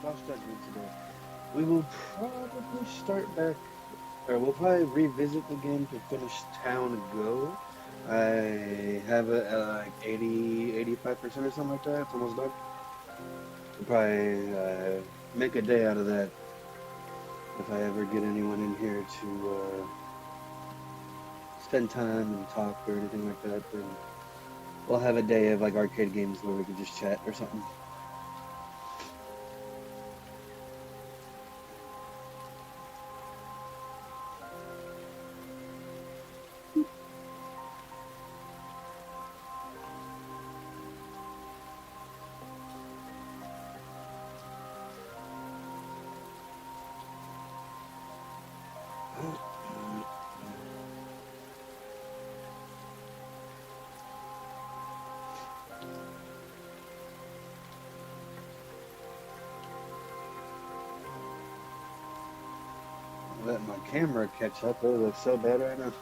cross judgment today. We will probably start back, or we'll probably revisit the game to finish Town Go. I have it at like 80, 85% or something like that. It's almost done. We'll probably make a day out of that if I ever get anyone in here to spend time and talk or anything like that. Then we'll have a day of like arcade games where we can just chat or something. Let my camera catch up. It looks so bad right now.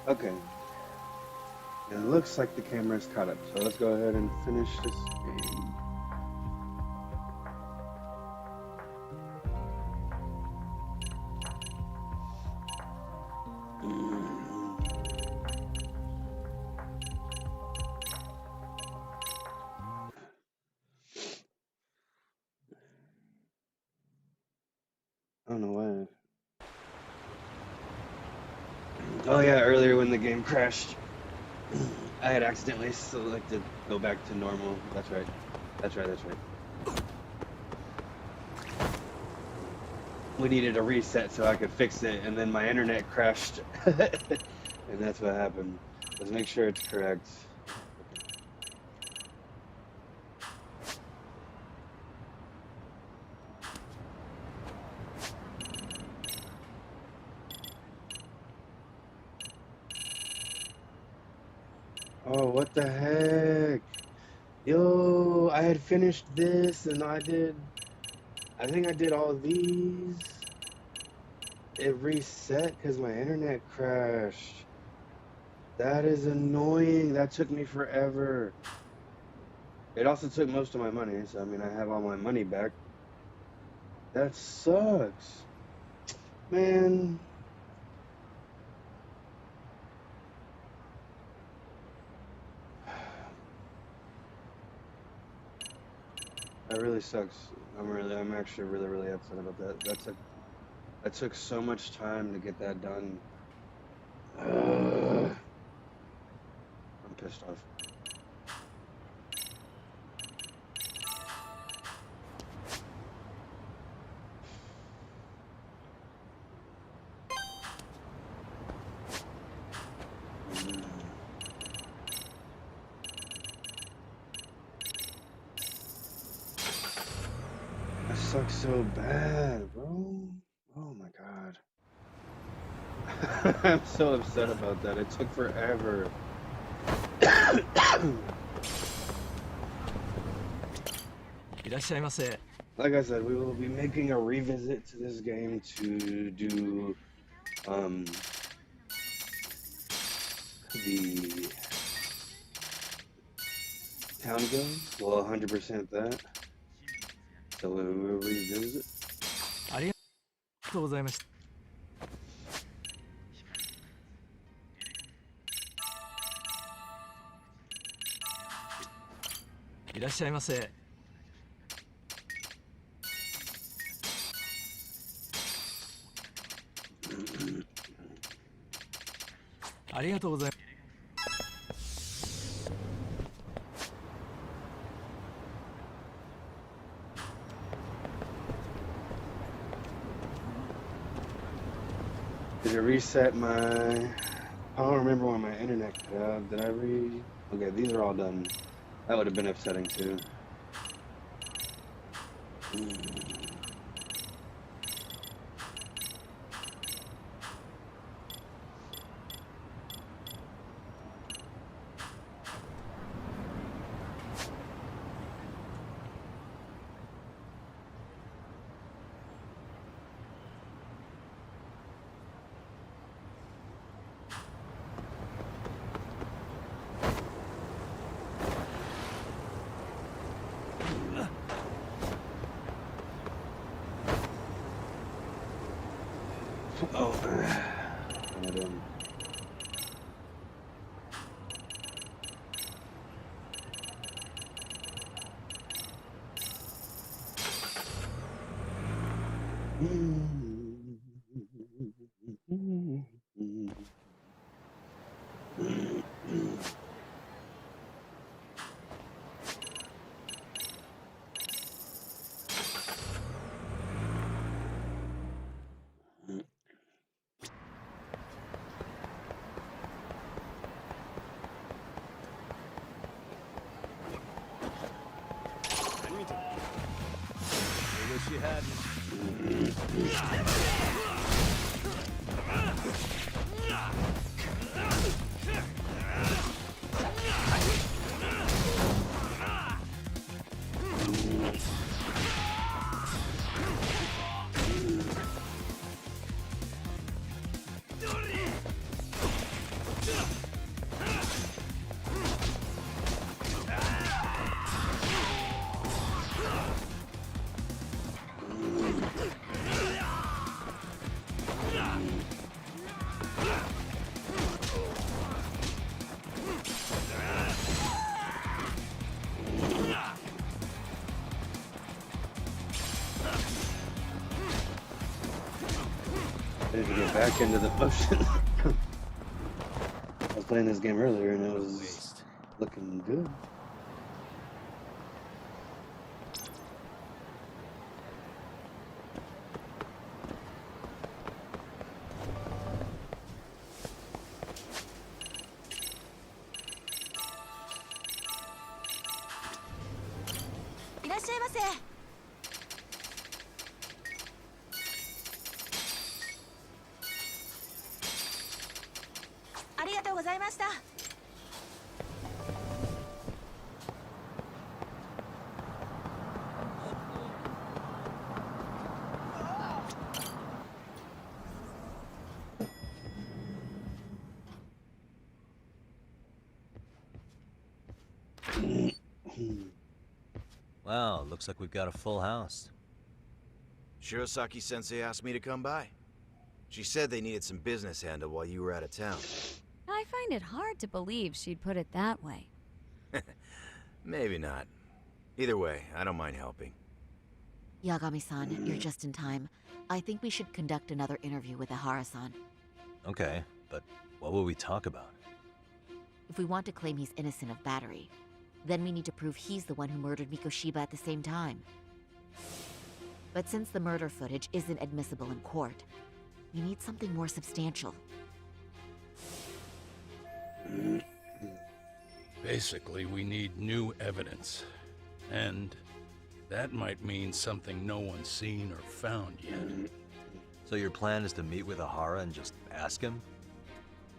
Okay. It looks like the camera's caught up, so let's go ahead and finish this game. I don't know why. Oh yeah, earlier when the game crashed, I had accidentally selected go back to normal. That's right. That's right, that's right. We needed a reset so I could fix it, and then my internet crashed. And that's what happened. Let's make sure it's correct. Oh, what the heck? Yo, I had finished this and I think I did all these. It reset because my internet crashed. That is annoying. That took me forever. It also took most of my money, so I mean, I have all my money back. That sucks. Man. That really sucks. I'm actually really upset about that. That took so much time to get that done. I'm pissed off. That sucks so bad, bro. Oh my god. I'm so upset about that. It took forever. Like I said, we will be making a revisit to this game to do the town go. Well, 100% that. So we will revisit. Did it reset my... I don't remember when my internet cut out. Did I read? Okay, these are all done. That would have been upsetting too. Oh, madam. I wish you hadn't. I need to get back into the potion. I was playing this game earlier and it was looking good. Wow, looks like we've got a full house. Shirosaki-sensei asked me to come by. She said they needed some business handled while you were out of town. I find it hard to believe she'd put it that way. Maybe not. Either way, I don't mind helping. Yagami-san, you're just in time. I think we should conduct another interview with Ihara-san. Okay, but what will we talk about? If we want to claim he's innocent of battery, then we need to prove he's the one who murdered Mikoshiba at the same time. But since the murder footage isn't admissible in court, we need something more substantial. Basically, we need new evidence. And that might mean something no one's seen or found yet. So your plan is to meet with Ihara and just ask him?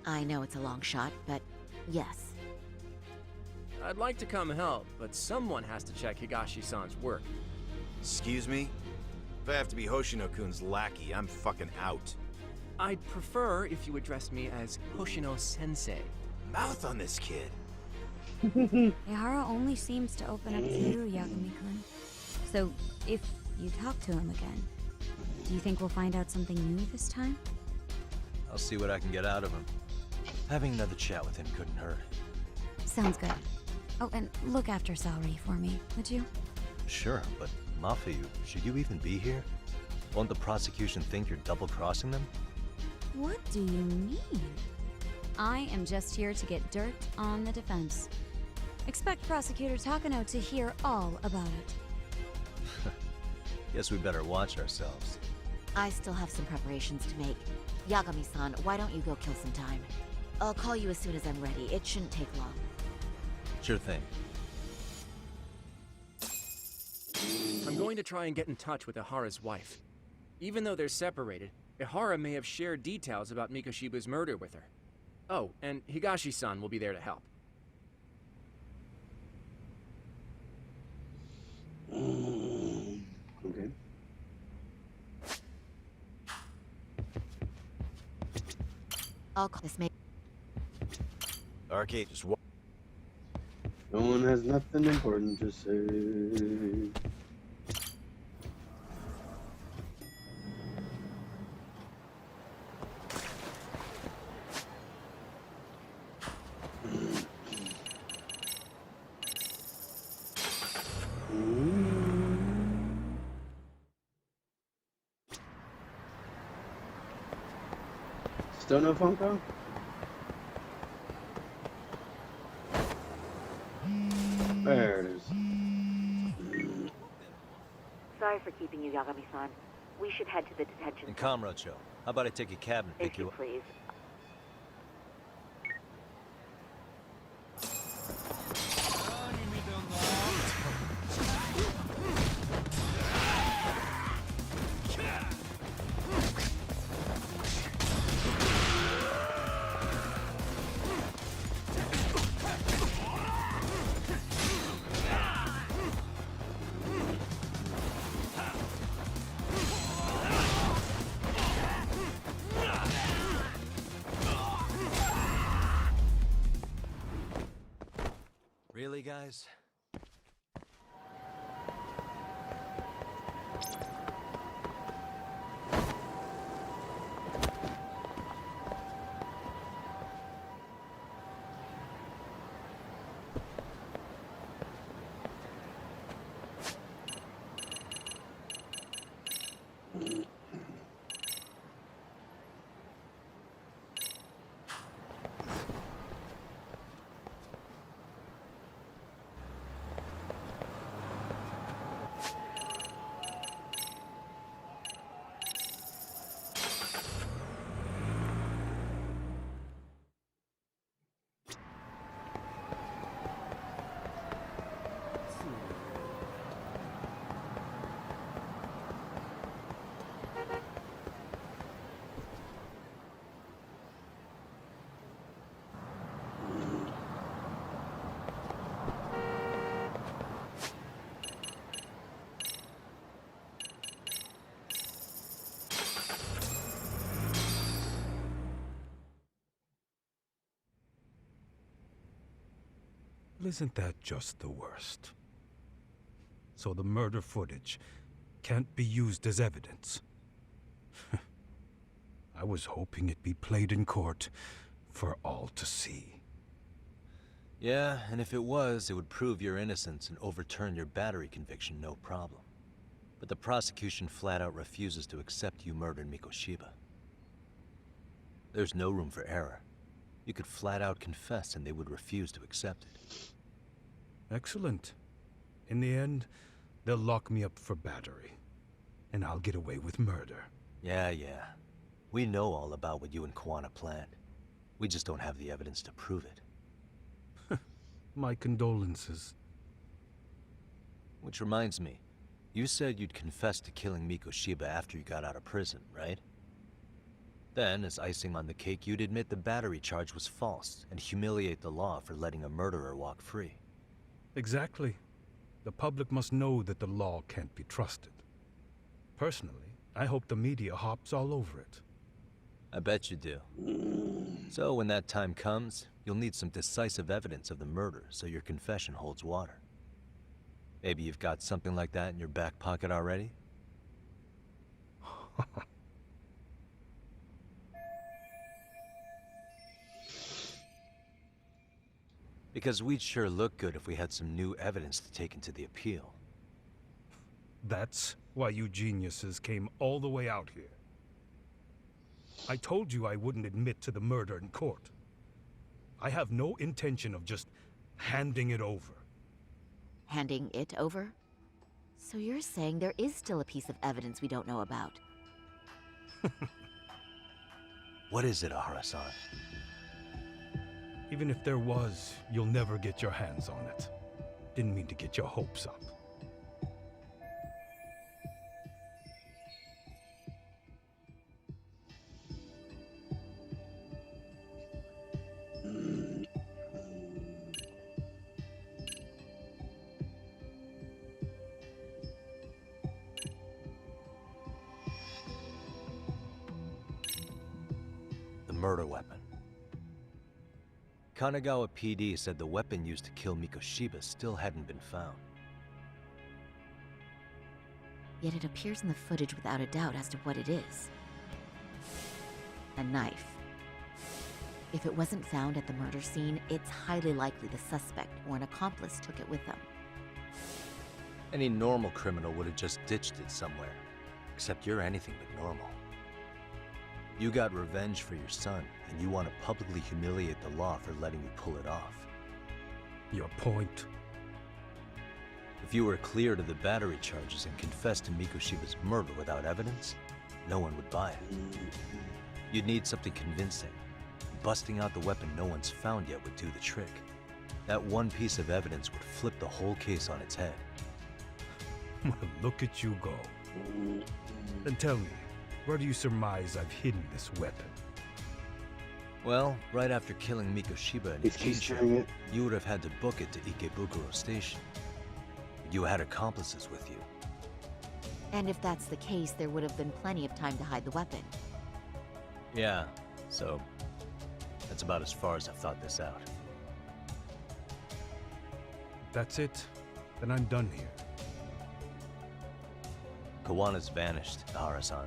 I know it's a long shot, but yes. I'd like to come help, but someone has to check Higashi-san's work. Excuse me? If I have to be Hoshino-kun's lackey, I'm fucking out. I'd prefer if you address me as Hoshino-sensei. Mouth on this kid. Ihara only seems to open up to you, Yagami-kun. So, if you talk to him again, do you think we'll find out something new this time? I'll see what I can get out of him. Having another chat with him couldn't hurt. Sounds good. Oh, and look after Saori for me, would you? Sure, but Mafu, should you even be here? Won't the prosecution think you're double-crossing them? What do you mean? I am just here to get dirt on the defense. Expect Prosecutor Takano to hear all about it. Guess we better watch ourselves. I still have some preparations to make. Yagami-san, why don't you go kill some time? I'll call you as soon as I'm ready. It shouldn't take long. Sure thing. I'm going to try and get in touch with Ihara's wife. Even though they're separated, Ihara may have shared details about Mikoshiba's murder with her. Oh, and Higashi-san will be there to help. Okay. I'll call this Arcade, just walk. No one has nothing important to say. Still no Funko? There it is. Sorry for keeping you, Yagami-san. We should head to the detention And Kamracho, how about I take a cab and pick you up? please. Really, guys? Isn't that just the worst? So the murder footage can't be used as evidence. I was hoping it'd be played in court for all to see. Yeah, and if it was, it would prove your innocence and overturn your battery conviction, no problem. But the prosecution flat out refuses to accept you murdered Mikoshiba. There's no room for error. You could flat out confess and they would refuse to accept it. Excellent. In the end, they'll lock me up for battery. And I'll get away with murder. Yeah. We know all about what you and Kwana planned. We just don't have the evidence to prove it. My condolences. Which reminds me, you said you'd confess to killing Mikoshiba after you got out of prison, right? Then, as icing on the cake, you'd admit the battery charge was false and humiliate the law for letting a murderer walk free. Exactly. The public must know that the law can't be trusted. Personally, I hope the media hops all over it. I bet you do. So when that time comes, you'll need some decisive evidence of the murder so your confession holds water. Maybe you've got something like that in your back pocket already? Because we'd sure look good if we had some new evidence to take into the appeal. That's why you geniuses came all the way out here. I told you I wouldn't admit to the murder in court. I have no intention of just handing it over. Handing it over? So you're saying there is still a piece of evidence we don't know about? What is it, Ahara-san? Even if there was, you'll never get your hands on it. Didn't mean to get your hopes up. The murder weapon. Kanagawa PD said the weapon used to kill Mikoshiba still hadn't been found. Yet it appears in the footage without a doubt as to what it is. A knife. If it wasn't found at the murder scene, it's highly likely the suspect or an accomplice took it with them. Any normal criminal would have just ditched it somewhere. Except you're anything but normal. You got revenge for your son, and you want to publicly humiliate the law for letting you pull it off. Your point? If you were cleared of the battery charges and confessed to Mikoshiba's murder without evidence, no one would buy it. You'd need something convincing. Busting out the weapon no one's found yet would do the trick. That one piece of evidence would flip the whole case on its head. Well, look at you go. Then tell me, where do you surmise I've hidden this weapon? Well, right after killing Mikoshiba and He's featuring it. you would have had to book it to Ikebukuro Station. You had accomplices with you. And if that's the case, there would have been plenty of time to hide the weapon. Yeah, so that's about as far as I've thought this out. That's it? Then I'm done here. Kawana's vanished, Ahara-san.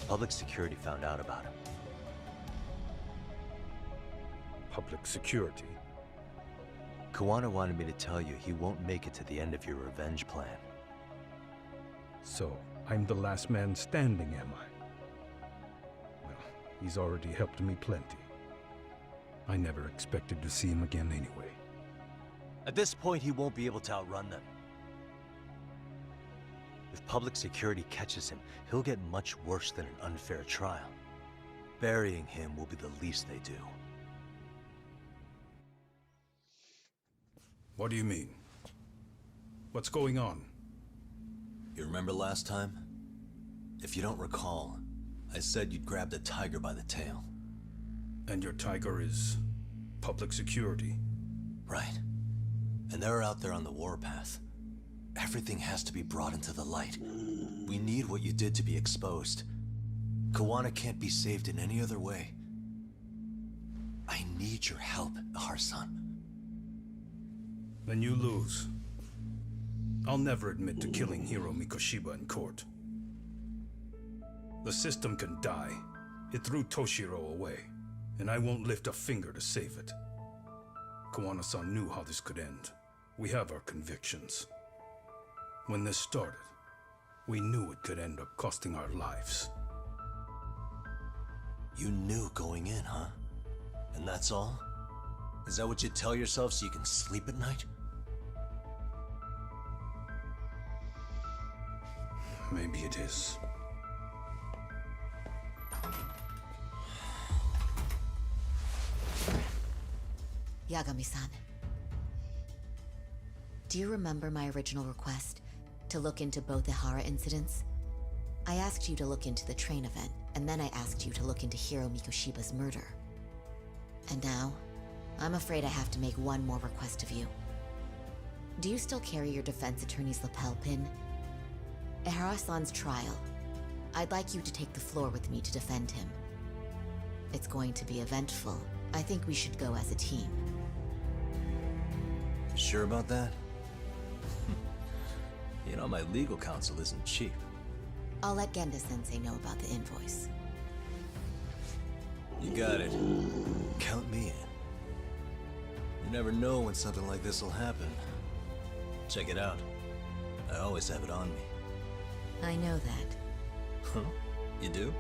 Public security found out about him. Public security? Kawana wanted me to tell you he won't make it to the end of your revenge plan. So, I'm the last man standing, am I? Well, he's already helped me plenty. I never expected to see him again anyway. At this point, he won't be able to outrun them. If public security catches him, he'll get much worse than an unfair trial. Burying him will be the least they do. What do you mean? What's going on? You remember last time? If you don't recall, I said you'd grab the tiger by the tail. And your tiger is public security? Right. And they're out there on the warpath. Everything has to be brought into the light. We need what you did to be exposed. Kawana can't be saved in any other way. I need your help, Ahara-san. Then you lose. I'll never admit to killing Hiro Mikoshiba in court. The system can die. It threw Toshiro away, and I won't lift a finger to save it. Kawana-san knew how this could end. We have our convictions. When this started, we knew it could end up costing our lives. You knew going in, huh? And that's all? Is that what you tell yourself so you can sleep at night? Maybe it is. Yagami-san. Do you remember my original request to look into both the Hara incidents? I asked you to look into the train event, and then I asked you to look into Hiro Mikoshiba's murder. And now, I'm afraid I have to make one more request of you. Do you still carry your defense attorney's lapel pin? At Ahara-san's trial, I'd like you to take the floor with me to defend him. It's going to be eventful. I think we should go as a team. You sure about that? You know, my legal counsel isn't cheap. I'll let Genda-sensei know about the invoice. You got it. Count me in. You never know when something like this will happen. Check it out. I always have it on me. I know that. Huh? You do?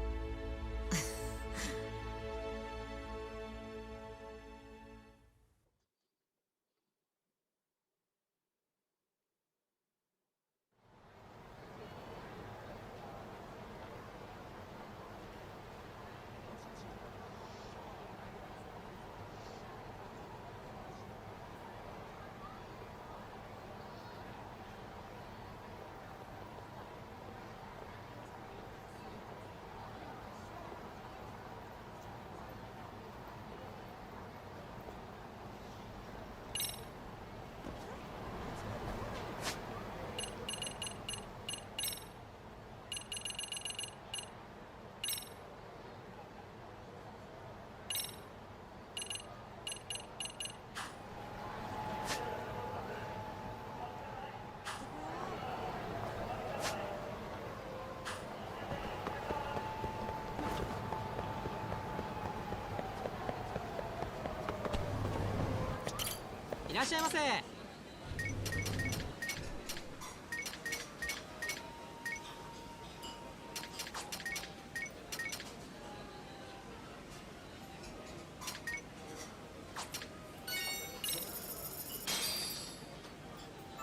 らっしゃいませ。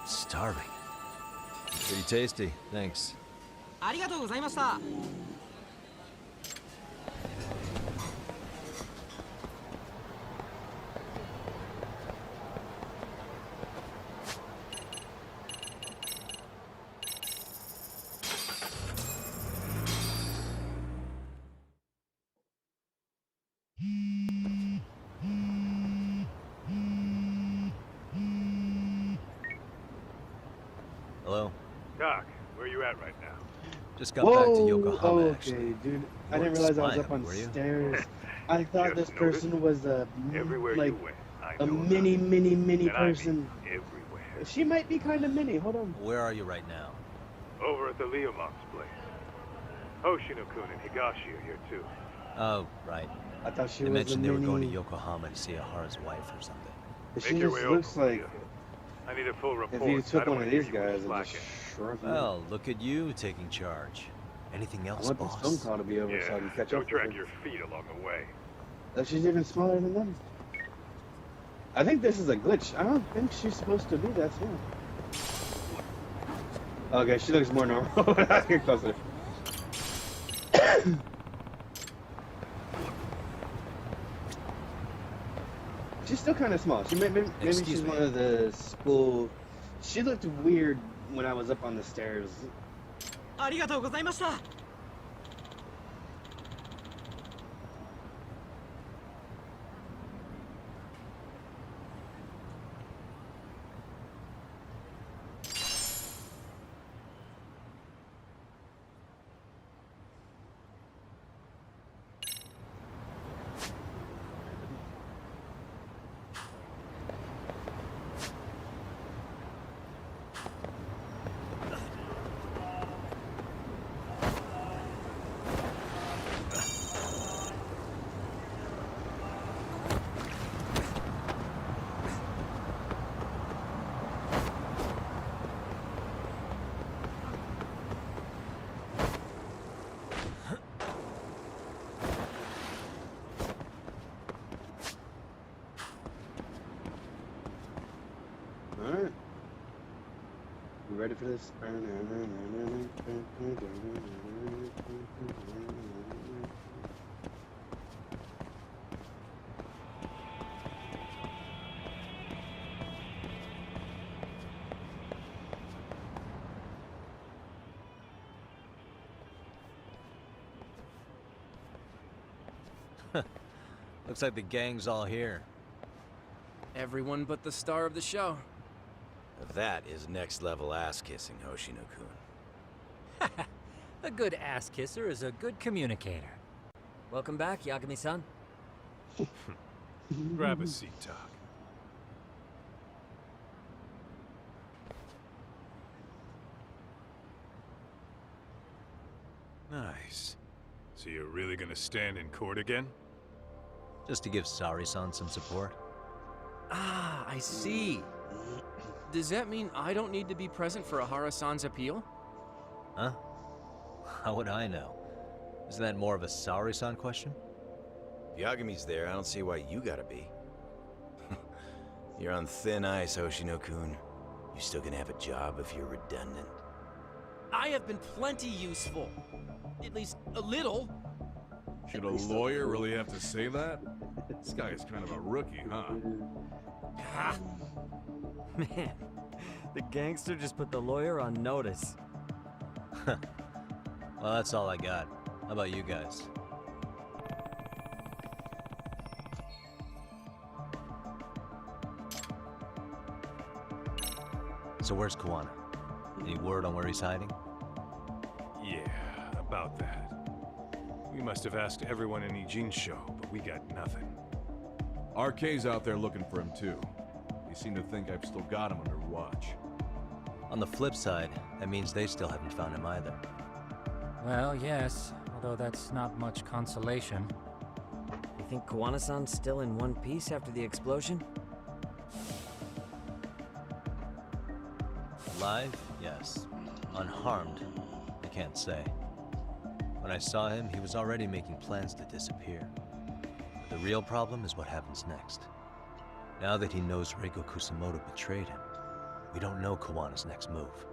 Starving. Pretty tasty, thanks. ありがとうございました。Hello? Doc, where are you at right now? Just got back to Whoa, Yokohama, okay, actually. dude. I You didn't weren't realize I was up spying, on were you? stairs. I thought this Just noticed person was a Everywhere like you went, I a knew about mini, it. mini, mini And I mean person. everywhere. She might be kind of mini. Hold on. Where are you right now? Over at the Leomong's place. Hoshino-kun and Higashi are here too. Oh, right. I thought she They was a mentioned they were going to mini. Yokohama to see Ahara's wife or something. She Make your just way over, looks will like ya? I need a full if report. you I took don't one of wanna hear these you guys and just slacking. shrunk them. Well, look at you taking charge. Anything I else, want this boss? phone call to be over so I can Yeah, catch don't up with drag her. your feet along the way. Oh, she's even smaller than them. I think this is a glitch. I don't think she's supposed to be that small. Okay, she looks more normal when I get closer. She's still kind of small. Maybe Excuse she's me. one of the school. She looked weird when I was up on the stairs. ありがとうございました。Alright. You ready for this? Looks like the gang's all here. Everyone but the star of the show. That is next level ass kissing, Hoshino-kun. A good ass kisser is a good communicator. Welcome back, Yagami-san. Grab a seat, Doc. Nice. So you're really gonna stand in court again? Just to give Sari-san some support. Ah, I see. Does that mean I don't need to be present for Ahara-san's appeal? Huh? How would I know? Isn't that more of a Sari-san question? If Yagami's there, I don't see why you gotta be. You're on thin ice, Hoshino-kun. You still gonna have a job if you're redundant? I have been plenty useful. At least a little. Should a lawyer really have to say that? This guy is kind of a rookie, huh? Ah, Man, the gangster just put the lawyer on notice. Well, that's all I got. How about you guys? So where's Kawana? Any word on where he's hiding? Yeah, about that. We must have asked everyone in Ijin's show, but we got nothing. RK's out there looking for him too. They seem to think I've still got him under watch. On the flip side, that means they still haven't found him either. Well, yes, although that's not much consolation. You think Kawana-san's still in one piece after the explosion? Alive? Yes. Unharmed? I can't say. When I saw him, he was already making plans to disappear. But the real problem is what happens next. Now that he knows Reiko Kusamoto betrayed him, we don't know Kawana's next move.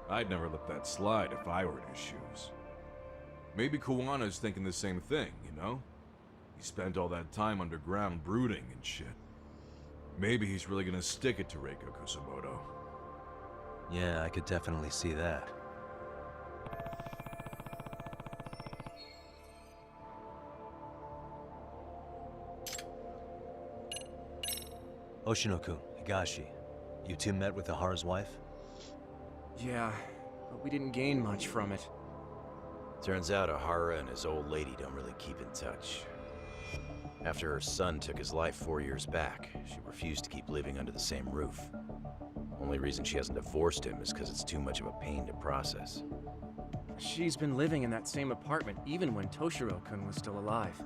I'd never let that slide if I were in his shoes. Maybe Kawana's thinking the same thing, you know? He spent all that time underground brooding and shit. Maybe he's really gonna stick it to Reiko Kusamoto. Yeah, I could definitely see that. Oshino-kun, Higashi, you two met with Ahara's wife? Yeah, but we didn't gain much from it. Turns out Ahara and his old lady don't really keep in touch. After her son took his life 4 years back, she refused to keep living under the same roof. Only reason she hasn't divorced him is because it's too much of a pain to process. She's been living in that same apartment even when Toshiro-kun was still alive.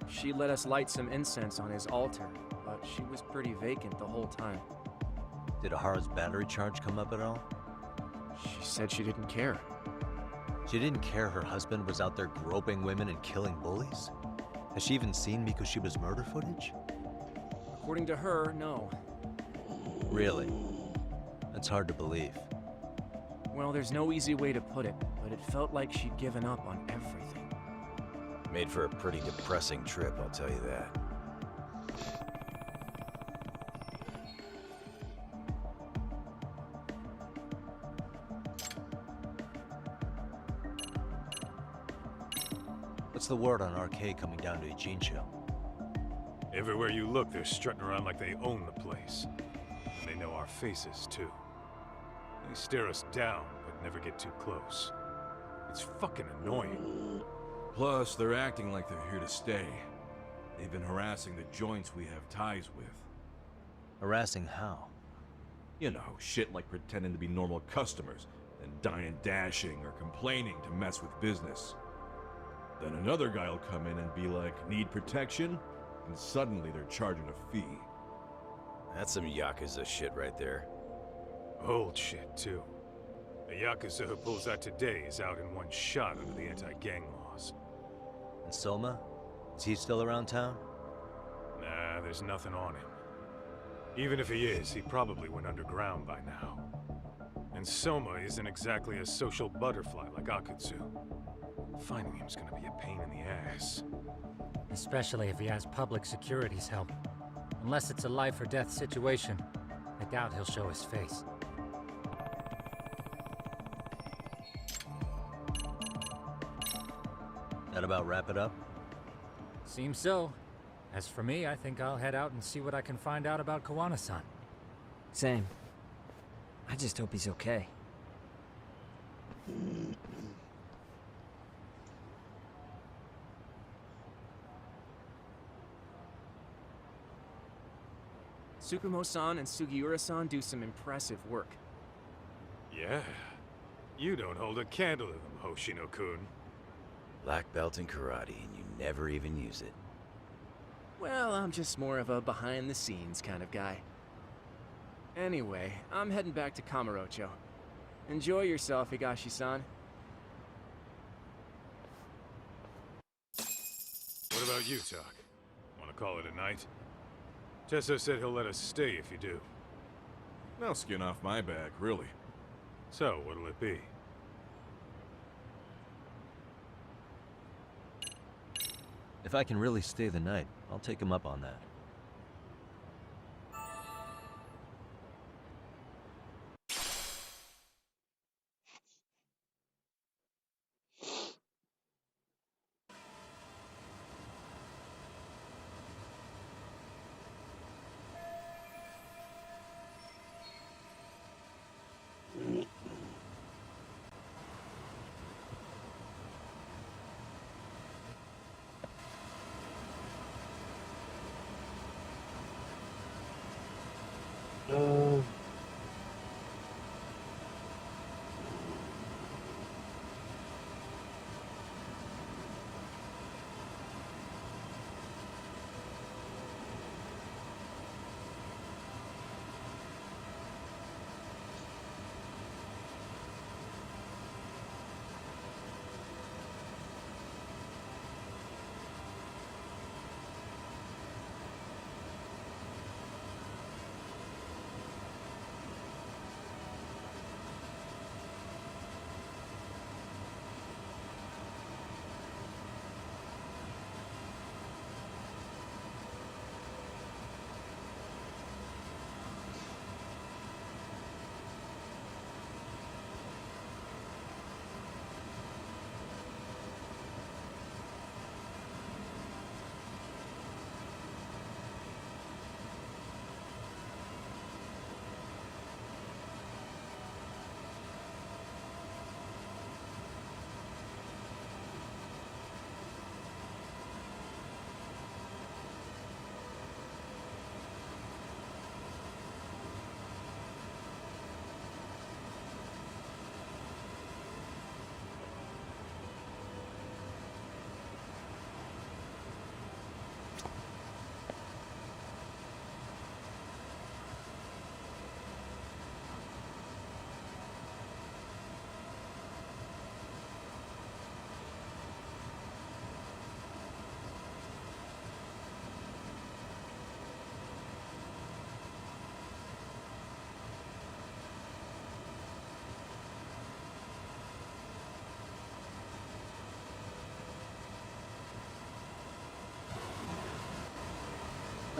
She let us light some incense on his altar, but she was pretty vacant the whole time. Did Ahara's battery charge come up at all? She said she didn't care. She didn't care her husband was out there groping women and killing bullies? Has she even seen Mikoshiba's murder footage? According to her, no. Really? That's hard to believe. Well, there's no easy way to put it, but it felt like she'd given up on everything. Made for a pretty depressing trip, I'll tell you that. What's the word on RK coming down to Ijincho? Everywhere you look, they're strutting around like they own the place. And they know our faces, too. They stare us down, but never get too close. It's fucking annoying. Plus, they're acting like they're here to stay. They've been harassing the joints we have ties with. Harassing how? You know, shit like pretending to be normal customers, then dying dashing or complaining to mess with business. Then another guy'll come in and be like, need protection? And suddenly they're charging a fee. That's some Yakuza shit right there. Old shit, too. The Yakuza who pulls that today is out in one shot under the anti-gang laws. And Soma? Is he still around town? Nah, there's nothing on him. Even if he is, he probably went underground by now. And Soma isn't exactly a social butterfly like Akutsu. Finding him's gonna be a pain in the ass. Especially if he has public security's help. Unless it's a life or death situation, I doubt he'll show his face. That about wrap it up? Seems so. As for me, I think I'll head out and see what I can find out about Kawana-san. Same. I just hope he's okay. Tsukumo-san and Sugiura-san do some impressive work. Yeah. You don't hold a candle to them, Hoshino-kun. Black belt in karate, and you never even use it. Well, I'm just more of a behind-the-scenes kind of guy. Anyway, I'm heading back to Kamurocho. Enjoy yourself, Higashi-san. What about you, Tak? Wanna call it a night? Tesso said he'll let us stay if you do. No skin off my back, really. So, what'll it be? If I can really stay the night, I'll take him up on that.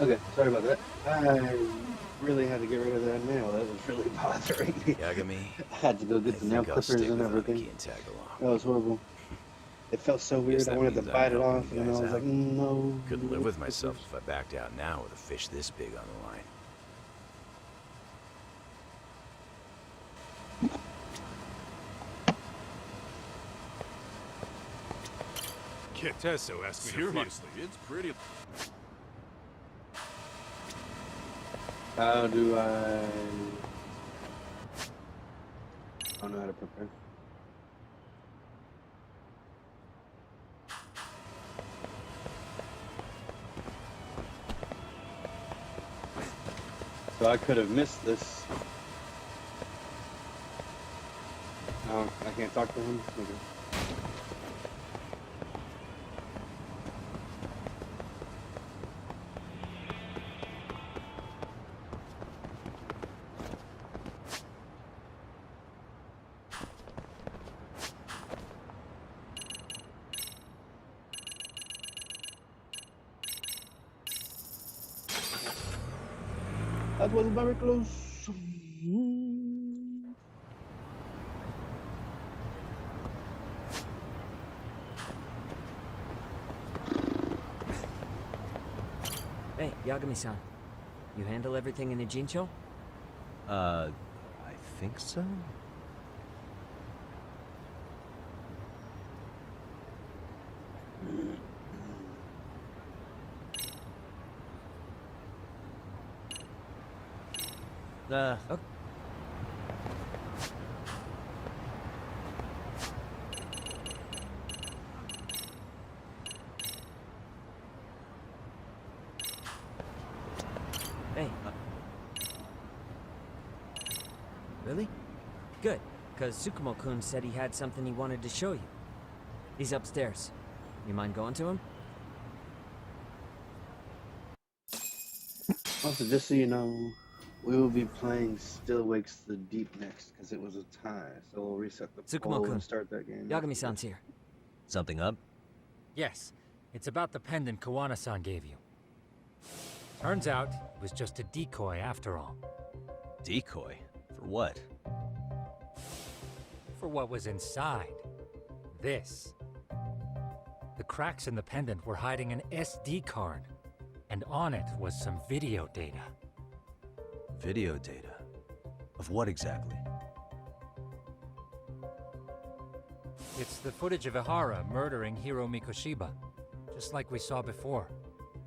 Okay, sorry about that. I really had to get rid of that nail. That was really bothering me. Yagami, I had to go I get the nail think I'll clippers stick and with everything. Aniki and tag That along. was horrible. It felt so Guess weird. I that wanted to means I'm bite it helping off, you and then I guys was like, out. no. Couldn't live nail with myself clippers. if I backed out now with a fish this big on the line. Kid Tesso asked me to fly. Seriously, it's pretty. How do I don't know how to prepare. So I could have missed this. No, I can't talk to him. Okay. That was very close. Hey, Yagami-san. You handle everything in Ijincho? I think so? Okay. Hey. Really? Good, because Tsukumo-kun said he had something he wanted to show you. He's upstairs. You mind going to him? Also, just so you know, we will be playing Still Wakes the Deep next because it was a tie. So we'll reset the poll Tsukumo-kun, and start that game. Yagami-san's here. Something up? Yes, it's about the pendant Kawana-san gave you. Turns out, it was just a decoy after all. Decoy? For what? For what was inside. This. The cracks in the pendant were hiding an SD card, and on it was some video data. Video data? Of what exactly? It's the footage of Ihara murdering Hiro Mikoshiba, just like we saw before.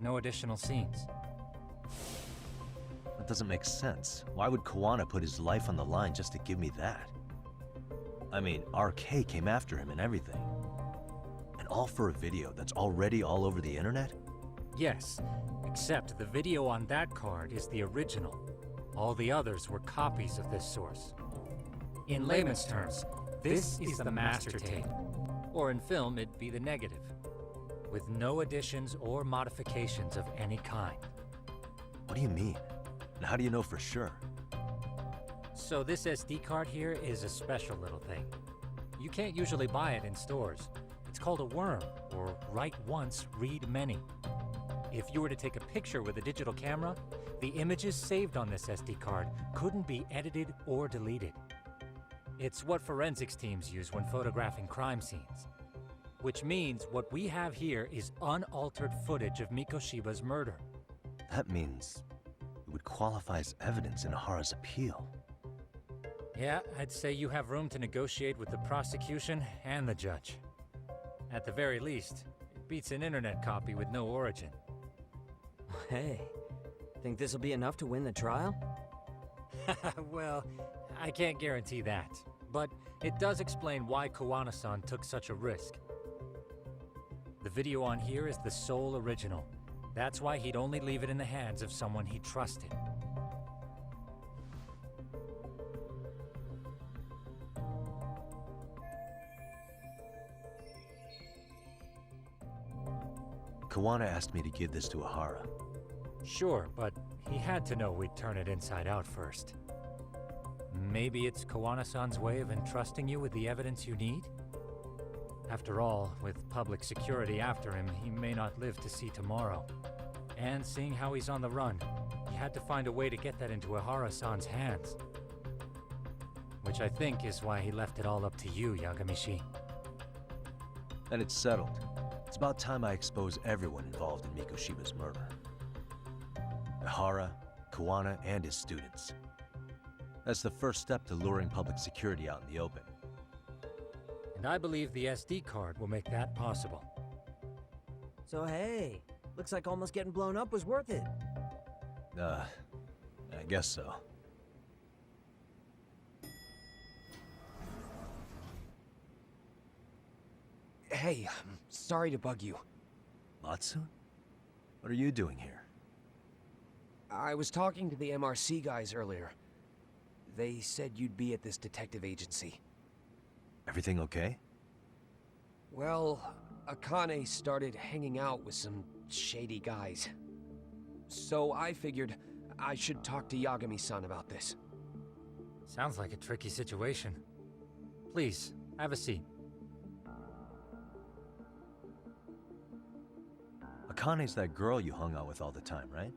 No additional scenes. That doesn't make sense. Why would Kawana put his life on the line just to give me that? I mean, RK came after him and everything. And all for a video that's already all over the internet? Yes, except the video on that card is the original. All the others were copies of this source. In layman's terms, this is the master tape. Or in film, it'd be the negative. With no additions or modifications of any kind. What do you mean? And how do you know for sure? So this SD card here is a special little thing. You can't usually buy it in stores. It's called a worm, or write once, read many. If you were to take a picture with a digital camera, the images saved on this SD card couldn't be edited or deleted. It's what forensics teams use when photographing crime scenes. Which means what we have here is unaltered footage of Mikoshiba's murder. That means it would qualify as evidence in Ihara's appeal. Yeah, I'd say you have room to negotiate with the prosecution and the judge. At the very least, it beats an internet copy with no origin. Hey, think this'll be enough to win the trial? Well, I can't guarantee that. But it does explain why Kawana-san took such a risk. The video on here is the sole original. That's why he'd only leave it in the hands of someone he trusted. Kawana asked me to give this to Ihara. Sure, but he had to know we'd turn it inside out first. Maybe it's Kawana-san's way of entrusting you with the evidence you need? After all, with public security after him, he may not live to see tomorrow. And seeing how he's on the run, he had to find a way to get that into Ihara-san's hands. Which I think is why he left it all up to you, Yagami-shi. And it's settled. It's about time I expose everyone involved in Mikoshiba's murder. Ihara, Kuwana, and his students. That's the first step to luring public security out in the open. And I believe the SD card will make that possible. So hey, looks like almost getting blown up was worth it. I guess so. Hey, I'm sorry to bug you. Matsu? What are you doing here? I was talking to the MRC guys earlier. They said you'd be at this detective agency. Everything okay? Well, Akane started hanging out with some shady guys. So I figured I should talk to Yagami-san about this. Sounds like a tricky situation. Please, have a seat. Akane's that girl you hung out with all the time, right?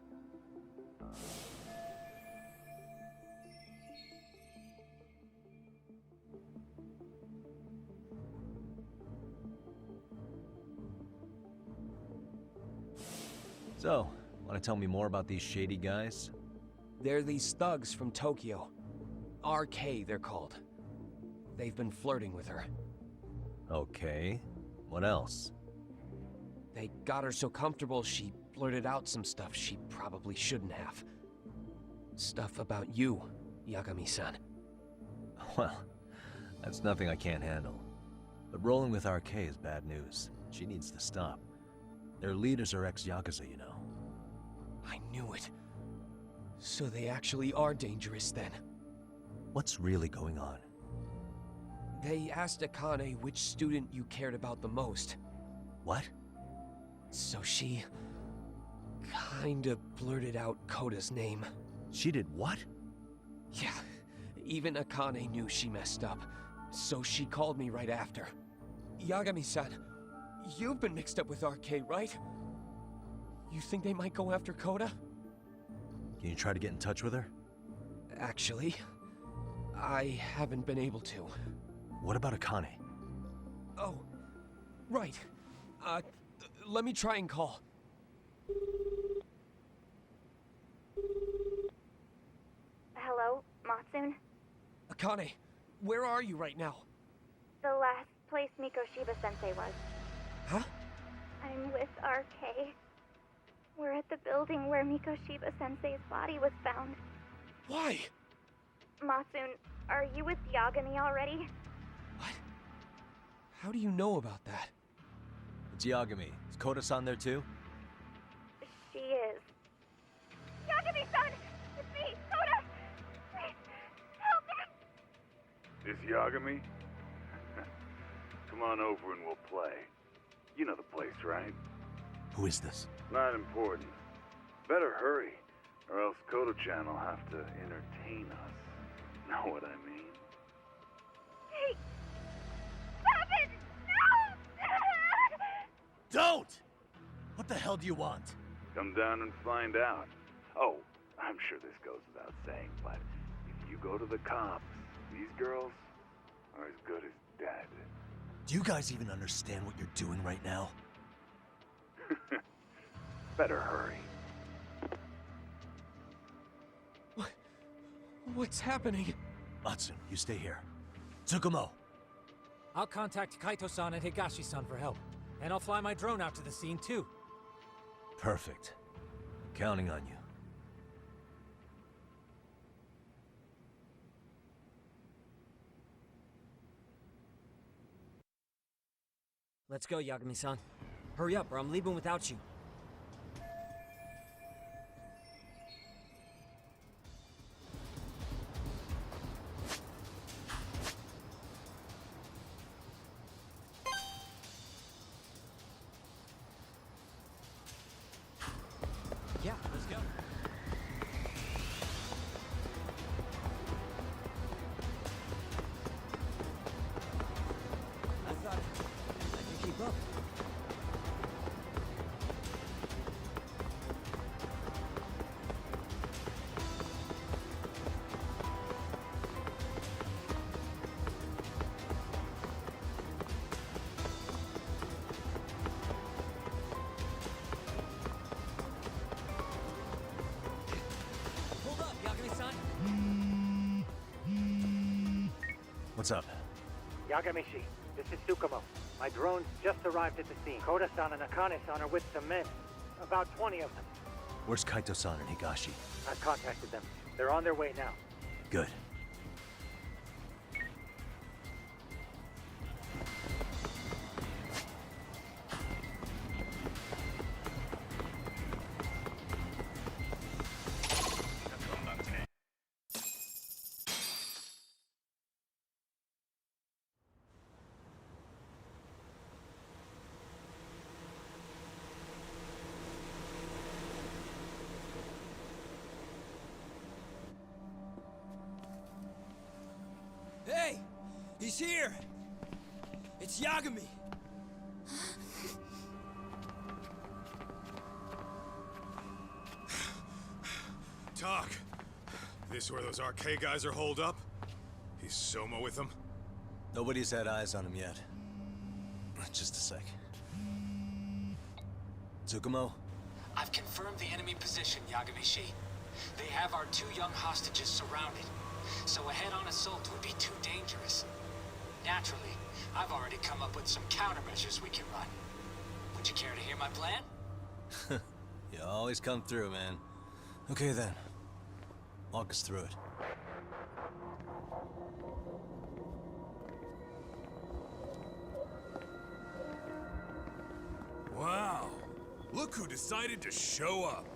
So, want to tell me more about these shady guys? They're these thugs from Tokyo. RK, they're called. They've been flirting with her. Okay. What else? They got her so comfortable she blurted out some stuff she probably shouldn't have. Stuff about you, Yagami-san. Well, that's nothing I can't handle. But rolling with RK is bad news. She needs to stop. Their leaders are ex-Yakuza, you know. I knew it. So they actually are dangerous then. What's really going on? They asked Akane which student you cared about the most. What? So she kinda blurted out Koda's name. She did what? Yeah, even Akane knew she messed up, so she called me right after. Yagami-san, you've been mixed up with RK, right? You think they might go after Koda? Can you try to get in touch with her? Actually, I haven't been able to. What about Akane? Oh, right. Let me try and call. Hello, Matsune? Akane, where are you right now? The last place Mikoshiba-sensei was. Huh? I'm with RK. We're at the building where Mikoshiba-sensei's body was found. Why? Matsune, are you with Yagami already? What? How do you know about that? It's Yagami. Is Koda-san there too? She is. Yagami-san! It's me, Koda! Please, help me! This Yagami? Come on over and we'll play. You know the place, right? Who is this? Not important. Better hurry, or else Kodo-chan will have to entertain us. Know what I mean? Hey! Stop it! No! Don't! What the hell do you want? Come down and find out. Oh, I'm sure this goes without saying, but if you go to the cops, these girls are as good as dead. Do you guys even understand what you're doing right now? Better hurry. What's happening? Matsune, you stay here. Tsukumo! I'll contact Kaito-san and Higashi-san for help. And I'll fly my drone out to the scene too. Perfect. Counting on you. Let's go, Yagami-san. Hurry up, or I'm leaving without you. Yeah, let's go. I thought I could keep up. What's up? Yagami-shi, this is Tsukumo. My drones just arrived at the scene. Koda-san and Akane-san are with some men. About 20 of them. Where's Kaito-san and Higashi? I've contacted them. They're on their way now. Good. Hey! He's here! It's Yagami! Talk. This where those RK guys are holed up? He's Soma with them? Nobody's had eyes on him yet. Just a sec. Tsukumo? I've confirmed the enemy position, Yagami-shi. They have our 2 young hostages surrounded. So a head-on assault would be too dangerous. Naturally, I've already come up with some countermeasures we can run. Would you care to hear my plan? You always come through, man. Okay then. Walk us through it. Wow. Look who decided to show up.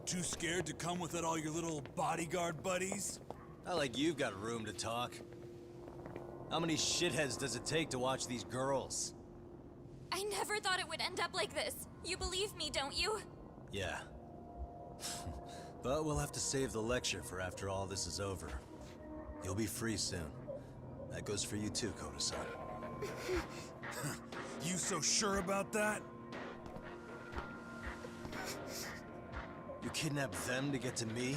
Too scared to come with all your little bodyguard buddies? Not like you've got room to talk. How many shitheads does it take to watch these girls? I never thought it would end up like this. You believe me, don't you? Yeah. But we'll have to save the lecture for after all this is over. You'll be free soon. That goes for you too, Koda-san. You so sure about that? You kidnapped them to get to me?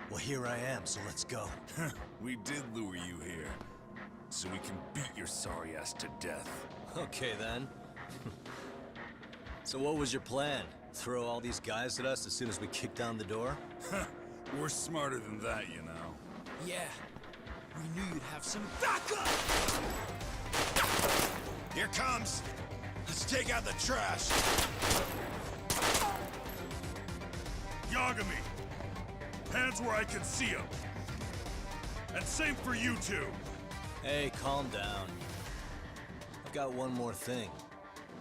Well, here I am, so let's go. We did lure you here, so we can beat your sorry ass to death. Okay, then. So what was your plan? Throw all these guys at us as soon as we kick down the door? We're smarter than that, you know. Yeah. We knew you'd have some backup! Here comes! Let's take out the trash! Yagami! Hands where I can see them! And same for you two! Hey, calm down. I've got one more thing.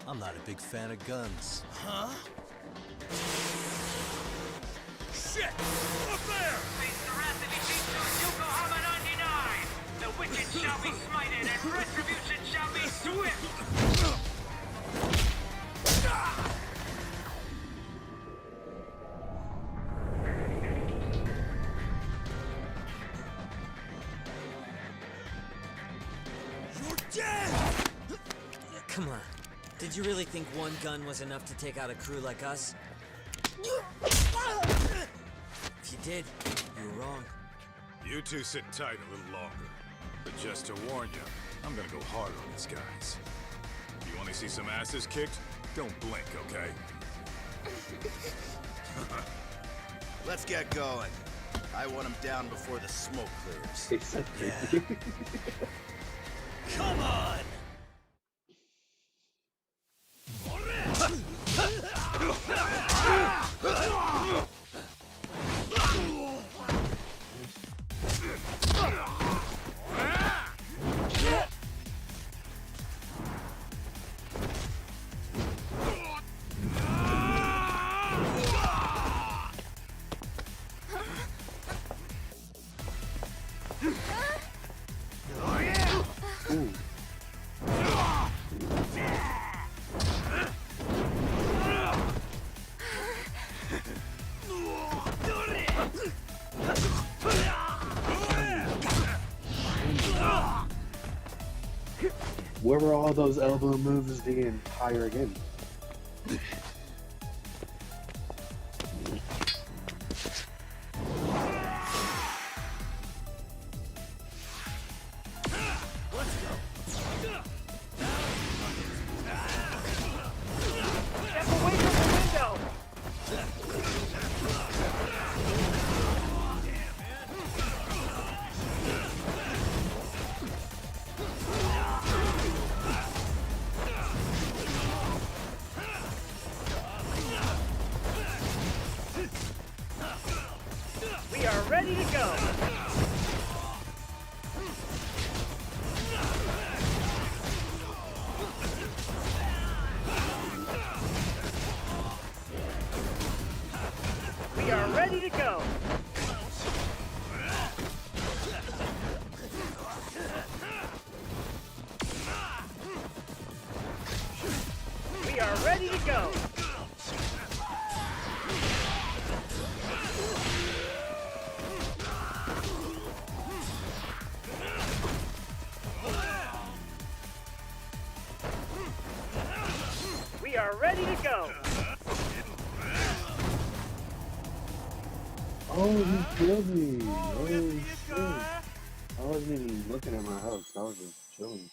I'm not a big fan of guns. Huh? Shit! Up there! Face the wrath of Ijincho's Yokohama 99! The wicked shall be smited and retribution shall be swift! You're dead! Come on. Did you really think one gun was enough to take out a crew like us? If you did, you were wrong. You two sit tight a little longer. But just to warn you, I'm gonna go hard on these guys. If you want to see some asses kicked, don't blink, okay? Let's get going. I want him down before the smoke clears. Yeah. Come on! Where were all those elbow moves the entire game? We are ready to go! We are ready to go! Oh, he killed me. Holy shit. I wasn't even looking at my health. I was just chilling.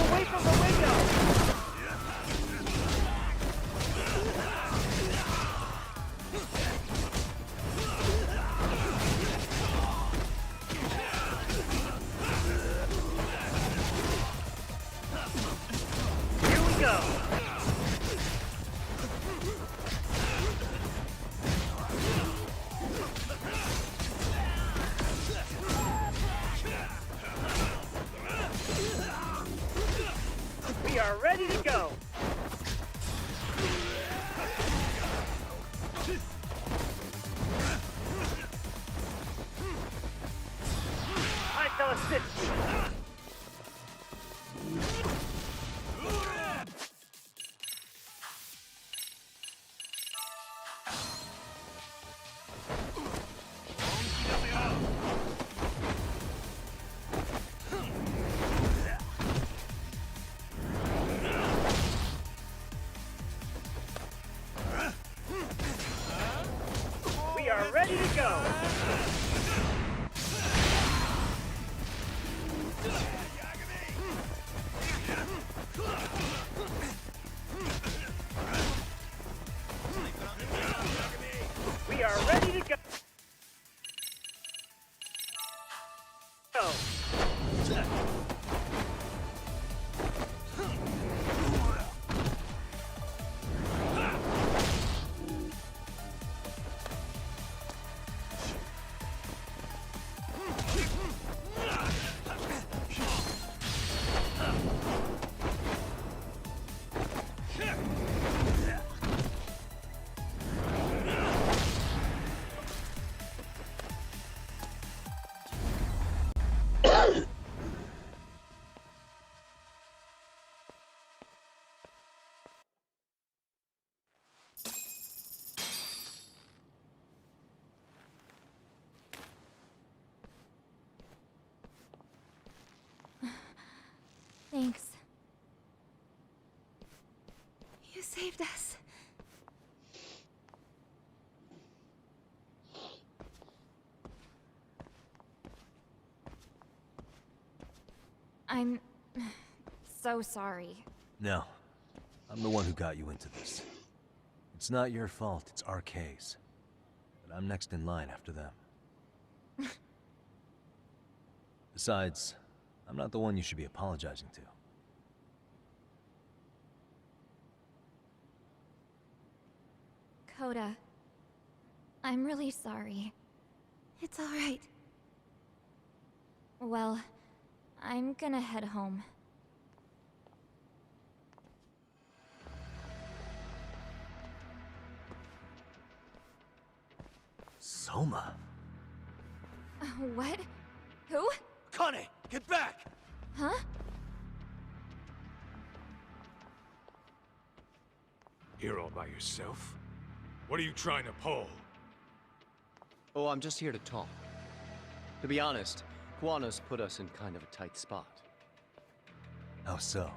Away from the window! Here we go! We are ready to go! I shall assist you! We are ready to go! We are ready to go! Thanks. You saved us. I'm so sorry. No. I'm the one who got you into this. It's not your fault, it's RK's. But I'm next in line after them. Besides, I'm not the one you should be apologizing to. Coda, I'm really sorry. It's all right. Well, I'm gonna head home. Soma? What? Who? Kane, get back! Huh? Here all by yourself? What are you trying to pull? Oh, I'm just here to talk. To be honest, Kuwano's put us in kind of a tight spot. How so?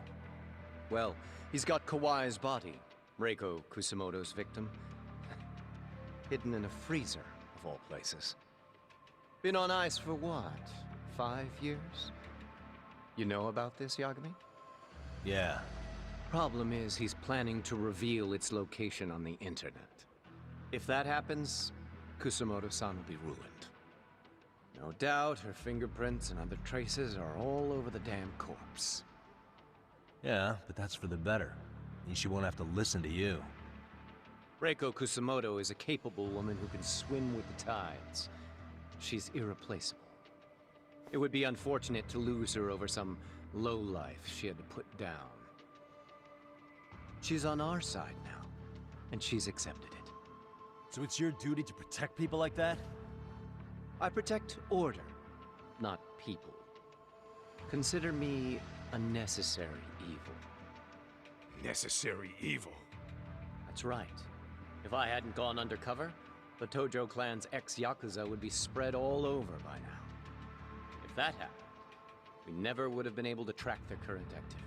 Well, he's got Kawai's body, Reiko Kusamoto's victim. Hidden in a freezer, of all places. Been on ice for what, 5 years? You know about this, Yagami? Yeah. Problem is, he's planning to reveal its location on the internet. If that happens, Kusamoto-san will be ruined. No doubt her fingerprints and other traces are all over the damn corpse. Yeah, but that's for the better. Means she won't have to listen to you. Reiko Kusamoto is a capable woman who can swim with the tides. She's irreplaceable. It would be unfortunate to lose her over some lowlife she had to put down. She's on our side now, and she's accepted it. So it's your duty to protect people like that? I protect order, not people. Consider me a necessary evil. Necessary evil? That's right. If I hadn't gone undercover, the Tojo clan's ex-Yakuza would be spread all over by now. If that happened, we never would have been able to track their current activity.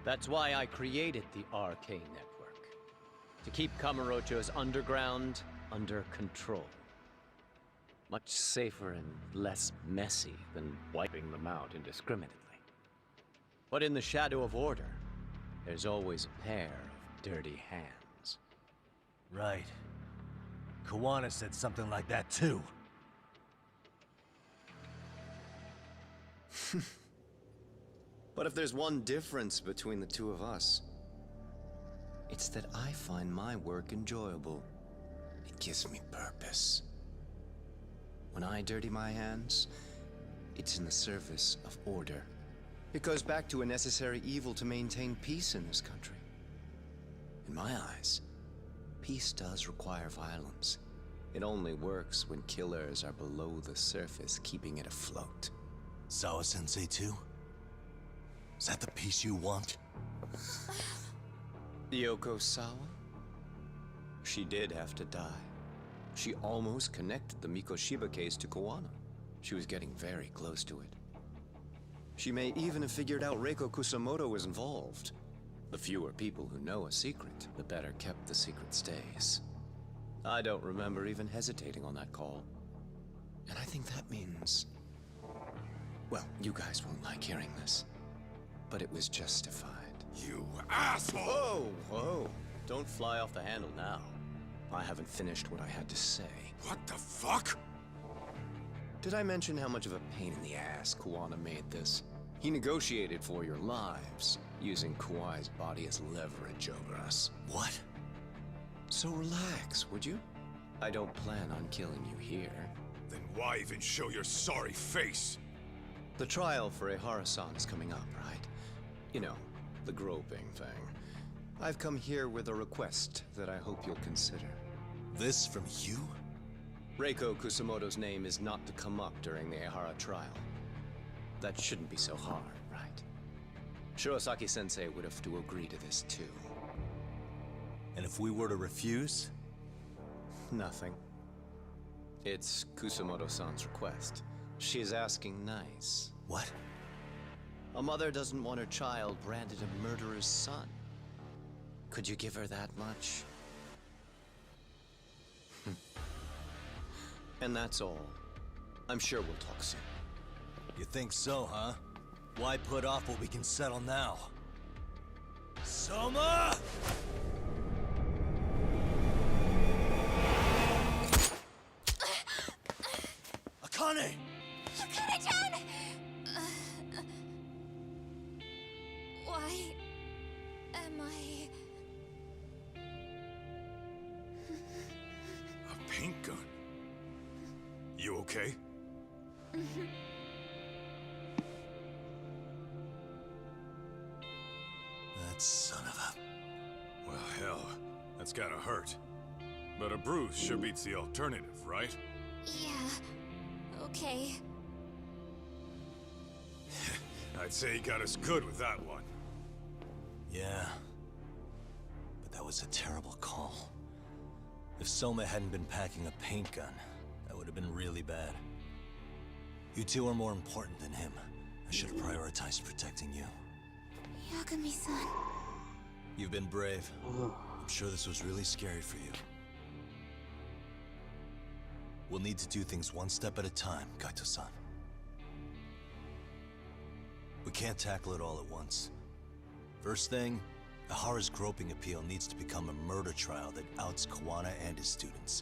That's why I created the RK network. To keep Kamurocho's underground under control. Much safer and less messy than wiping them out indiscriminately. But in the shadow of order, there's always a pair of dirty hands. Right. Kawana said something like that too. But if there's one difference between the two of us, it's that I find my work enjoyable. It gives me purpose. When I dirty my hands, it's in the service of order. It goes back to a necessary evil to maintain peace in this country. In my eyes, peace does require violence. It only works when killers are below the surface, keeping it afloat. Sawa-sensei too? Is that the peace you want? Yoko Sawa? She did have to die. She almost connected the Mikoshiba case to Kawana. She was getting very close to it. She may even have figured out Reiko Kusamoto was involved. The fewer people who know a secret, the better kept the secret stays. I don't remember even hesitating on that call. And I think that means... well, you guys won't like hearing this, but it was justified. You asshole! Whoa, whoa. Don't fly off the handle now. I haven't finished what I had to say. What the fuck? Did I mention how much of a pain in the ass Kawana made this? He negotiated for your lives, using Kawai's body as leverage over us. What? So relax, would you? I don't plan on killing you here. Then why even show your sorry face? The trial for Ehara-san is coming up, right? You know, the groping thing. I've come here with a request that I hope you'll consider. This from you? Reiko Kusamoto's name is not to come up during the Ehara trial. That shouldn't be so hard, right? Shirosaki-sensei would have to agree to this too. And if we were to refuse? Nothing. It's Kusamoto-san's request. She is asking nice. What? A mother doesn't want her child branded a murderer's son. Could you give her that much? And that's all. I'm sure we'll talk soon. You think so, huh? Why put off what we can settle now? Soma! Akane! Akane-chan! Why am I... A paint gun? You okay? That son of a... Well, hell, that's gotta hurt. But a bruise sure beats the alternative, right? Yeah, okay. I'd say he got us good with that one. Yeah. But that was a terrible call. If Soma hadn't been packing a paint gun, that would have been really bad. You two are more important than him. I should have prioritized protecting you. Yagami-san. You've been brave. I'm sure this was really scary for you. We'll need to do things one step at a time, Kaito-san. We can't tackle it all at once. First thing, Ihara's groping appeal needs to become a murder trial that outs Kawana and his students.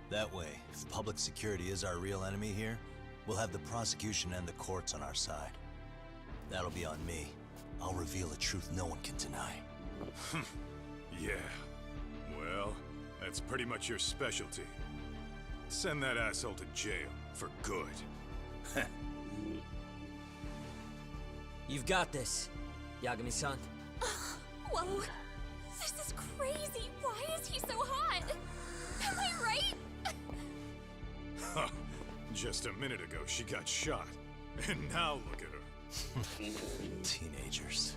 That way, if public security is our real enemy here, we'll have the prosecution and the courts on our side. That'll be on me. I'll reveal a truth no one can deny. Yeah. Well, that's pretty much your specialty. Send that asshole to jail for good. You've got this, Yagami-san. Whoa. This is crazy. Why is he so hot? Am I right? Huh. Just a minute ago, she got shot. And now look at her. Teenagers.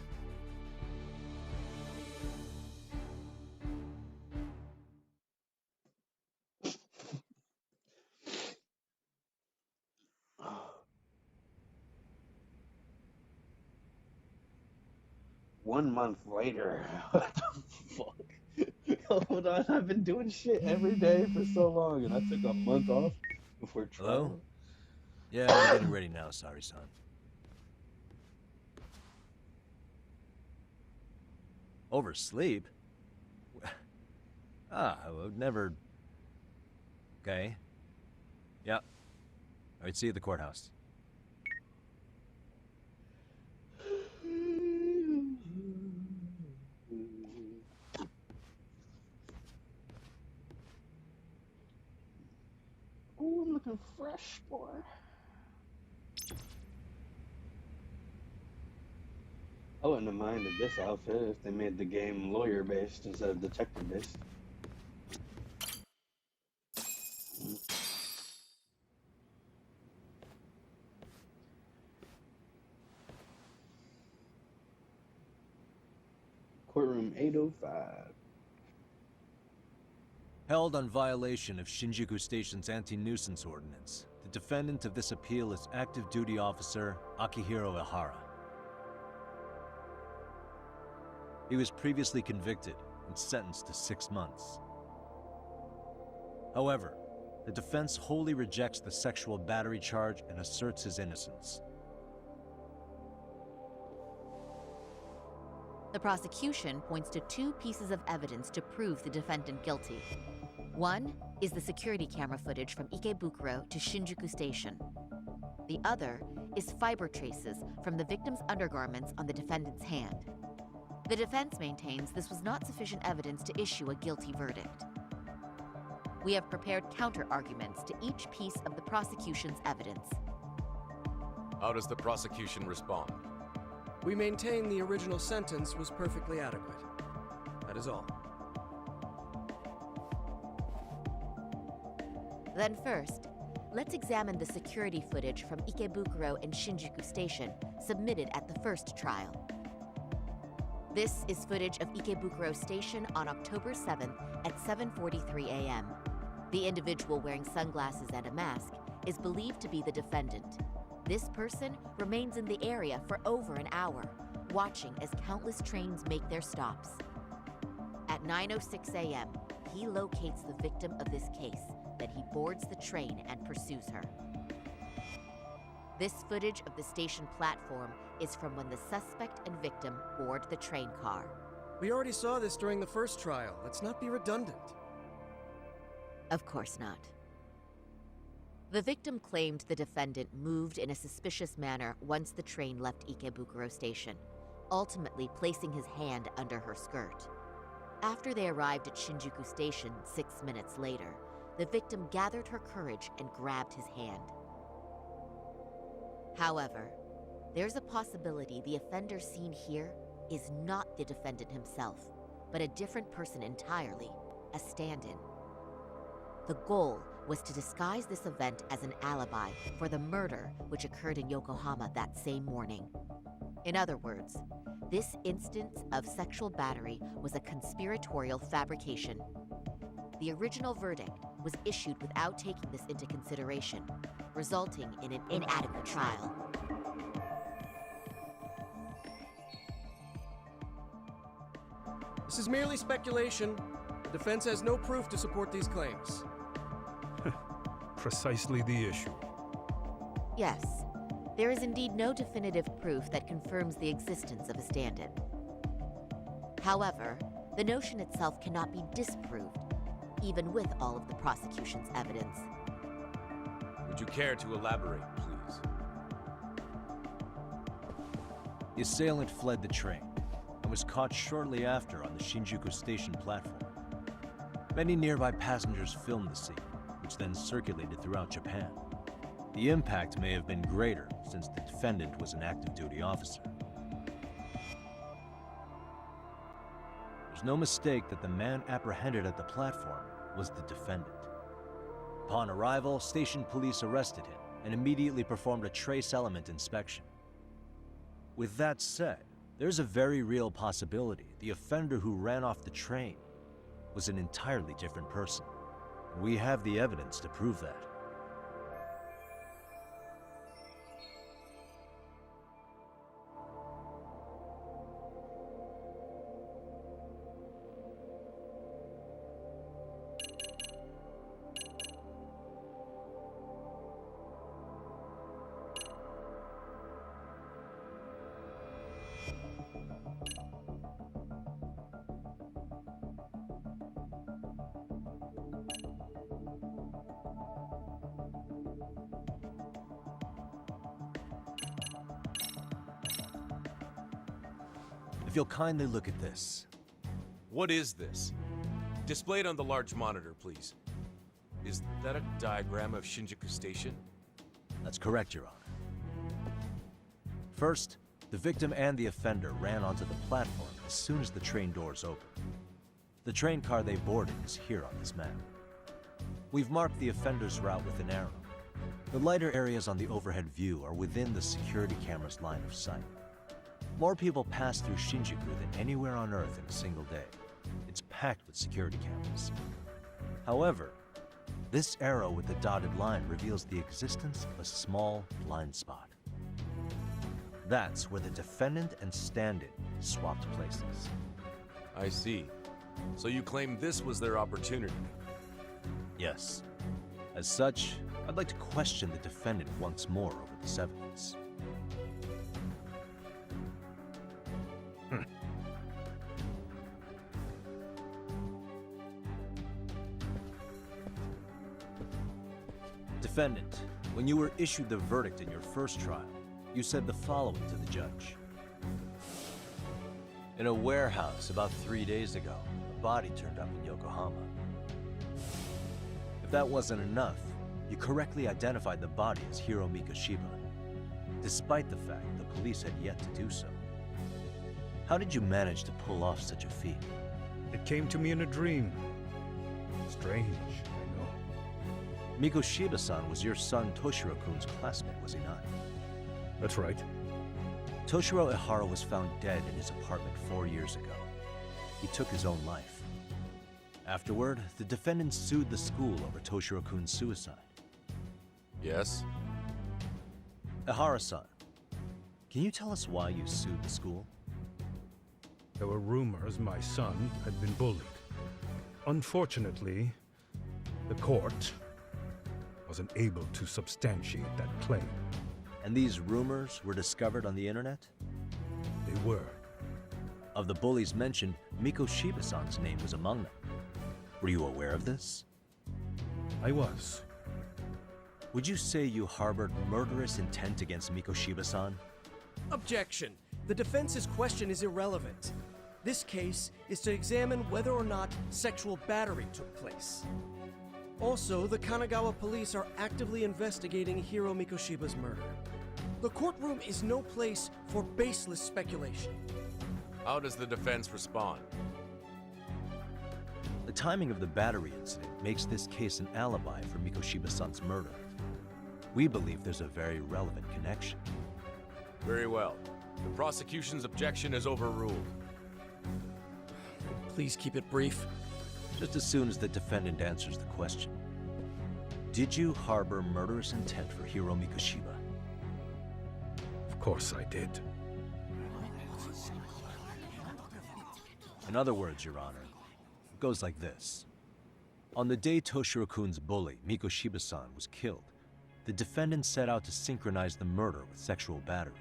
One month later. What the fuck? Hold on, I've been doing shit every day for so long, and I took a month off before trial. Hello? Yeah, I'm getting ready now, sorry-san. Oversleep? I would never... Okay. Yeah. Alright, see you at the courthouse. Ooh, I'm looking fresh, boy. I wouldn't have minded this outfit if they made the game lawyer-based instead of detective-based. Courtroom 805. Held on violation of Shinjuku Station's anti-nuisance ordinance, the defendant of this appeal is active duty officer Akihiro Ihara. He was previously convicted and sentenced to 6 months. However, the defense wholly rejects the sexual battery charge and asserts his innocence. The prosecution points to 2 pieces of evidence to prove the defendant guilty. One is the security camera footage from Ikebukuro to Shinjuku Station. The other is fiber traces from the victim's undergarments on the defendant's hand. The defense maintains this was not sufficient evidence to issue a guilty verdict. We have prepared counter-arguments to each piece of the prosecution's evidence. How does the prosecution respond? We maintain the original sentence was perfectly adequate. That is all. Then first, let's examine the security footage from Ikebukuro and Shinjuku Station submitted at the first trial. This is footage of Ikebukuro Station on October 7th at 7:43 a.m. The individual wearing sunglasses and a mask is believed to be the defendant. This person remains in the area for over an hour, watching as countless trains make their stops. At 9:06 a.m., he locates the victim of this case, then he boards the train and pursues her. This footage of the station platform is from when the suspect and victim board the train car. We already saw this during the first trial. Let's not be redundant. Of course not. The victim claimed the defendant moved in a suspicious manner once the train left Ikebukuro Station, ultimately placing his hand under her skirt. After they arrived at Shinjuku Station 6 minutes later, the victim gathered her courage and grabbed his hand. However, there's a possibility the offender seen here is not the defendant himself, but a different person entirely, a stand-in. The goal was to disguise this event as an alibi for the murder which occurred in Yokohama that same morning. In other words, this instance of sexual battery was a conspiratorial fabrication. The original verdict was issued without taking this into consideration, resulting in an inadequate trial. The This is merely speculation. The defense has no proof to support these claims. Precisely the issue. Yes, there is indeed no definitive proof that confirms the existence of a stand-in. However, the notion itself cannot be disproved, even with all of the prosecution's evidence. Would you care to elaborate, please? The assailant fled the train and was caught shortly after on the Shinjuku station platform. Many nearby passengers filmed the scene, which then circulated throughout Japan. The impact may have been greater since the defendant was an active duty officer. There's no mistake that the man apprehended at the platform was the defendant. Upon arrival, station police arrested him and immediately performed a trace element inspection. With that said, there's a very real possibility the offender who ran off the train was an entirely different person. We have the evidence to prove that. If you'll kindly look at this. What is this? Displayed on the large monitor, please. Is that a diagram of Shinjuku Station? That's correct, Your Honor. First, the victim and the offender ran onto the platform as soon as the train doors opened. The train car they boarded is here on this map. We've marked the offender's route with an arrow. The lighter areas on the overhead view are within the security camera's line of sight. More people pass through Shinjuku than anywhere on Earth in a single day. It's packed with security cameras. However, this arrow with the dotted line reveals the existence of a small blind spot. That's where the defendant and stand-in swapped places. I see. So you claim this was their opportunity? Yes. As such, I'd like to question the defendant once more over this evidence. Defendant, when you were issued the verdict in your first trial, you said the following to the judge. In a warehouse about 3 days ago, a body turned up in Yokohama. If that wasn't enough, you correctly identified the body as Hiro Mikoshiba, despite the fact the police had yet to do so. How did you manage to pull off such a feat? It came to me in a dream. Strange, I know. Mikoshiba-san was your son Toshiro-kun's classmate, was he not? That's right. Toshiro Ihara was found dead in his apartment 4 years ago. He took his own life. Afterward, the defendant sued the school over Toshiro-kun's suicide. Yes? Ihara-san, can you tell us why you sued the school? There were rumors my son had been bullied. Unfortunately, the court wasn't able to substantiate that claim. And these rumors were discovered on the internet? They were. Of the bullies mentioned, Mikoshiba-san's name was among them. Were you aware of this? I was. Would you say you harbored murderous intent against Mikoshiba-san? Objection. The defense's question is irrelevant. This case is to examine whether or not sexual battery took place. Also, the Kanagawa police are actively investigating Hiro Mikoshiba's murder. The courtroom is no place for baseless speculation. How does the defense respond? The timing of the battery incident makes this case an alibi for Mikoshiba-san's murder. We believe there's a very relevant connection. Very well. The prosecution's objection is overruled. Please keep it brief. Just as soon as the defendant answers the question. Did you harbor murderous intent for Hiro Mikoshiba? Of course I did. In other words, Your Honor, it goes like this. On the day Toshiro-kun's bully, Mikoshiba-san, was killed, the defendant set out to synchronize the murder with sexual battery.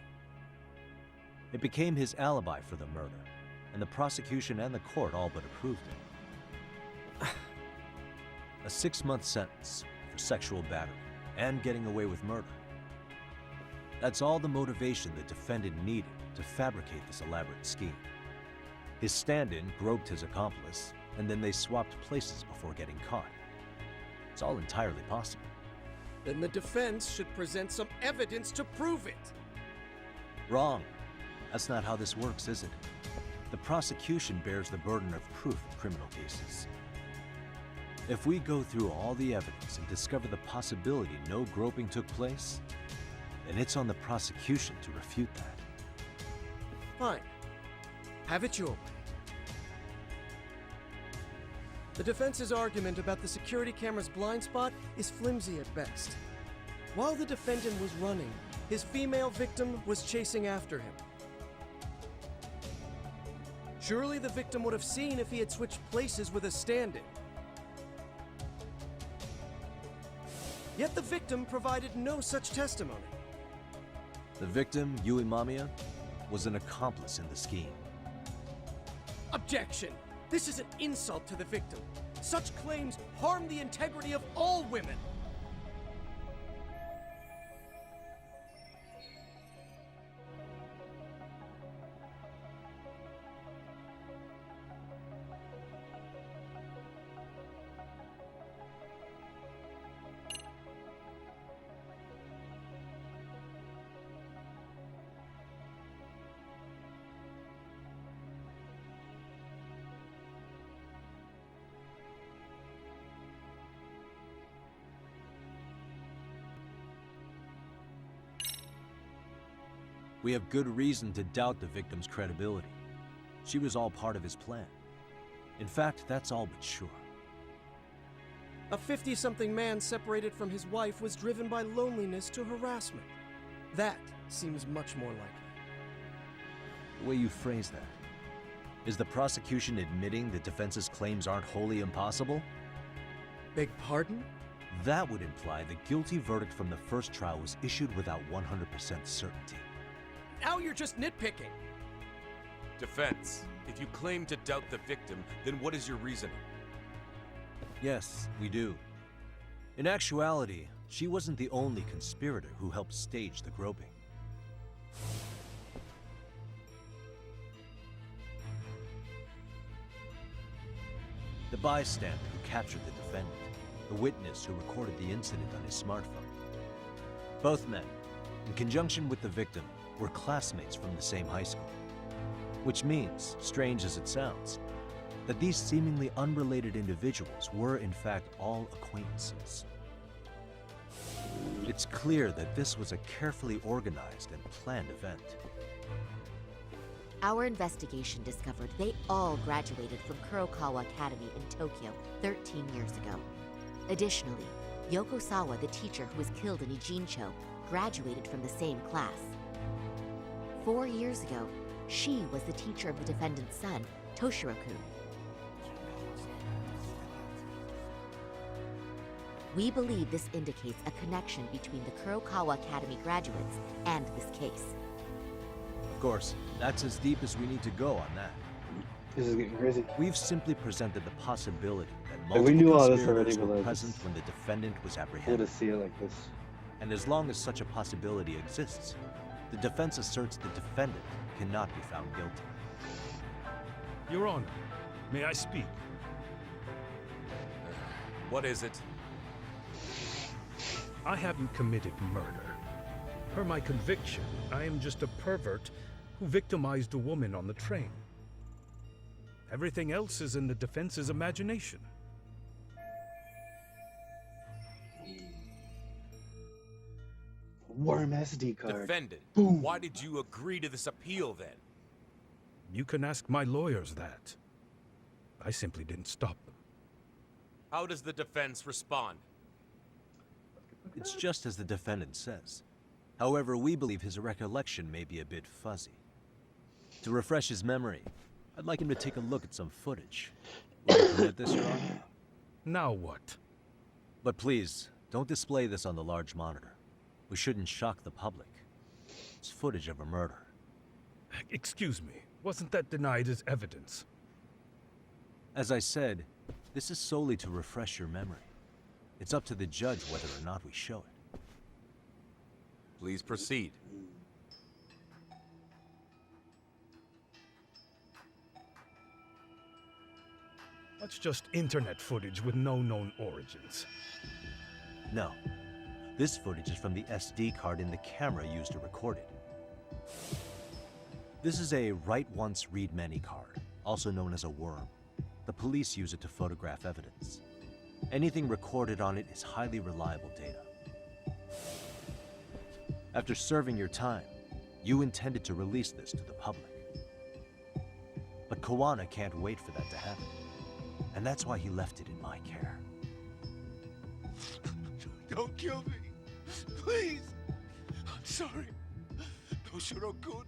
It became his alibi for the murder, and the prosecution and the court all but approved it. A 6-month sentence for sexual battery and getting away with murder. That's all the motivation the defendant needed to fabricate this elaborate scheme. His stand-in groped his accomplice, and then they swapped places before getting caught. It's all entirely possible. Then the defense should present some evidence to prove it. Wrong. That's not how this works, is it? The prosecution bears the burden of proof in criminal cases. If we go through all the evidence and discover the possibility no groping took place, then it's on the prosecution to refute that. Fine. Have it your way. The defense's argument about the security camera's blind spot is flimsy at best. While the defendant was running, his female victim was chasing after him. Surely the victim would have seen if he had switched places with a stand-in. Yet the victim provided no such testimony. The victim, Yui Mamiya, was an accomplice in the scheme. Objection! This is an insult to the victim. Such claims harm the integrity of all women. We have good reason to doubt the victim's credibility. She was all part of his plan. In fact, that's all but sure. A 50-something man separated from his wife was driven by loneliness to harassment. That seems much more likely. The way you phrase that, is the prosecution admitting the defense's claims aren't wholly impossible? Beg pardon? That would imply the guilty verdict from the first trial was issued without 100% certainty. Now you're just nitpicking. Defense, if you claim to doubt the victim, then what is your reasoning? Yes, we do. In actuality, she wasn't the only conspirator who helped stage the groping. The bystander who captured the defendant, the witness who recorded the incident on his smartphone. Both men, in conjunction with the victim, were classmates from the same high school. Which means, strange as it sounds, that these seemingly unrelated individuals were in fact all acquaintances. It's clear that this was a carefully organized and planned event. Our investigation discovered they all graduated from Kurokawa Academy in Tokyo 13 years ago. Additionally, Yoko Sawa, the teacher who was killed in Ijincho, graduated from the same class. 4 years ago, she was the teacher of the defendant's son, Toshiro-kun. We believe this indicates a connection between the Kurokawa Academy graduates and this case. Of course, that's as deep as we need to go on that. This is getting crazy. We've simply presented the possibility that Like, multiple we knew all this conspirators already, but were like, present when the defendant was cool apprehended. to see it like this. And as long as such a possibility exists, the defense asserts the defendant cannot be found guilty. Your Honor, may I speak? What is it? I haven't committed murder. Per my conviction, I am just a pervert who victimized a woman on the train. Everything else is in the defense's imagination. Worm SD card. Defendant, Boom. why did you agree to this appeal then? You can ask my lawyers that. I simply didn't stop them. How does the defense respond? It's just as the defendant says. However, we believe his recollection may be a bit fuzzy. To refresh his memory, I'd like him to take a look at some footage. Will you permit this, Your Honor? Now what? But please, don't display this on the large monitor. We shouldn't shock the public. It's footage of a murder. Excuse me, wasn't that denied as evidence? As I said, this is solely to refresh your memory. It's up to the judge whether or not we show it. Please proceed. That's just internet footage with no known origins. No. This footage is from the SD card in the camera used to record it. This is a write once, read many card, also known as a worm. The police use it to photograph evidence. Anything recorded on it is highly reliable data. After serving your time, you intended to release this to the public. But Koana can't wait for that to happen. And that's why he left it in my care. Don't kill me. Please. I'm sorry. Toshiro-kun.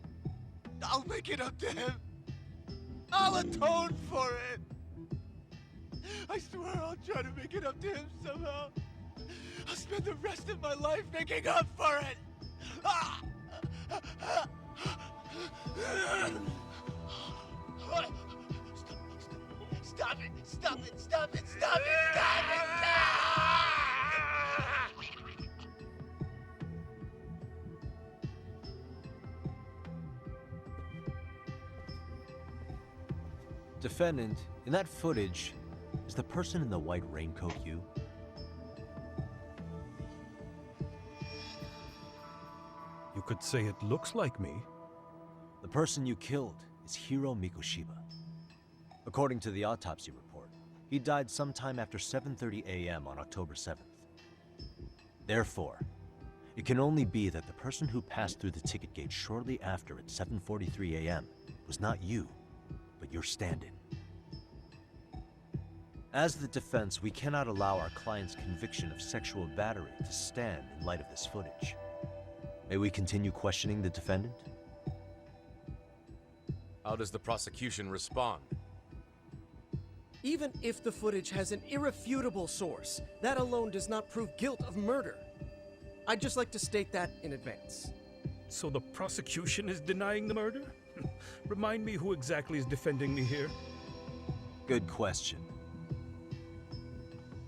I'll make it up to him. I'll atone for it. I swear I'll try to make it up to him somehow. I'll spend the rest of my life making up for it. Stop it! Stop it! Stop it! Stop it! Stop it! Defendant, in that footage, is the person in the white raincoat you? You could say it looks like me. The person you killed is Hiro Mikoshiba. According to the autopsy report, he died sometime after 7:30 a.m. on October 7th. Therefore, it can only be that the person who passed through the ticket gate shortly after at 7:43 a.m. was not you, but your stand-in. As the defense, we cannot allow our client's conviction of sexual battery to stand in light of this footage. May we continue questioning the defendant? How does the prosecution respond? Even if the footage has an irrefutable source, that alone does not prove guilt of murder. I'd just like to state that in advance. So the prosecution is denying the murder? Remind me who exactly is defending me here? Good question.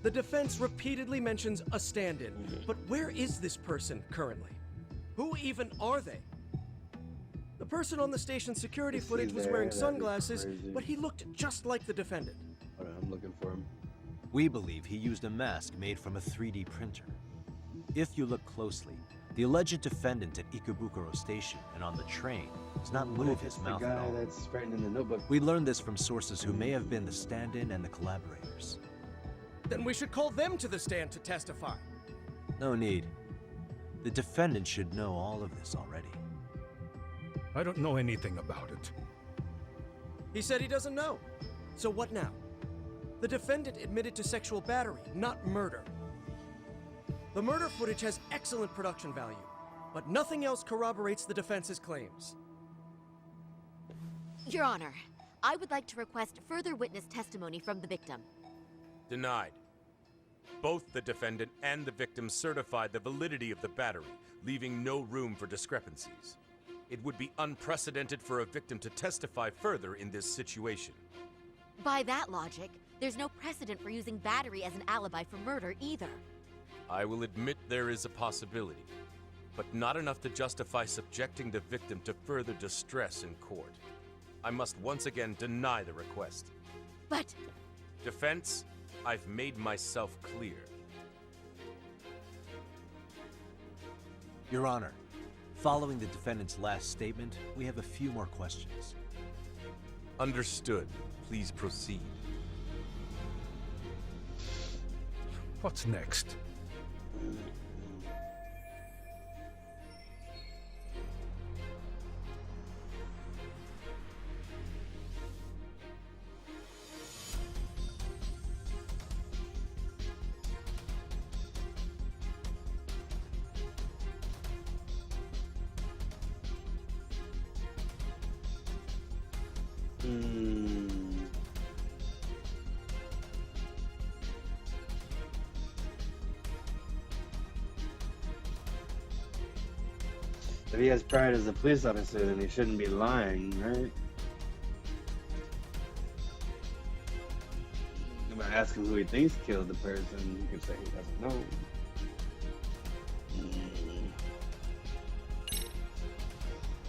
The defense repeatedly mentions a stand-in, but where is this person currently? Who even are they? The person on the station security footage was wearing sunglasses, but he looked just like the defendant. Hold on, I'm looking for him. We believe he used a mask made from a 3D printer. If you look closely, the alleged defendant at Ikebukuro Station and on the train does not move his mouth at all. That's writing in the notebook. We learned this from sources who may have been the stand-in and the collaborators. Then we should call them to the stand to testify. No need. The defendant should know all of this already. I don't know anything about it. He said he doesn't know. So what now? The defendant admitted to sexual battery, not murder. The murder footage has excellent production value, but nothing else corroborates the defense's claims. Your Honor, I would like to request further witness testimony from the victim. Denied. Both the defendant and the victim certified the validity of the battery, leaving no room for discrepancies. It would be unprecedented for a victim to testify further in this situation. By that logic, there's no precedent for using battery as an alibi for murder either. I will admit there is a possibility, but not enough to justify subjecting the victim to further distress in court. I must once again deny the request. But... Defense, I've made myself clear. Your Honor, following the defendant's last statement, we have a few more questions. Understood. Please proceed. What's next? If he has pride as a police officer, then he shouldn't be lying, right? I'm gonna ask him who he thinks killed the person. He could say he doesn't know.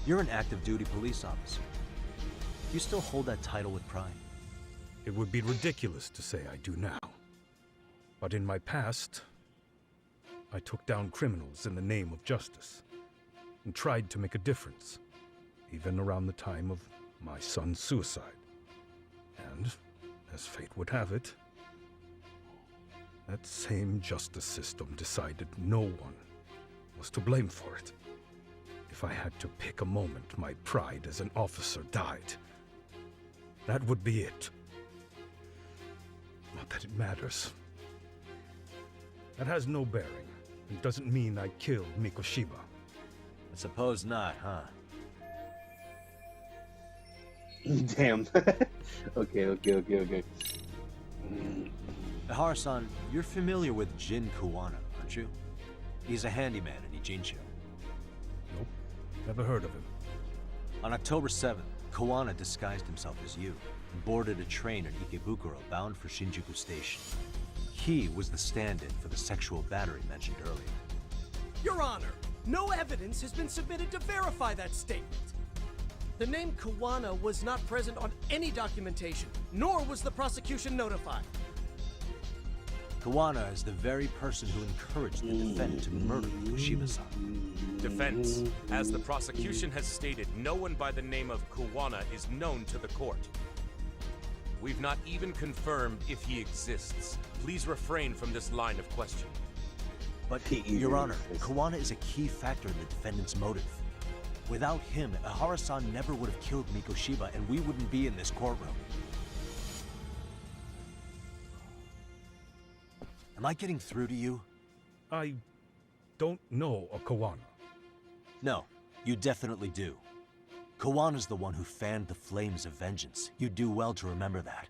You're an active duty police officer. Do you still hold that title with pride? It would be ridiculous to say I do now. But in my past, I took down criminals in the name of justice and tried to make a difference, even around the time of my son's suicide. And, as fate would have it, that same justice system decided no one was to blame for it. If I had to pick a moment my pride as an officer died, that would be it. Not that it matters. That has no bearing. It doesn't mean I killed Mikoshiba. I suppose not, huh? Damn. Okay. Ihara-san, you're familiar with Jin Kuwana, aren't you? He's a handyman in Ijincho. Nope. Never heard of him. On October 7th, Kuwana disguised himself as you and boarded a train in Ikebukuro bound for Shinjuku Station. He was the stand-in for the sexual battery mentioned earlier. Your Honor, no evidence has been submitted to verify that statement. The name Kuwana was not present on any documentation, nor was the prosecution notified. Kuwana is the very person who encouraged the defendant to murder Mikoshiba-san. Defense. As the prosecution has stated, no one by the name of Kuwana is known to the court. We've not even confirmed if he exists. Please refrain from this line of questioning. But, Your Honor, Kuwana is a key factor in the defendant's motive. Without him, Ihara-san never would have killed Mikoshiba, and we wouldn't be in this courtroom. Am I getting through to you? I don't know a Kuwana. No, you definitely do. Kawana's the one who fanned the flames of vengeance. You do well to remember that.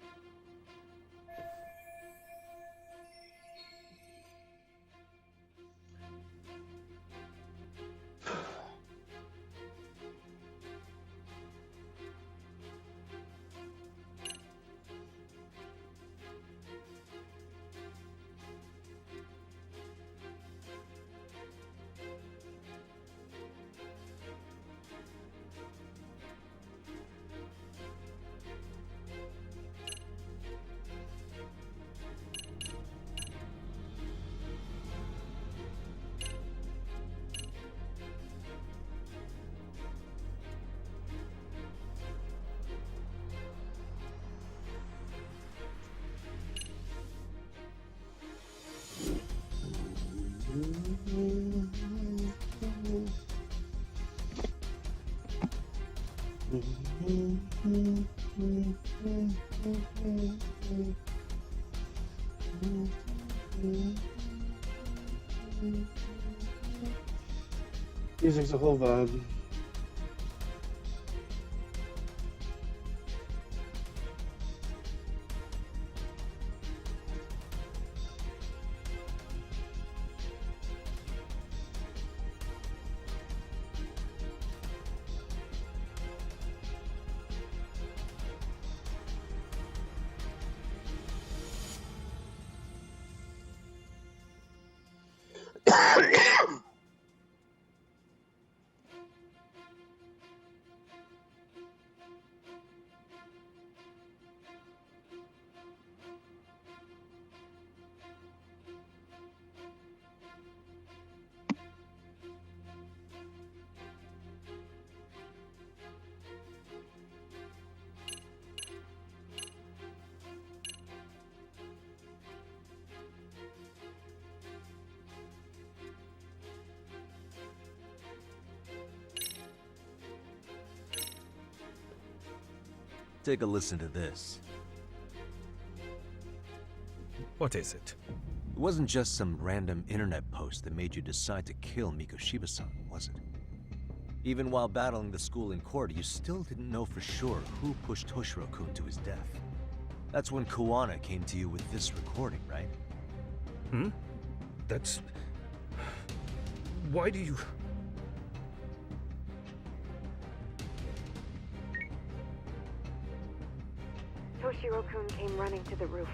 Music's a whole vibe. Take a listen to this. What is it? It wasn't just some random internet post that made you decide to kill Mikoshiba-san, was it? Even while battling the school in court, you still didn't know for sure who pushed Toshiro-kun to his death. That's when Kuwana came to you with this recording, right? That's... Why do you... Toshiro-kun came running to the roof.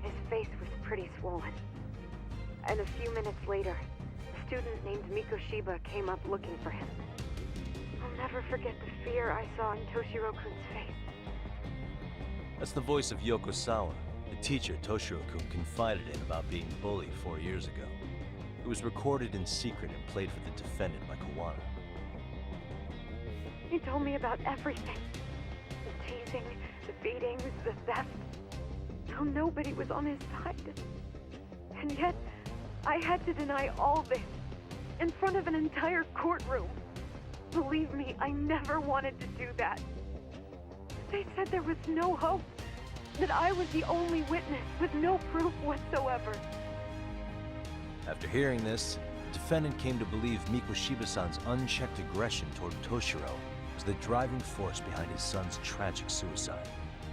His face was pretty swollen. And a few minutes later, a student named Mikoshiba came up looking for him. I'll never forget the fear I saw in Toshiro-kun's face. That's the voice of Yoko Sawa, the teacher Toshiro-kun confided in about being bullied 4 years ago. It was recorded in secret and played for the defendant by Kawana. He told me about everything. The teasing, the beatings, the theft. How nobody was on his side. And yet, I had to deny all this in front of an entire courtroom. Believe me, I never wanted to do that. They said there was no hope, that I was the only witness with no proof whatsoever. After hearing this, the defendant came to believe Mikoshiba-san's unchecked aggression toward Toshiro was the driving force behind his son's tragic suicide.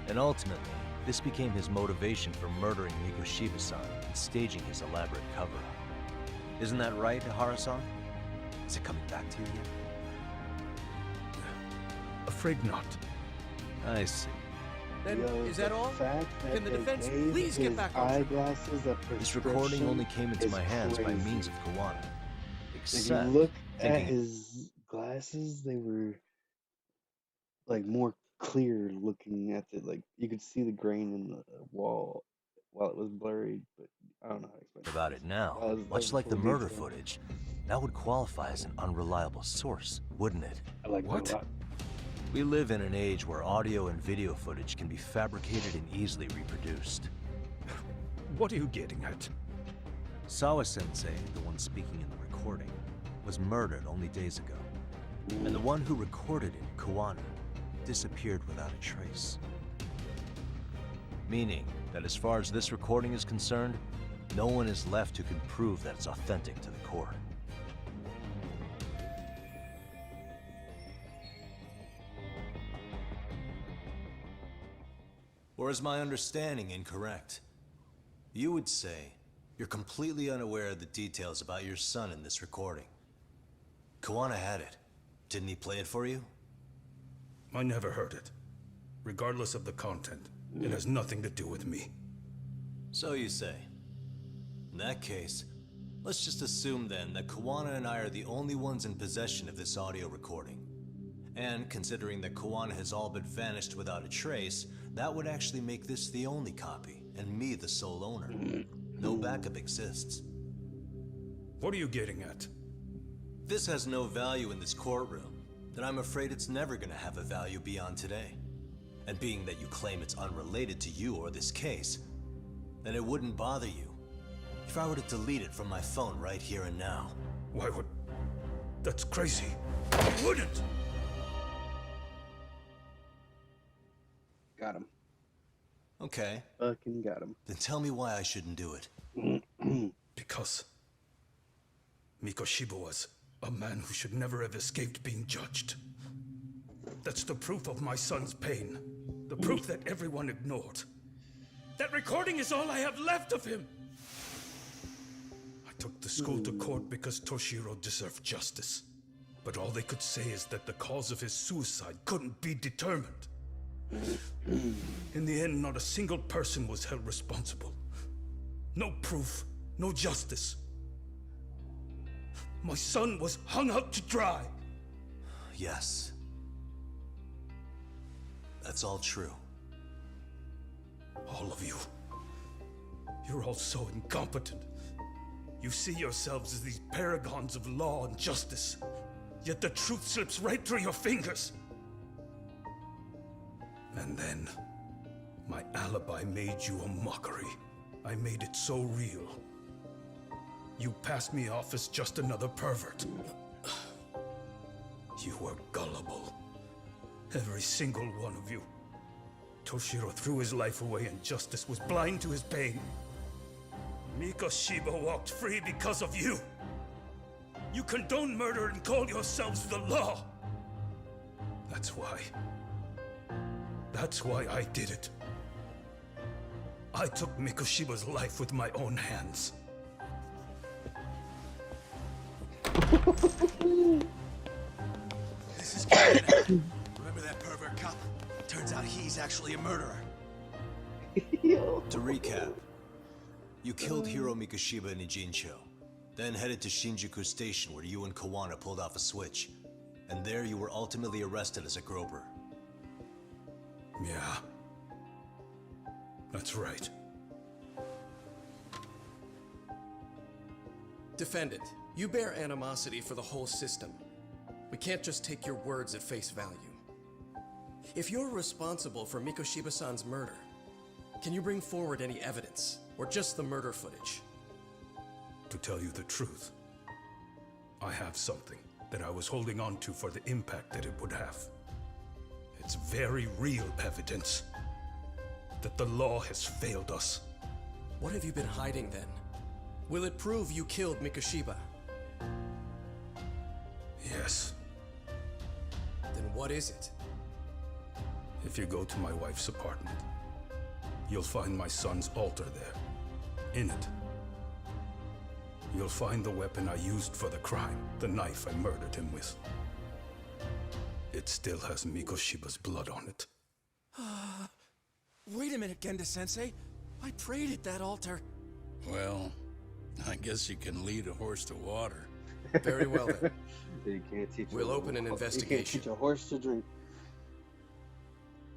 And ultimately, this became his motivation for murdering Mikoshiba-san and staging his elaborate cover-up. Isn't that right, Ihara-san? Is it coming back to you yet? Afraid not. I see. Then, Yo, is that all? fact that Can the they defense gave please get his back on track? eyeglasses a This recording prescription only came into is my hands by crazy. means of Kawana. If Except, you look at thinking his glasses, they were like more clear looking at the, like you could see the grain in the wall while it was blurry, but I don't know how to explain about it now, That was much like the full murder detail. footage, that would qualify as an unreliable source, wouldn't it? I like that a lot. We live in an age where audio and video footage can be fabricated and easily reproduced. What are you getting at? Sawa-sensei, the one speaking in the recording, was murdered only days ago. And the one who recorded it, Kawana, disappeared without a trace. Meaning that as far as this recording is concerned, no one is left who can prove that it's authentic to the core. Or is my understanding incorrect? You would say you're completely unaware of the details about your son in this recording. Kawana had it. Didn't he play it for you? I never heard it. Regardless of the content, it has nothing to do with me. So you say. In that case, let's just assume then that Kawana and I are the only ones in possession of this audio recording. And considering that Kawana has all but vanished without a trace, that would actually make this the only copy, and me the sole owner. No backup exists. What are you getting at? This has no value in this courtroom, then I'm afraid it's never gonna have a value beyond today. And being that you claim it's unrelated to you or this case, then it wouldn't bother you if I were to delete it from my phone right here and now. Why would... That's crazy. I wouldn't! Got him. Okay. Fucking got him. Then tell me why I shouldn't do it. Because Mikoshiba was a man who should never have escaped being judged. That's the proof of my son's pain. The proof that everyone ignored. That recording is all I have left of him! I took the school to court because Toshiro deserved justice. But all they could say is that the cause of his suicide couldn't be determined. In the end, not a single person was held responsible. No proof, no justice. My son was hung out to dry. Yes. That's all true. All of you. You're all so incompetent. You see yourselves as these paragons of law and justice. Yet the truth slips right through your fingers. And then, my alibi made you a mockery. I made it so real. You passed me off as just another pervert. You were gullible. Every single one of you. Toshiro threw his life away and justice was blind to his pain. Mikoshiba walked free because of you. You condone murder and call yourselves the law. That's why I did it. I took Mikoshiba's life with my own hands. This is good. Remember that pervert cop? Turns out he's actually a murderer. To recap, you killed Hiro Mikoshiba in Ijincho, then headed to Shinjuku Station where you and Kawana pulled off a switch, and there you were ultimately arrested as a groper. Yeah. That's right. Defendant, you bear animosity for the whole system. We can't just take your words at face value. If you're responsible for Mikoshiba-san's murder, can you bring forward any evidence, or just the murder footage? To tell you the truth, I have something that I was holding on to for the impact that it would have. It's very real evidence that the law has failed us. What have you been hiding then? Will it prove you killed Mikoshiba? Yes. Then what is it? If you go to my wife's apartment, you'll find my son's altar there. In it, you'll find the weapon I used for the crime, the knife I murdered him with. It still has Mikoshiba's blood on it. Wait a minute, Genda-sensei. I prayed at that altar. Well, I guess you can lead a horse to water. Very well then. You can't teach We'll open an You investigation. can't teach a horse to drink.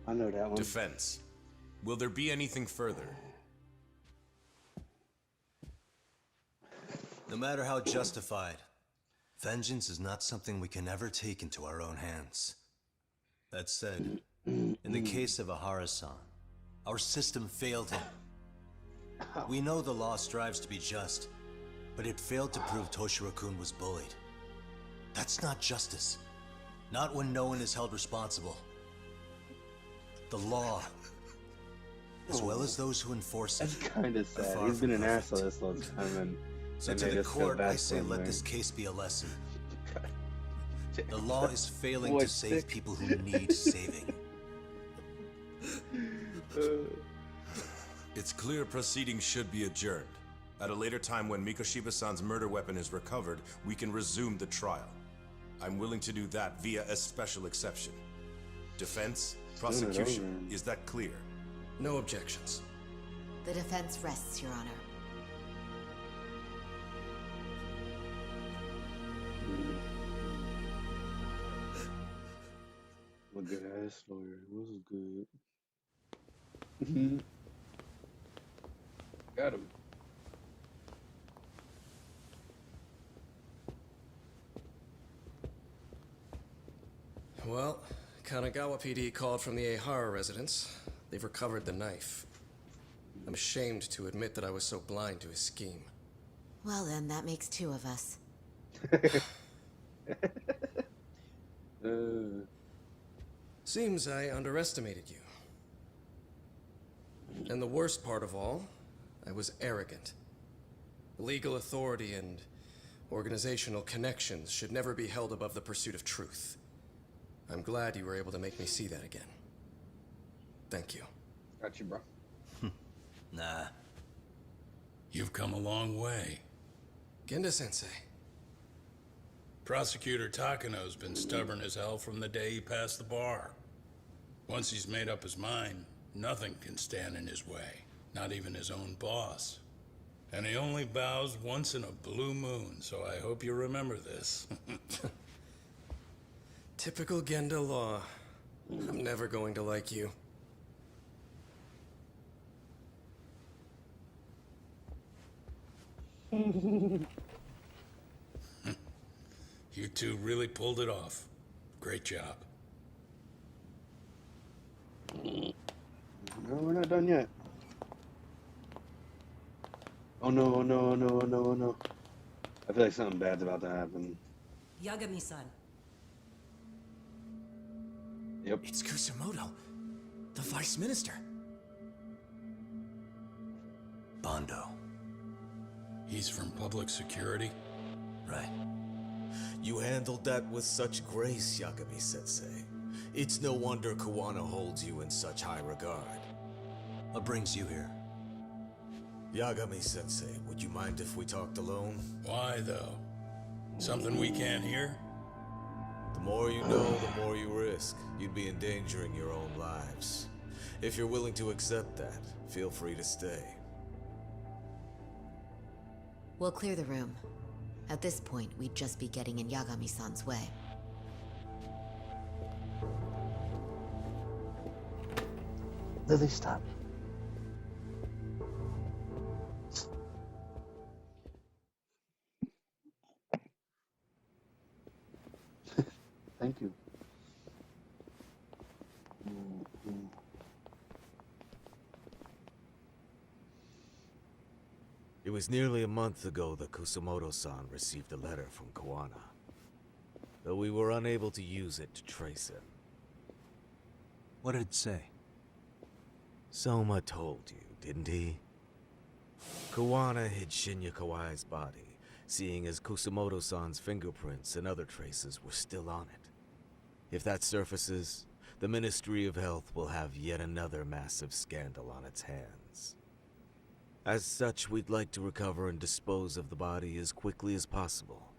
I know that one. Defense. Will there be anything further? No matter how justified, vengeance is not something we can ever take into our own hands. That said, in the case of Ahara-san, our system failed him. We know the law strives to be just, but it failed to prove Toshiro-kun was bullied. That's not justice. Not when no one is held responsible. The law, as well as those who enforce it, That's kind of are sad. far He's been from an perfect. asshole this whole time, and So they to made the us feel court, bad I for say him, let man. this case be a lesson. The law is failing to What's save sick? people who need saving. It's clear proceedings should be adjourned. At a later time when Mikoshiba-san's murder weapon is recovered, we can resume the trial. I'm willing to do that via a special exception. Defense, prosecution, is that clear? No objections. The defense rests, Your Honor. I'm a good ass lawyer. This is good. Got him. Well, Kanagawa PD called from the Ehara residence. They've recovered the knife. I'm ashamed to admit that I was so blind to his scheme. Well then, that makes two of us. Seems I underestimated you. And the worst part of all, I was arrogant. Legal authority and organizational connections should never be held above the pursuit of truth. I'm glad you were able to make me see that again. Thank you. Got you, bro. Nah. You've come a long way. Genda-sensei. Prosecutor Takano's been stubborn as hell from the day he passed the bar. Once he's made up his mind, nothing can stand in his way, not even his own boss. And he only bows once in a blue moon, so I hope you remember this. Typical Genda law. I'm never going to like you. You two really pulled it off. Great job. No, we're not done yet. Oh no, oh no, oh no, oh no, oh no. I feel like something bad's about to happen. Yagami-san. Yep. It's Kusamoto, the vice minister. Bondo. He's from public security? Right. You handled that with such grace, Yagami-sensei. It's no wonder Kawana holds you in such high regard. What brings you here? Yagami-sensei, would you mind if we talked alone? Why, though? Something we can't hear? The more you know, the more you risk. You'd be endangering your own lives. If you're willing to accept that, feel free to stay. We'll clear the room. At this point, we'd just be getting in Yagami-san's way. Lily, stop. Thank you. It was nearly a month ago that Kusumoto-san received a letter from Kawana. Though we were unable to use it to trace him. What did it say? Soma told you, didn't he? Kawana hid Shinya Kawai's body, seeing as Kusumoto-san's fingerprints and other traces were still on it. If that surfaces, the Ministry of Health will have yet another massive scandal on its hands. As such, we'd like to recover and dispose of the body as quickly as possible.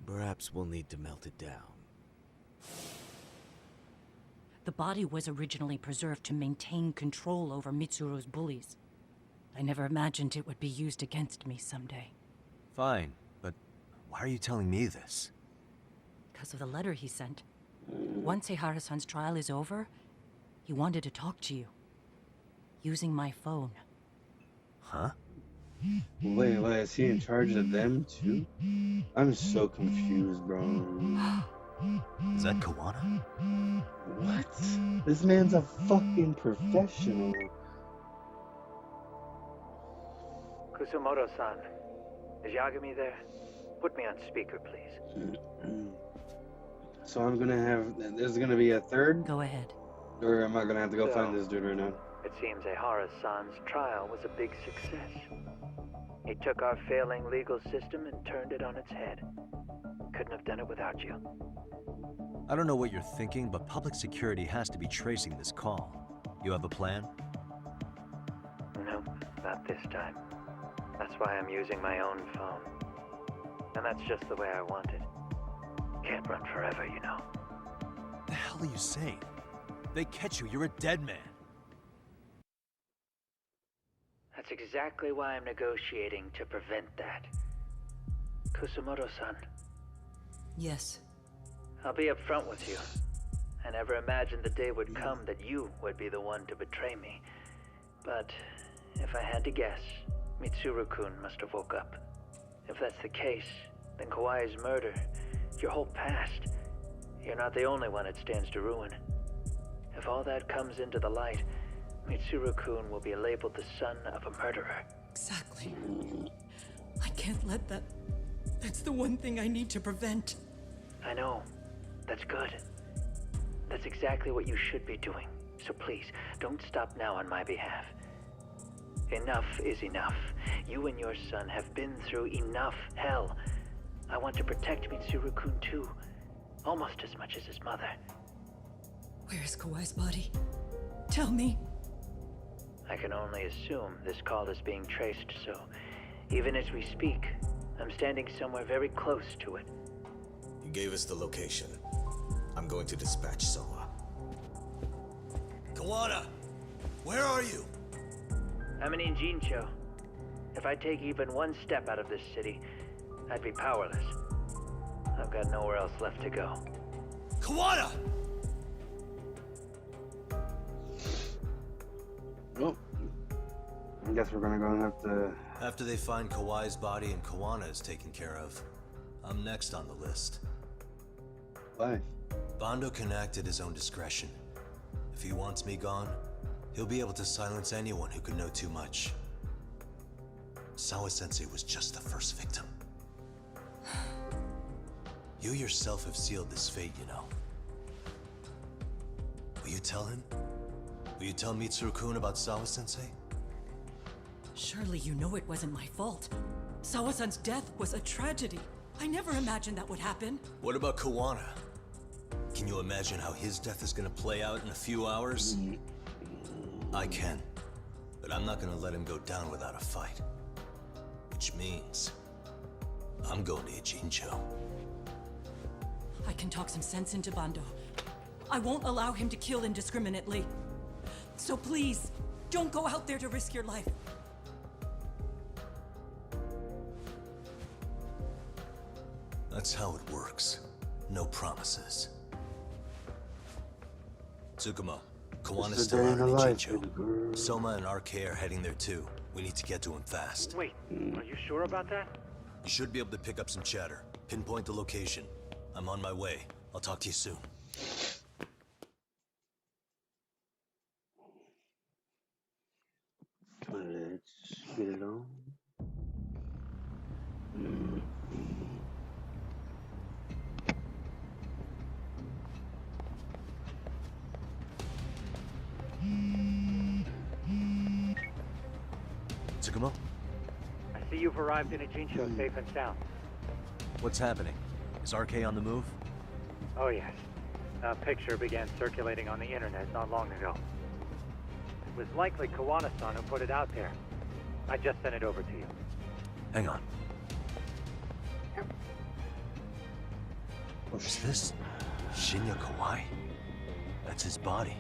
Perhaps we'll need to melt it down. The body was originally preserved to maintain control over Mitsuru's bullies. I never imagined it would be used against me someday. Fine, but why are you telling me this? Because of the letter he sent. Once Ehara-san's trial is over, he wanted to talk to you. Using my phone. Huh? Wait, is he in charge of them too? I'm so confused, bro. Is that Kawana? What? This man's a fucking professional. Kusumoto-san, is Yagami there? Put me on speaker, please. So I'm gonna have, there's gonna be a third? Go ahead. Or am I gonna have to go find this dude right now? It seems Ehara-san's trial was a big success. He took our failing legal system and turned it on its head. Couldn't have done it without you. I don't know what you're thinking, but public security has to be tracing this call. You have a plan? No, not this time. That's why I'm using my own phone. And that's just the way I want it. Can't run forever, you know. The hell are you saying? They catch you, you're a dead man. That's exactly why I'm negotiating to prevent that. Kusumoto-san. Yes. I'll be upfront with you. I never imagined the day would come that you would be the one to betray me. But if I had to guess, Mitsuru-kun must have woke up. If that's the case, then Kawai's murder, your whole past, you're not the only one it stands to ruin. If all that comes into the light, Mitsuru-kun will be labeled the son of a murderer. Exactly. I can't let that... That's the one thing I need to prevent. I know. That's good. That's exactly what you should be doing. So please, don't stop now on my behalf. Enough is enough. You and your son have been through enough hell. I want to protect Mitsuru-kun too. Almost as much as his mother. Where is Kawai's body? Tell me. I can only assume this call is being traced, so even as we speak, I'm standing somewhere very close to it. You gave us the location. I'm going to dispatch Soma. Kawana! Where are you? I'm in Injincho. If I take even one step out of this city, I'd be powerless. I've got nowhere else left to go. Kawana! Well, I guess we're gonna have to... After they find Kawai's body and Kawana is taken care of, I'm next on the list. Why? Bando can act at his own discretion. If he wants me gone, he'll be able to silence anyone who could know too much. Sawa-sensei was just the first victim. You yourself have sealed this fate, you know. Will you tell him? Will you tell Mitsuru-kun about Sawa-sensei? Surely you know it wasn't my fault. Sawa-san's death was a tragedy. I never imagined that would happen. What about Kawana? Can you imagine how his death is gonna play out in a few hours? I can, but I'm not gonna let him go down without a fight. Which means, I'm going to Ijincho. I can talk some sense into Bando. I won't allow him to kill indiscriminately. So please, don't go out there to risk your life. That's how it works. No promises. Tsukumo, Kawana's still out in Ichincho. Soma and RK are heading there too. We need to get to him fast. Wait, are you sure about that? You should be able to pick up some chatter. Pinpoint the location. I'm on my way. I'll talk to you soon. Let's get it on. Tsukumo? I see you've arrived in Ichincho safe and sound. What's happening? Is RK on the move? Oh yes. A picture began circulating on the internet not long ago. It was likely Kawana-san who put it out there. I just sent it over to you. Hang on. Is this Shinya Kawai? That's his body.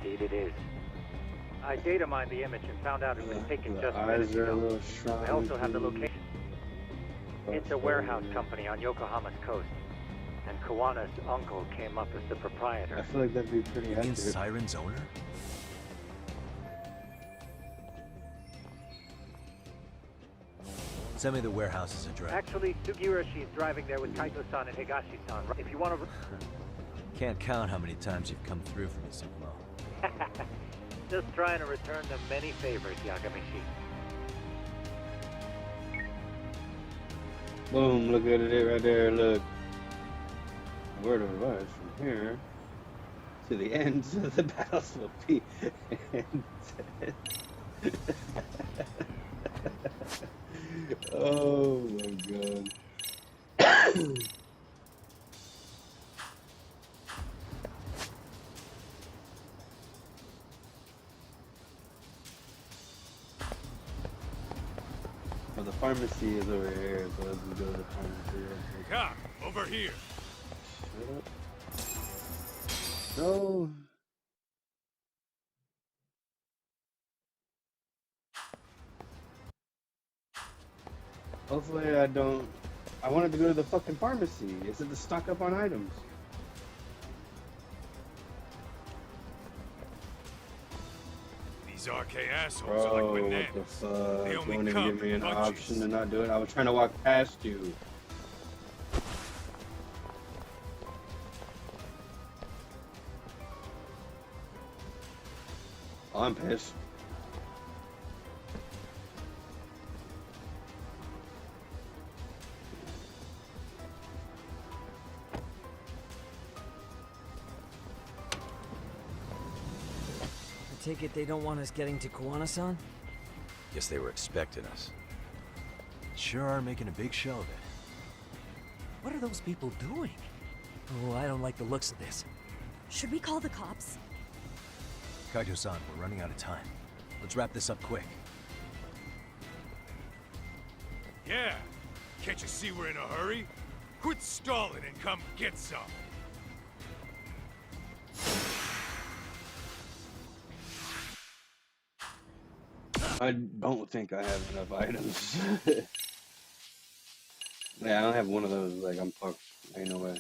Indeed it is. I data mined the image and found out it was taken just minutes ago. I also have the location. It's a warehouse company on Yokohama's coast. And Kawana's uncle came up as the proprietor. I feel like that'd be pretty accurate. You mean Siren's owner? Send me the warehouse's address. Actually, Sugiurashi is driving there with Kaito-san and Higashi-san. If you want to... Can't count how many times you've come through for me, Tsukumo. Just trying to return the many favors, Yagami-shi. Boom, look at it right there, look. Word of advice from here to the end of the battles will be oh my god. Well, the pharmacy is over here, so let's go to the pharmacy real quick. Cop, over here. No. Hopefully I don't... I wanted to go to the fucking pharmacy. It said to stock up on items. These RK assholes are like bananas. What the fuck? They You only won't even come give me an in bunches. option to not do it. I was trying to walk past you. Oh, I'm pissed. I take it they don't want us getting to Kawana-san? Guess they were expecting us. Sure are making a big show of it. What are those people doing? Oh, I don't like the looks of this. Should we call the cops? Kaito-san, we're running out of time. Let's wrap this up quick. Yeah. Can't you see we're in a hurry? Quit stalling and come get some. I don't think I have enough items. Yeah, I don't have one of those. Like, I'm fucked. Ain't no way.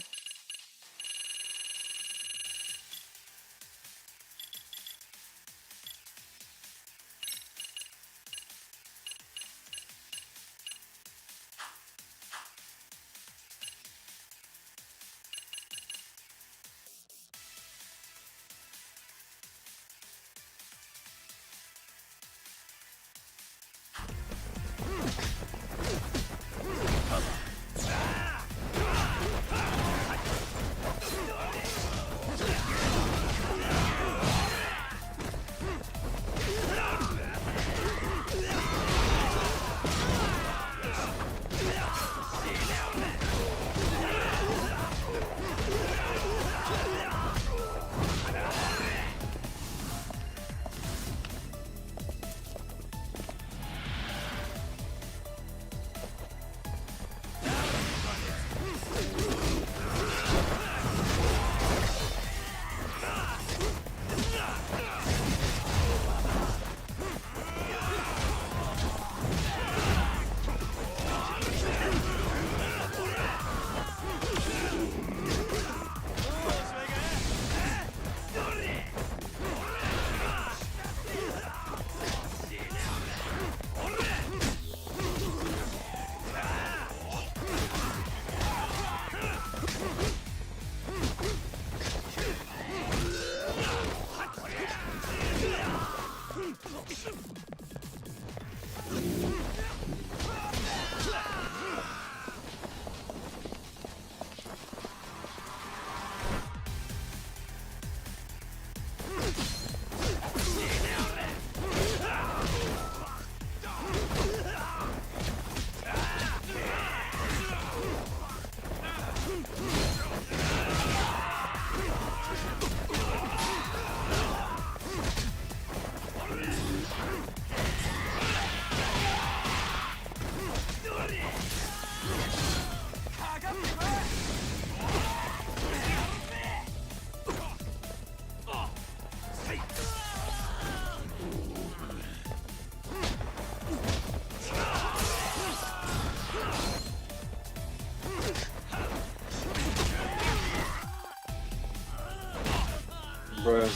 Bruh.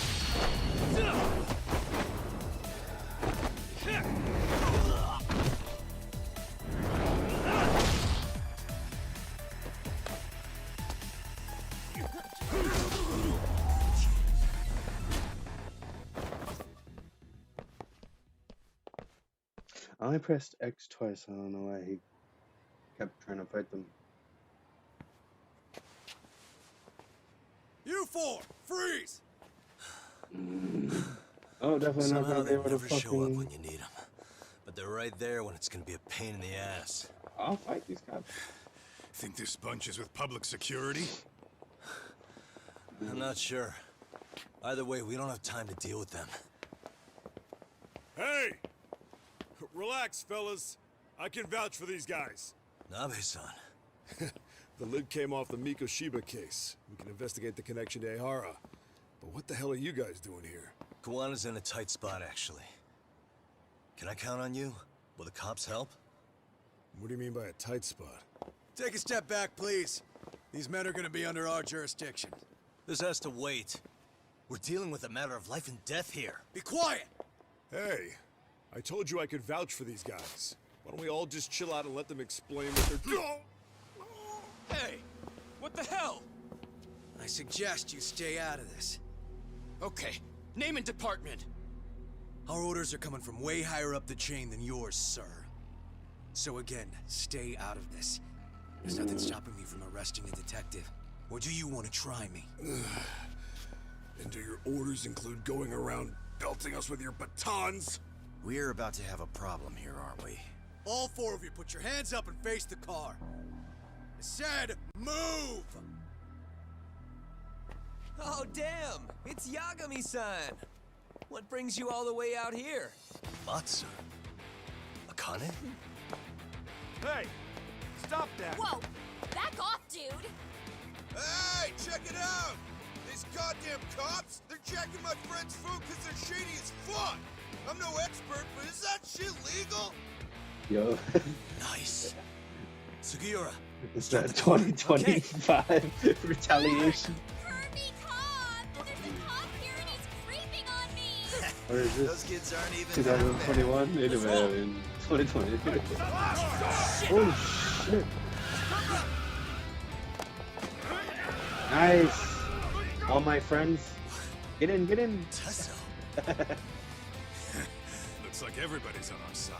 I only pressed X twice. I don't know why he kept trying to fight them. You four, freeze! Oh, definitely not Somehow gonna be they able to never show up fucking. when you need them. But they're right there when it's gonna be a pain in the ass. I'll fight these cops. Think this bunch is with public security? I'm not sure. Either way, we don't have time to deal with them. Hey! Relax, fellas. I can vouch for these guys. Nabe-san. The lid came off the Miko Shiba case. We can investigate the connection to Ehara. But what the hell are you guys doing here? Kawana's in a tight spot, actually. Can I count on you? Will the cops help? What do you mean by a tight spot? Take a step back, please. These men are gonna be under our jurisdiction. This has to wait. We're dealing with a matter of life and death here. Be quiet! Hey, I told you I could vouch for these guys. Why don't we all just chill out and let them explain what they're doing? Hey! What the hell? I suggest you stay out of this. Okay, name and department. Our orders are coming from way higher up the chain than yours, sir. So again, stay out of this. There's nothing stopping me from arresting a detective. Or do you want to try me? And do your orders include going around belting us with your batons? We're about to have a problem here, aren't we? All four of you, put your hands up and face the car. I said, move! Oh, damn! It's Yagami-san! What brings you all the way out here? Matsu? Akane? Hey! Stop that! Whoa! Back off, dude! Hey, check it out! These goddamn cops, they're checking my friend's food because they're shady as fuck! I'm no expert, but is that shit legal? Yo. Nice. Sugiura. Is that 2025 retaliation? Kirby cop! There's a cop here and he's creeping on me! Or is this Those kids aren't even 2021? Wait a minute, in 2020. Oh shit. Nice. All my friends. Get in, get in. Tesso. Looks like everybody's on our side.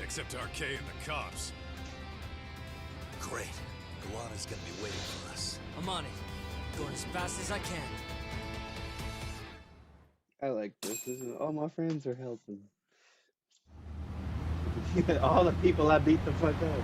Except RK and the cops. Great. Kawana's gonna be waiting for us. I'm on it. Going as fast as I can. I like this. This is all my friends are helping. All the people I beat the fuck up.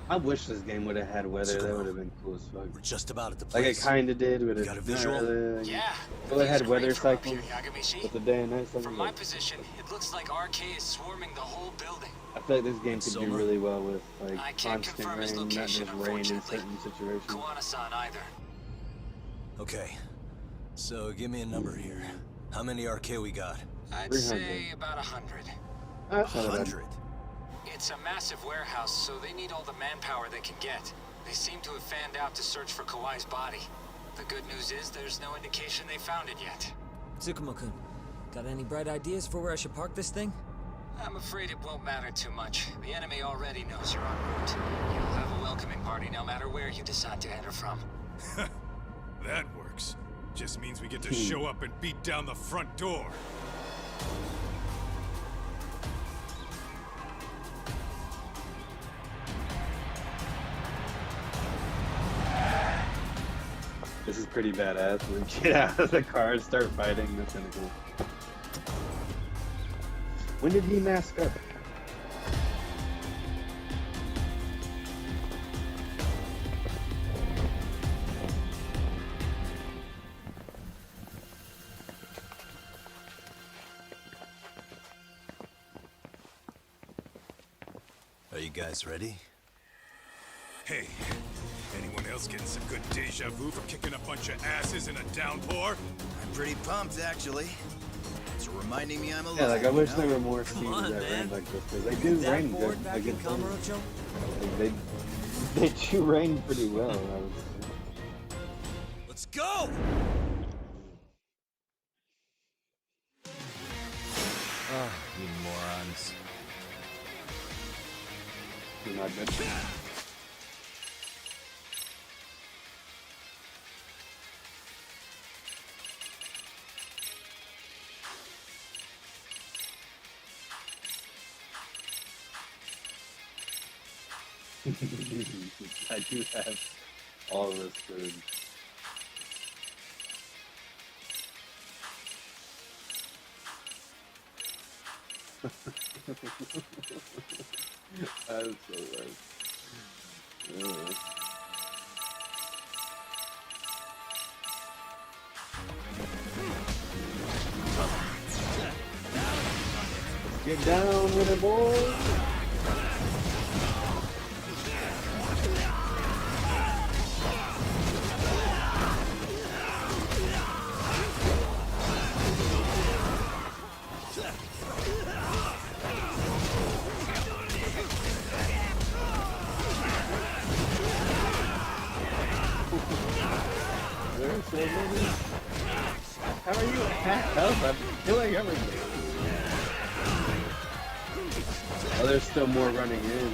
I wish this game would have had weather. That would have been cool as fuck. We're just about at the Like place. it kind of did, but it got a visual? Really, Yeah. well, it had weather cycles Yagami-shi. with the day and night cycle. From my position, it looks like RK is swarming the whole building. I feel like this game could do Soma? really well with I like can't constant confirm his rain, not location, just rain in unfortunately. certain situations. Kawana-san either. Okay. So give me a number here. How many RK we got? I'd 300. say about 100. That's not bad. 100? It's a massive warehouse, so they need all the manpower they can get. They seem to have fanned out to search for Kawai's body. The good news is there's no indication they found it yet. Tsukumo-kun, got any bright ideas for where I should park this thing? I'm afraid it won't matter too much. The enemy already knows you're en route. You'll have a welcoming party no matter where you decide to enter from. That works. Just means we get to show up and beat down the front door. This is pretty badass. We get out of the car and start fighting. That's kind of cool. When did he mask up? Are you guys ready? Hey, anyone else getting some good deja vu from kicking a bunch of asses in a downpour? I'm pretty pumped, actually. It's reminding me I'm alive. Yeah, like I wish you there know? were more scenes that rain like this, because they do rain good. Like it's like they do rain pretty well. Let's go! Oh, you morons. You're not good. I do have all this food. That's so weird. Get down with it, boy. There's so many. How are you at half health? I'm killing everything. Oh, there's still more running in.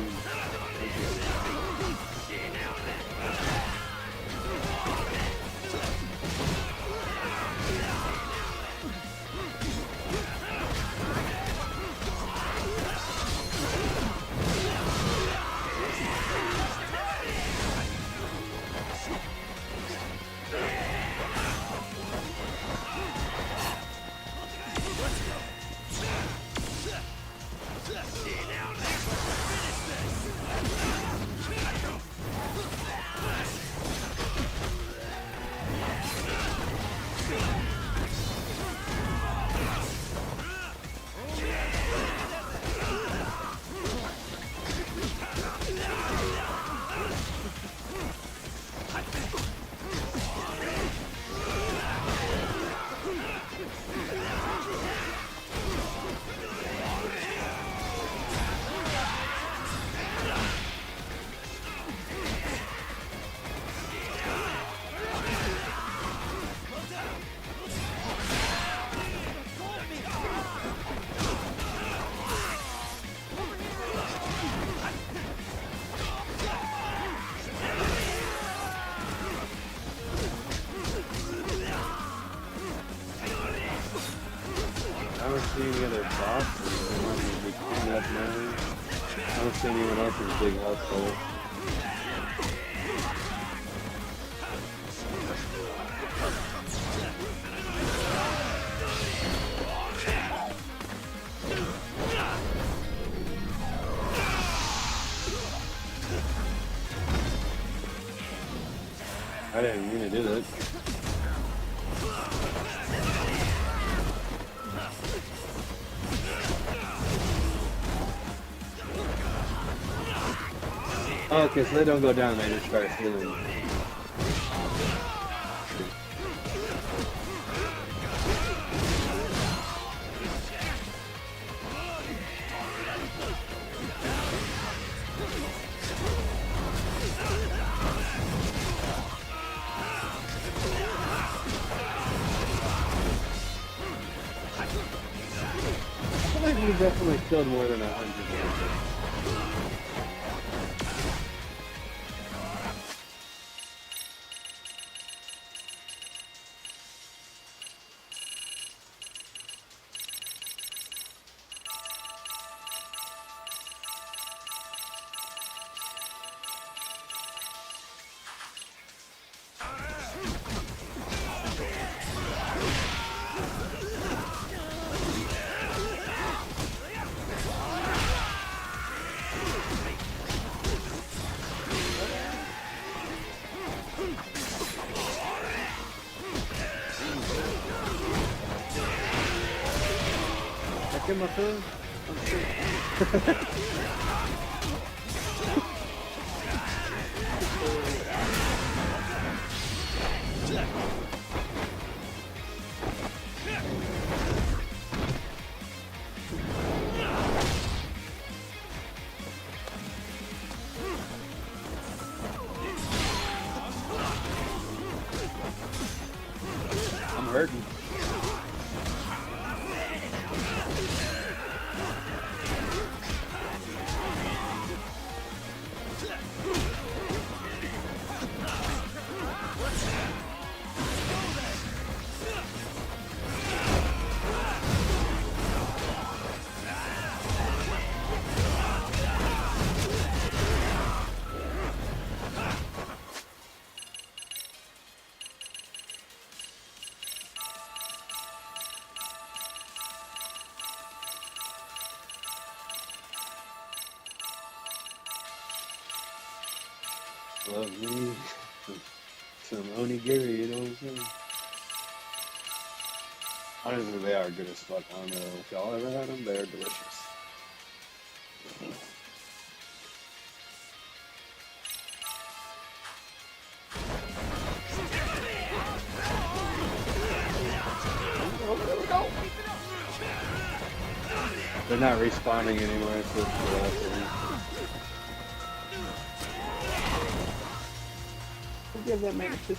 I don't see any other bosses. I don't see anyone else's big household. I didn't mean to do that. Oh, okay, so they don't go down, they just start healing. I feel like we definitely killed more than 100 people. Get my food. I'm hurting. Love me some onigiri, you know what I'm saying? Honestly, they are good as fuck. I don't know if y'all ever had them. They're delicious. They're not respawning anywhere, so it's the last one. Give that man a kiss.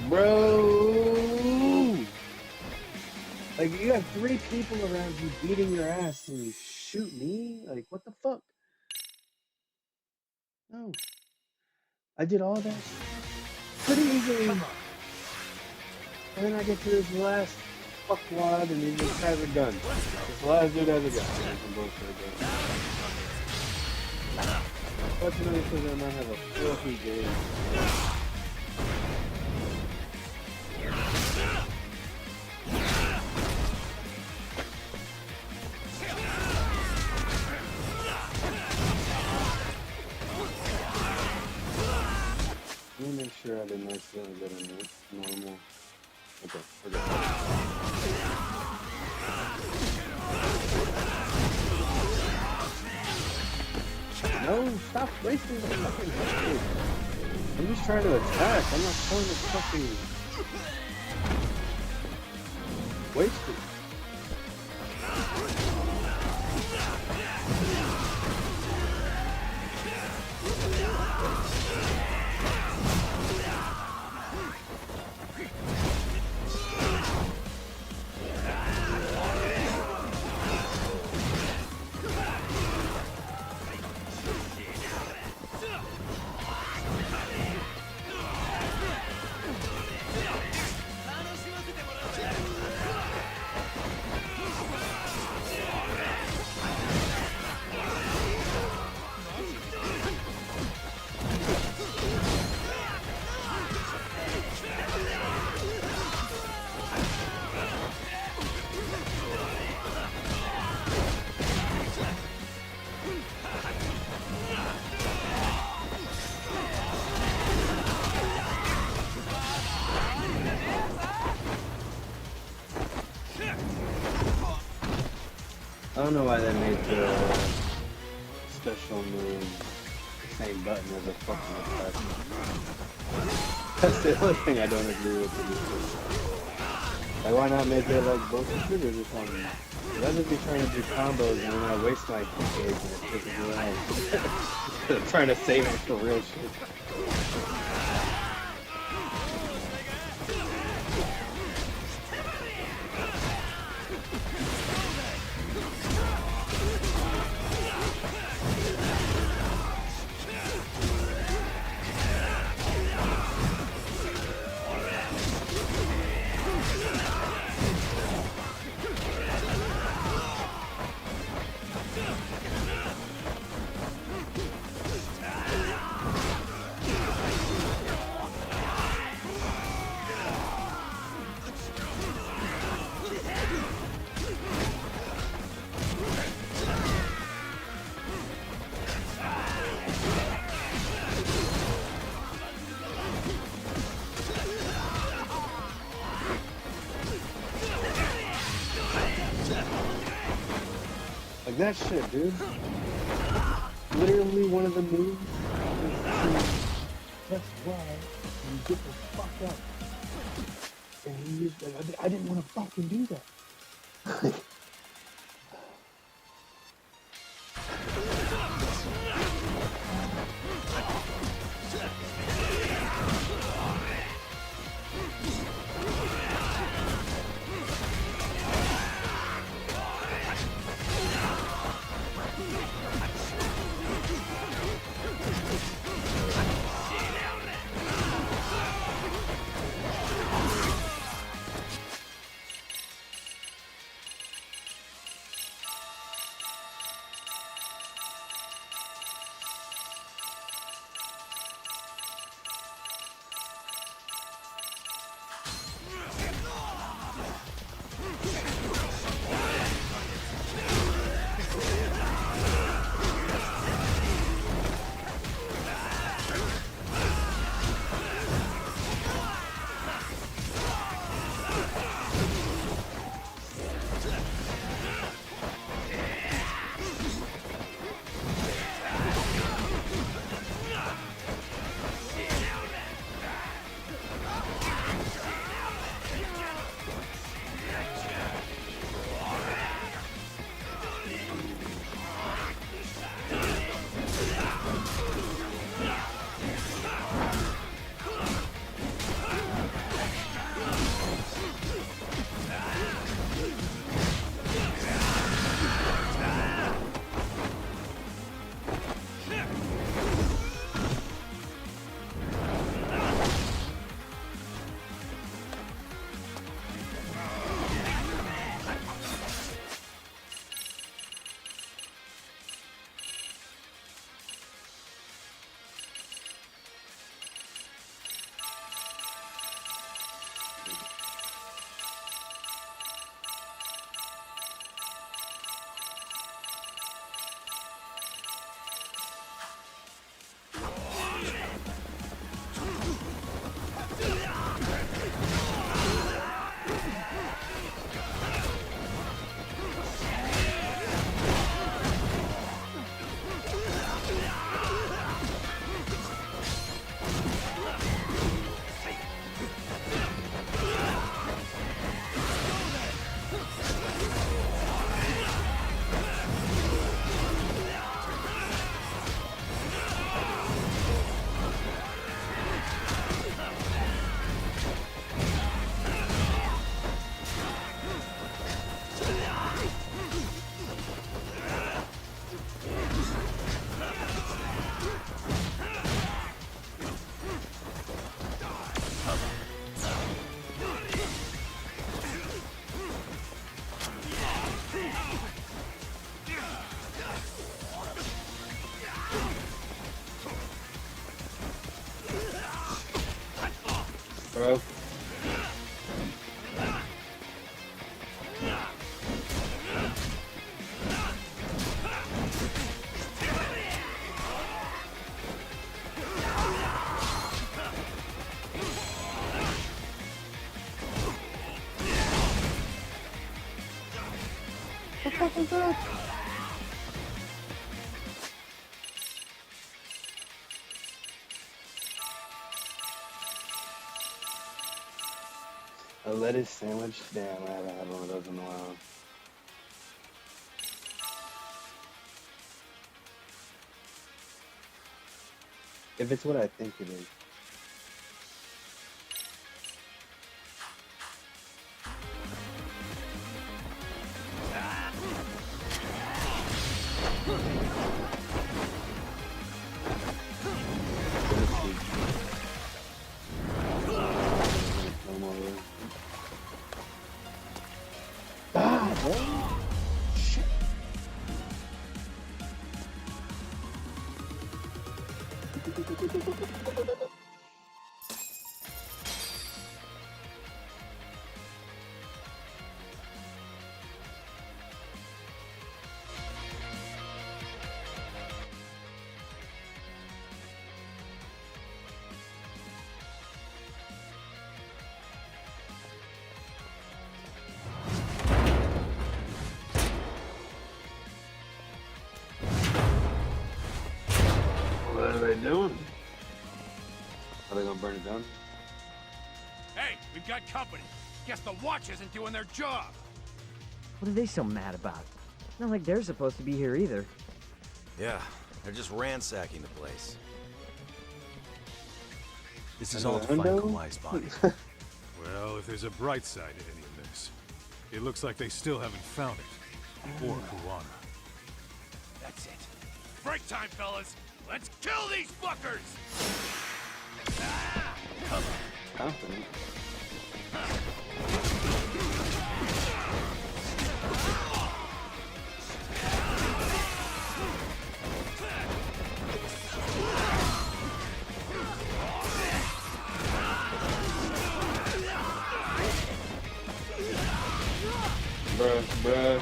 Bro! Like, you have 3 people around you beating your ass and you shoot me? Like, what the fuck? No. I did all that pretty easily. And then I get to this last fuckwad and he just has a gun. This last dude has a gun. Some bullshit, fortunately, because I might have a filthy game. Let me make sure I didn't accidentally get into normal. Okay, we're good. No, stop wasting the fucking hit. I'm just trying to attack. I'm not trying to fucking waste it. I don't know why they made the special move the same button as a fucking attack. That's the only thing I don't agree with. Like, why not make it like both the triggers or something? I'd just be trying to do combos and then I waste my kick gauge and it pisses me off. I'm trying to save it for real shit. Like that shit, dude. Literally one of the moves is to press Y and get the fuck up. And he used I didn't want to fucking do that. Bro. What the fuck is that? A lettuce sandwich? Damn, I haven't had one of those in a while. If it's what I think it is. doing? Are they gonna burn it down? Hey, we've got company. Guess the watch isn't doing their job. What are they so mad about? Not like they're supposed to be here either. Yeah, they're just ransacking the place. This is all to find Kawai's body. Well, if there's a bright side to any of this, it looks like they still haven't found it. Or Kuwana. That's it. Break time, fellas. Let's kill these fuckers! Confident. Bruh.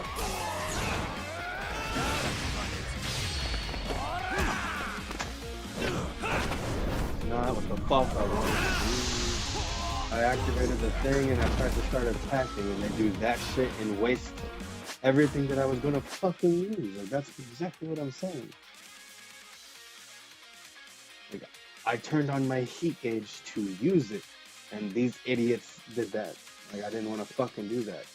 Not what the fuck I wanted to do. I activated the thing and I tried to start attacking and they do that shit and waste everything that I was gonna fucking use. Like, that's exactly what I'm saying. Like, I turned on my heat gauge to use it and these idiots did that. Like, I didn't want to fucking do that.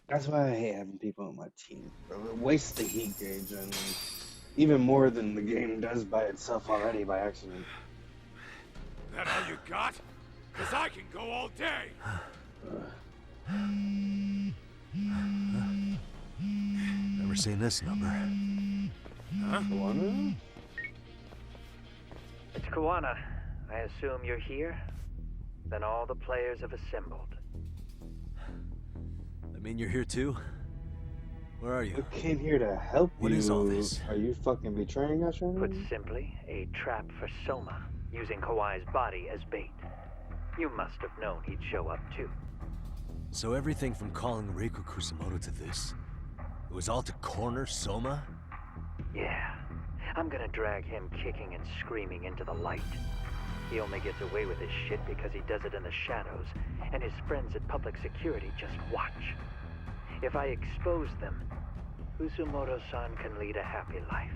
That's why I hate having people on my team, bro. It wastes the heat gauge, and even more than the game does by itself already by accident. That all you got? Cause I can go all day! Never seen this number. Huh? Kuwana? It's Kuwana. I assume you're here? Then all the players have assembled. I mean, you're here too? Where are you? I came here to help you. What is all this? Are you fucking betraying us right now? Put simply, a trap for Soma, using Kawai's body as bait. You must have known he'd show up too. So everything from calling Reiko Kusumoto to this, it was all to corner Soma? Yeah. I'm gonna drag him kicking and screaming into the light. He only gets away with his shit because he does it in the shadows, and his friends at public security just watch. If I expose them, Kusumoto-san can lead a happy life.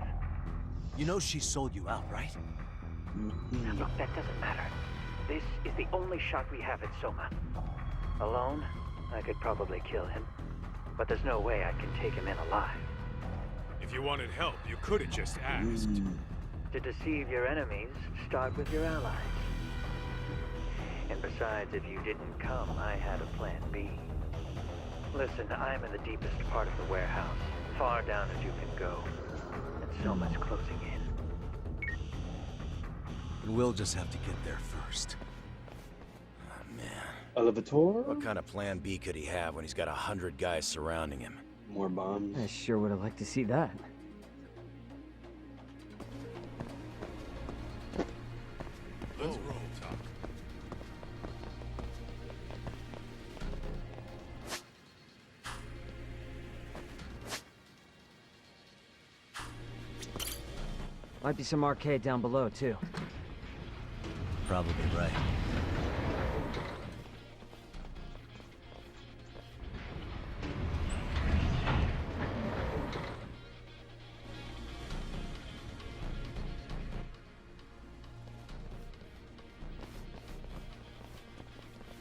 You know she sold you out, right? Look, that doesn't matter. This is the only shot we have at Soma. Alone, I could probably kill him, but there's no way I can take him in alive. If you wanted help, you could have just asked. To deceive your enemies, start with your allies. And besides, if you didn't come, I had a plan B. Listen, I'm in the deepest part of the warehouse, far down as you can go. And Soma's closing in. And we'll just have to get there first. Oh, man. Elevator? What kind of plan B could he have when he's got 100 guys surrounding him? More bombs? I sure would have liked to see that. Let's roll, Talk. Might be some arcade down below, too. Probably right.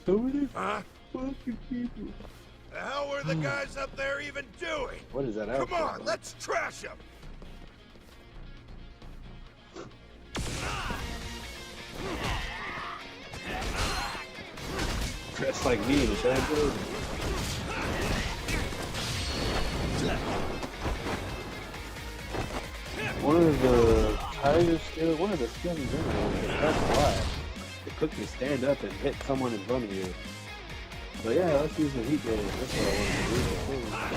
Who are these fucking people? The hell were the guys up there even doing? What is that Come outfit? on, let's trash them! Dressed like me in the shadow. One of the tiger skills, one of the skills in general is that's why. The cook can stand up and hit someone in front of you. But yeah, let's use the heat gauge. That's what I want to do.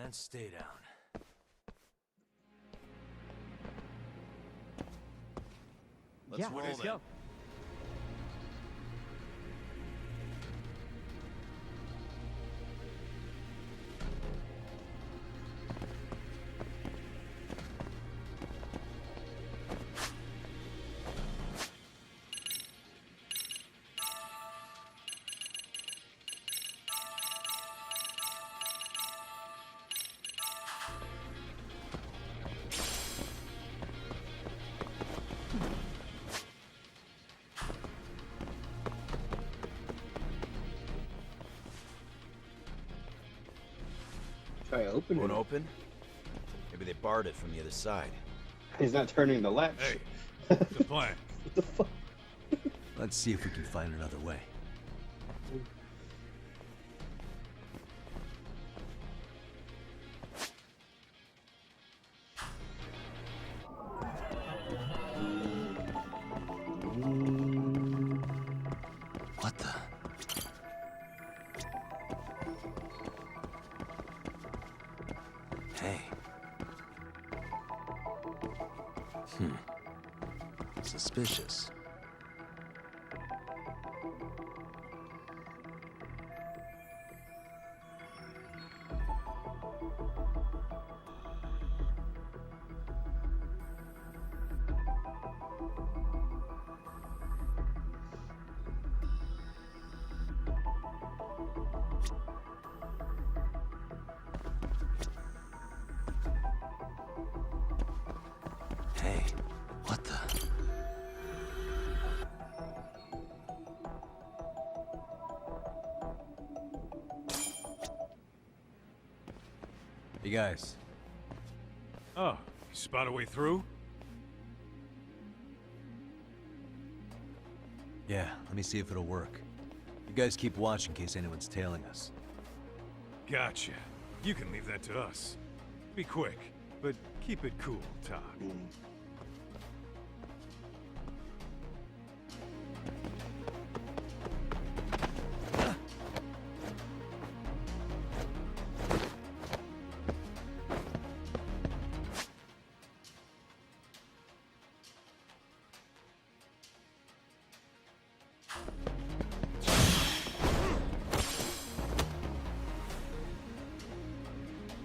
And stay down. Let's roll go. Try opening Won't it. open? Maybe they barred it from the other side. He's not turning the latch. Hey, what's the plan? What the fuck? Let's see if we can find another way. What the? Hey. Suspicious. Hey, what the? You guys. Oh, you spot a way through? Yeah, let me see if it'll work. You guys keep watch in case anyone's tailing us. Gotcha. You can leave that to us. Be quick, but keep it cool, Todd.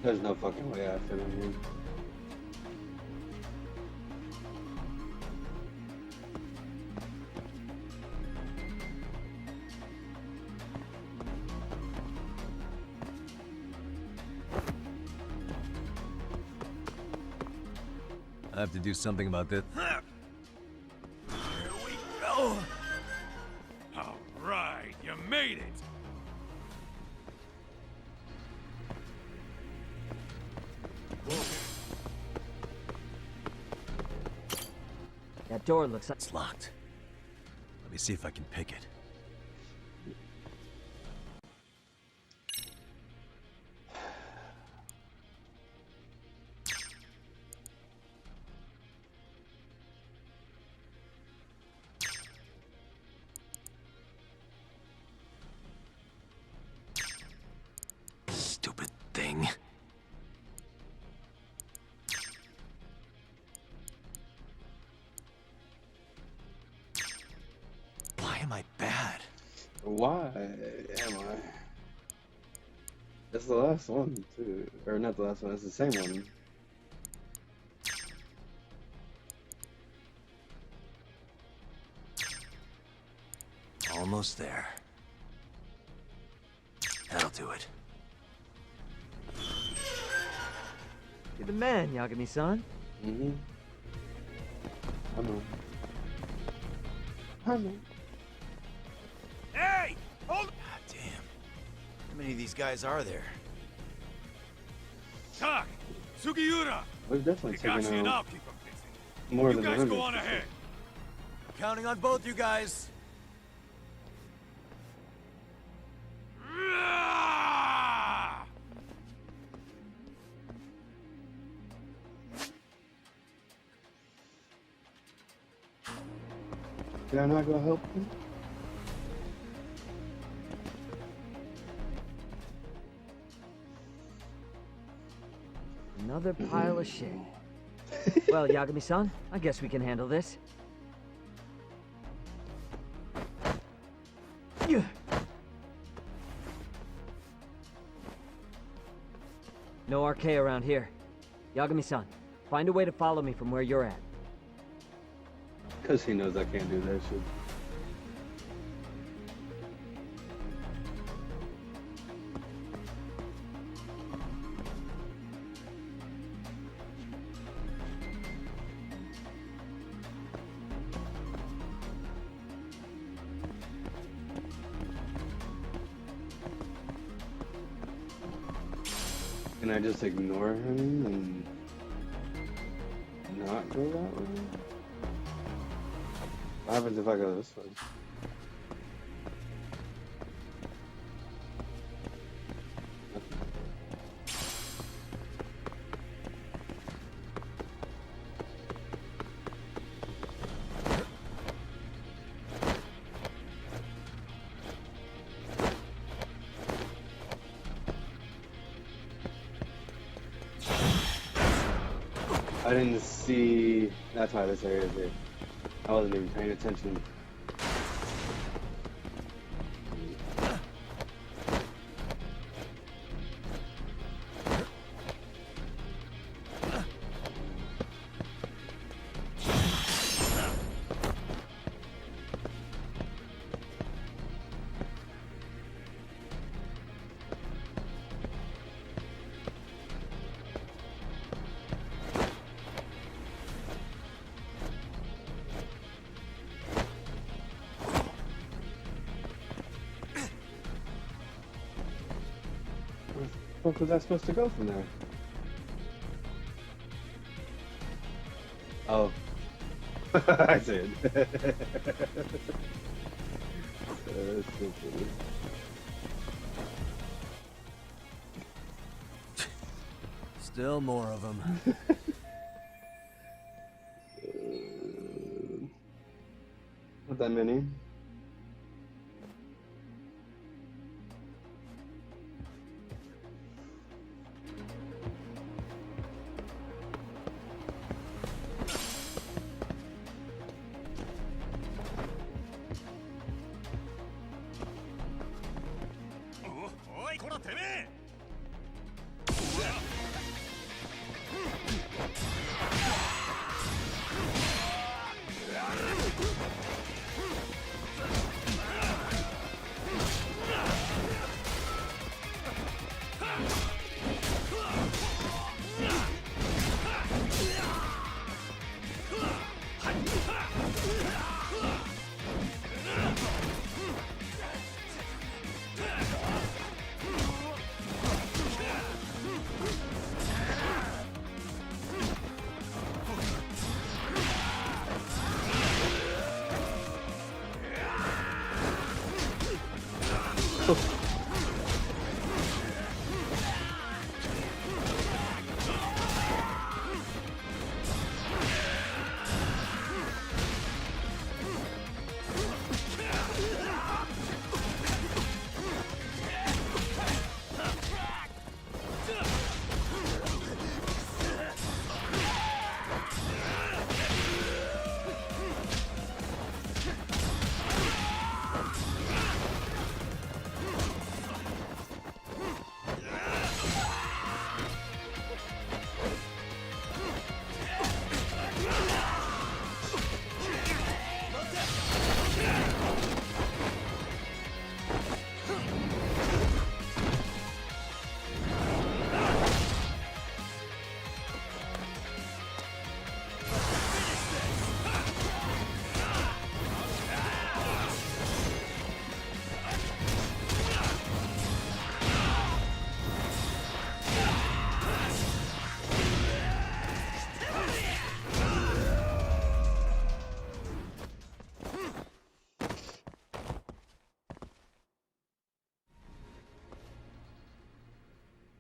There's no fucking way I fit in here. I have to do something about this. Here we go! All right, you made it! That door looks like it's locked. Let me see if I can pick it. Stupid thing. Why am I bad? Why am I? That's the last one, too. Or not the last one, it's the same one. Almost there. That'll do it. You're the man, Yagami-san. Mm-hmm. I know. I know. Hey! Hold! God damn. How many of these guys are there? Tak! Sugiura! We've definitely Higashi taken and I'll out keep them busy. more You than guys the go limit. on ahead. Counting on both you guys. Can I not go help him? Another pile of shit. Well, Yagami-san, I guess we can handle this. No RK around here. Yagami-san, find a way to follow me from where you're at. Because he knows I can't do that shit. Can I just ignore him and not go that way? What happens if I go this way? I didn't see. That's why this area is there. I wasn't even paying attention. Where was I supposed to go from there? Oh. I see it. So funny. Still more of them. Not that many.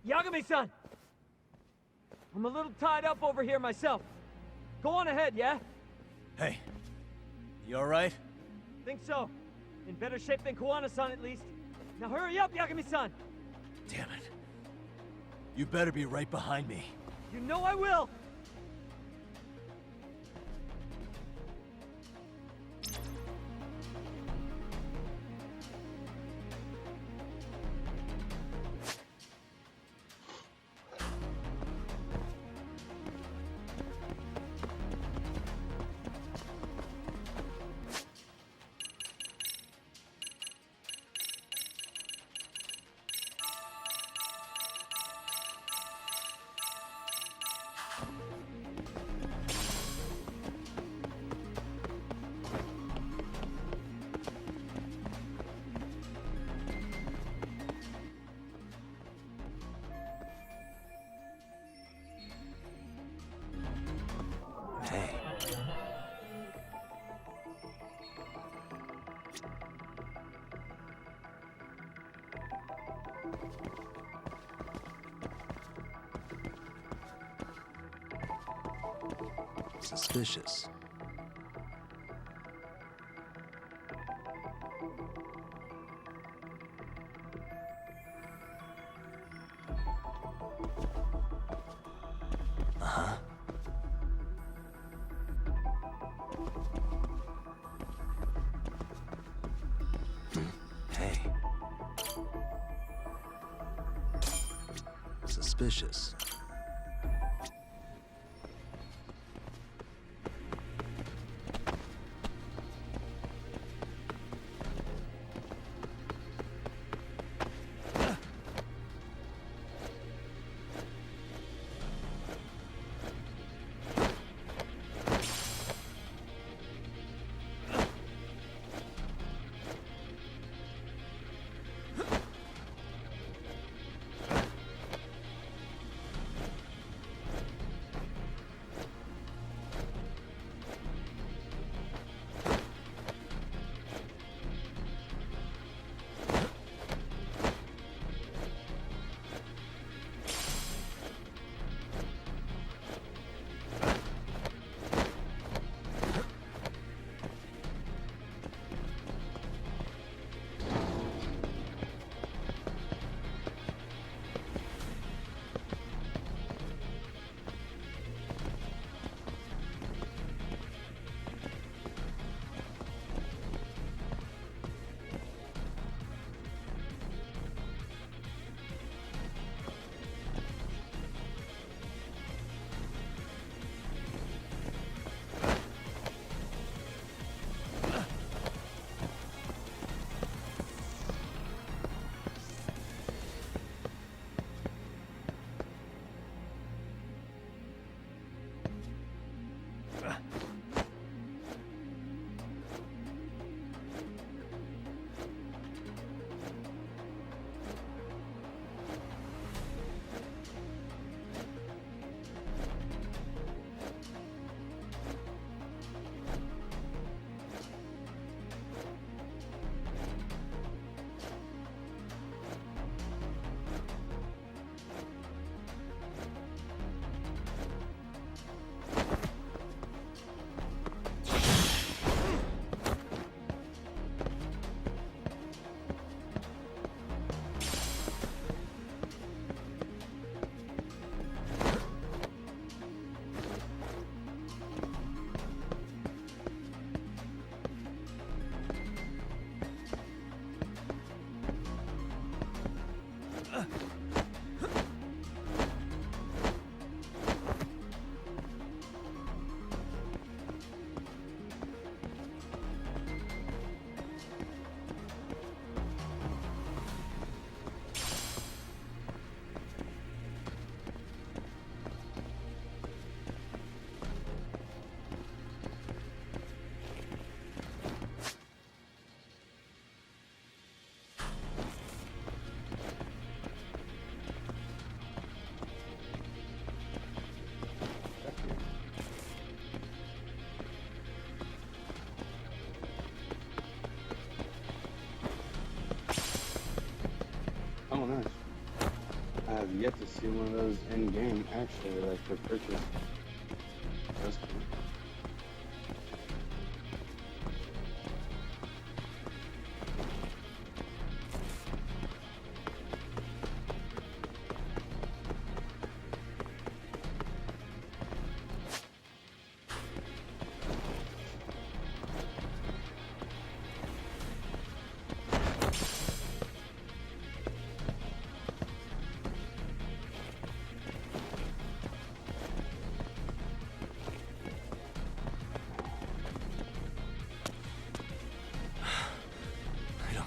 Yagami-san! I'm a little tied up over here myself. Go on ahead, yeah? Hey, you alright? Think so. In better shape than Kuwana-san, at least. Now hurry up, Yagami-san! Damn it. You better be right behind me. You know I will! Hey. Suspicious. Uh-huh. Hey. Suspicious. I have yet to see one of those in game actually, like for purchase. That's cool.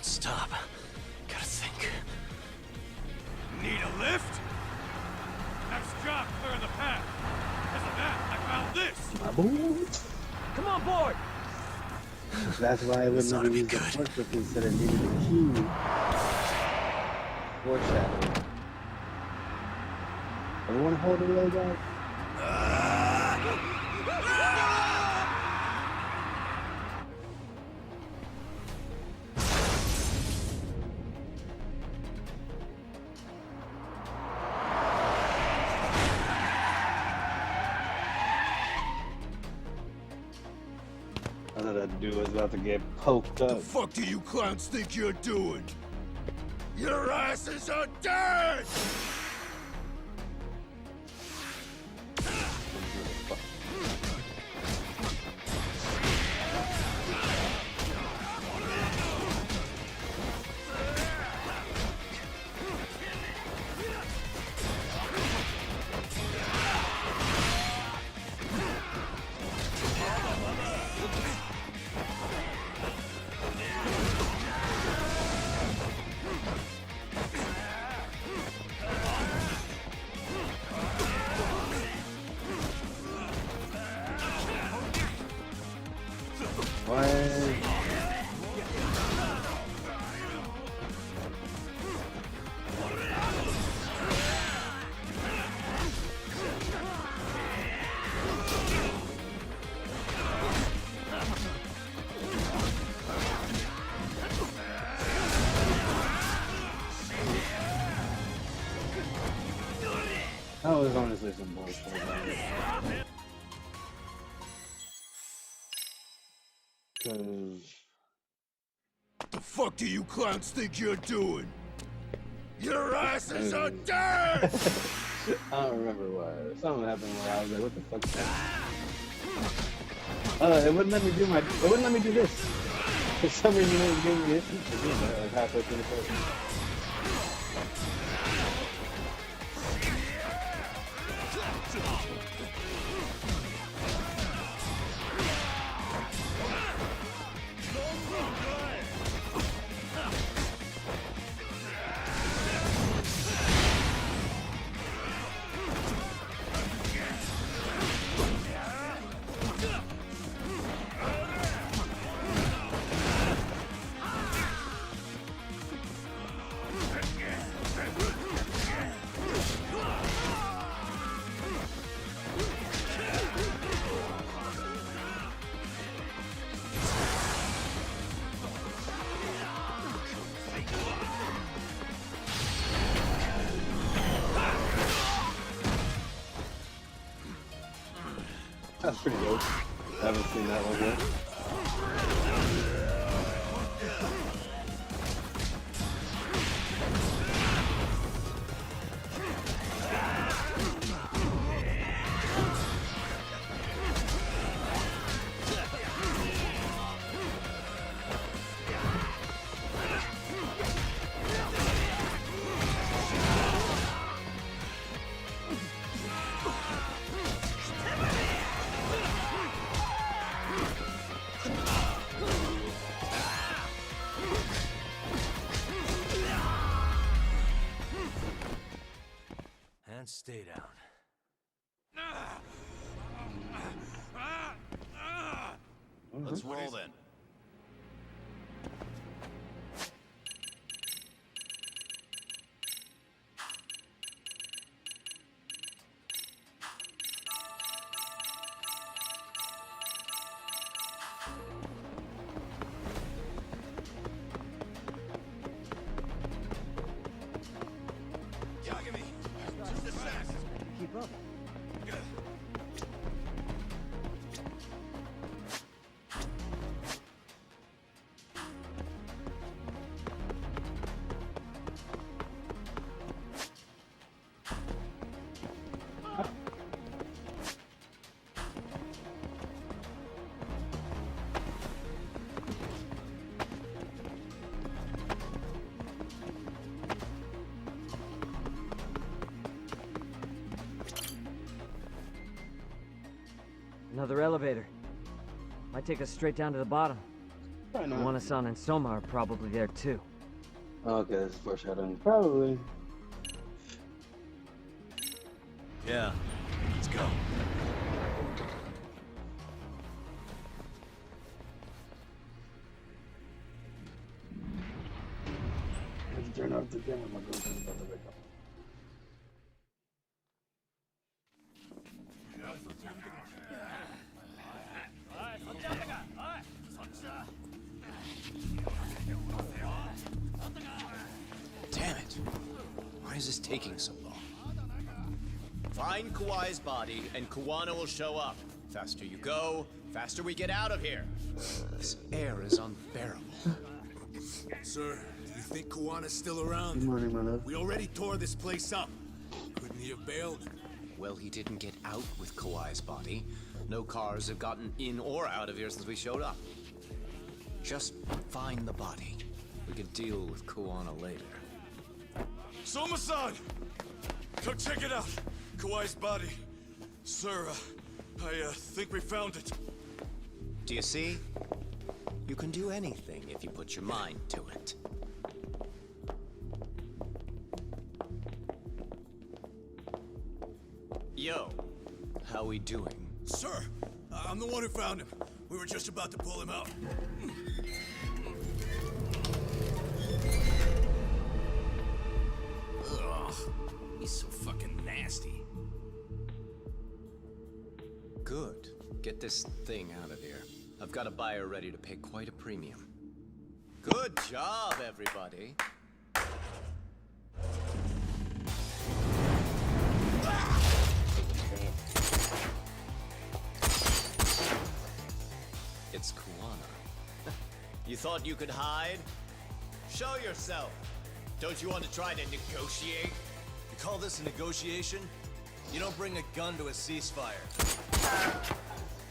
Stop. Gotta think. Need a lift? Next job, clear the path. Because of that, I found this. My boy. Come on board. That's why I wouldn't let me use the forklift instead of needing the key. Foreshadowing. Everyone hold the leg out. I thought that dude was about to get poked up. What the fuck do you clowns think you're doing? Your asses are dead! That was honestly some bullshit. Cause The fuck do you clowns think you're doing? Your asses are dead! I don't remember what. Something happened where I was like, what the fuck is that? It wouldn't let me do my. It wouldn't let me do this. For some reason, it was giving me issues to do that, like halfway through the person. That's pretty dope. I haven't seen that one yet. And stay down. Let's roll then. Yagami, Look. Another elevator. Might take us straight down to the bottom. Why not? Iwana-san and Soma are probably there too. Okay, this is foreshadowing. Probably. Yeah, let's go. Let's turn off the camera. Damn it. Why is this taking so long? Find Kawai's body, and Kuwana will show up. Faster you go, faster we get out of here. This air is unbearable. Sir, do you think Kuwana's still around? Good morning, my love. We already tore this place up. Couldn't he have bailed? Well, he didn't get out with Kawai's body. No cars have gotten in or out of here since we showed up. Just find the body. We can deal with Kuwana later. Soma-san! Come check it out! Kawai's body. Sir, I think we found it. Do you see? You can do anything if you put your mind to it. Yo, how we doing? Sir, I'm the one who found him. We were just about to pull him out. Ugh, he's so fucking nasty. Good. Get this thing out of here. I've got a buyer ready to pay quite a premium. Good job, everybody. It's Kuwana. You thought you could hide? Show yourself. Don't you want to try to negotiate? You call this a negotiation? You don't bring a gun to a ceasefire.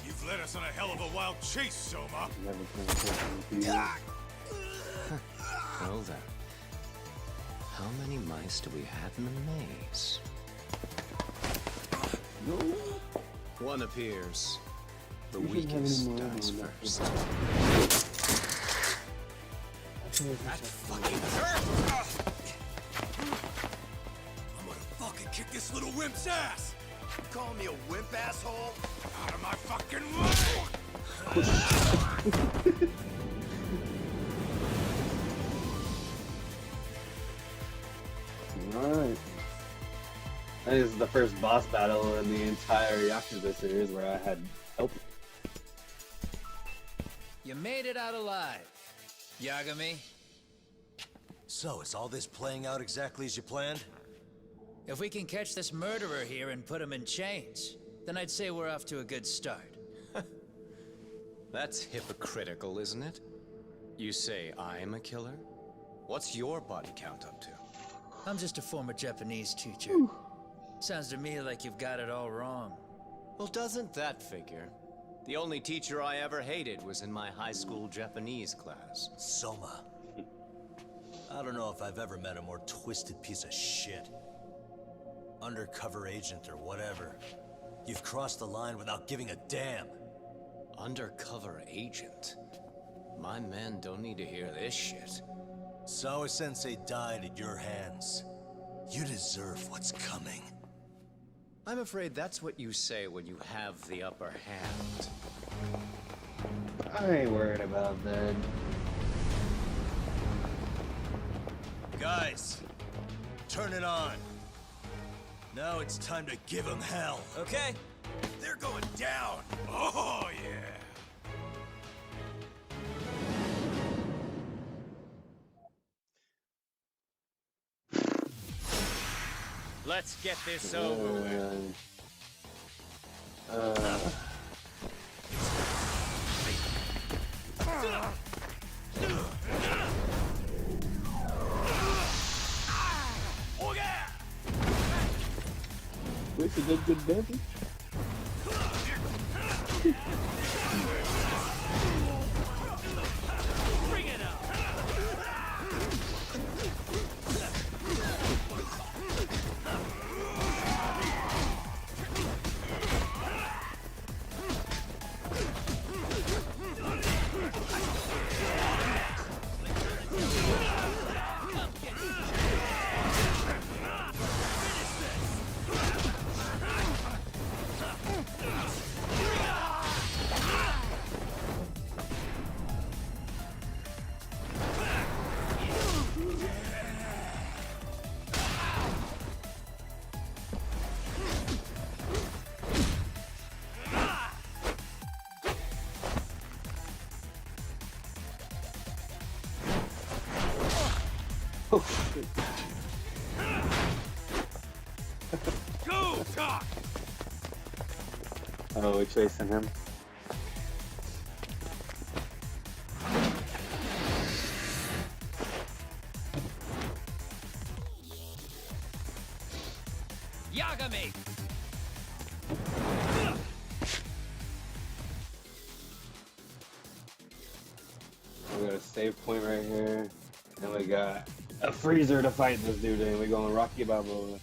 You've led us on a hell of a wild chase, Soma. Well then. How many mice do we have in the maze? One appears. The weakest dies first. That fucking hurt! I'm gonna fucking kick this little wimp's ass! You calling me a wimp, asshole? Out of my fucking way! Alright. I think this is the first boss battle in the entire Yakuza series where I had help. You made it out alive, Yagami. So, is all this playing out exactly as you planned? If we can catch this murderer here and put him in chains, then I'd say we're off to a good start. That's hypocritical, isn't it? You say I'm a killer? What's your body count up to? I'm just a former Japanese teacher. Sounds to me like you've got it all wrong. Well, doesn't that figure? The only teacher I ever hated was in my high school Japanese class. Soma. I don't know if I've ever met a more twisted piece of shit. Undercover agent or whatever. You've crossed the line without giving a damn. Undercover agent? My men don't need to hear this shit. Sawa-sensei died at your hands. You deserve what's coming. I'm afraid that's what you say when you have the upper hand. I ain't worried about that. Guys, turn it on. Now it's time to give them hell. Okay. They're going down! Oh, yeah! Let's get this over with. Wish you did good damage. Bring it up. Oh shit. Go, Doc! Oh, we're chasing him. Yagami! We got a save point right here. And we got a freezer to fight this dude in. We're going Rocky Balboa.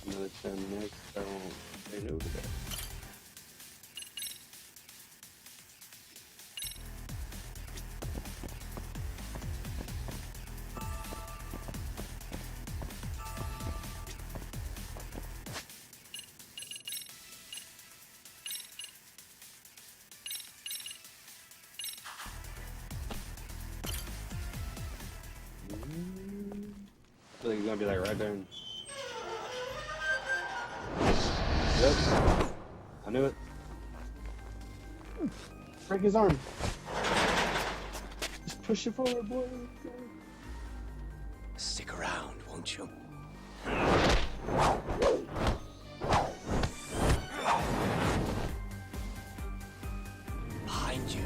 Another 10 next. I don't say no to that. I feel like he's gonna be like right there. Yep. I knew it. Break his arm. Just push it forward, boy. Stick around, won't you? Behind you.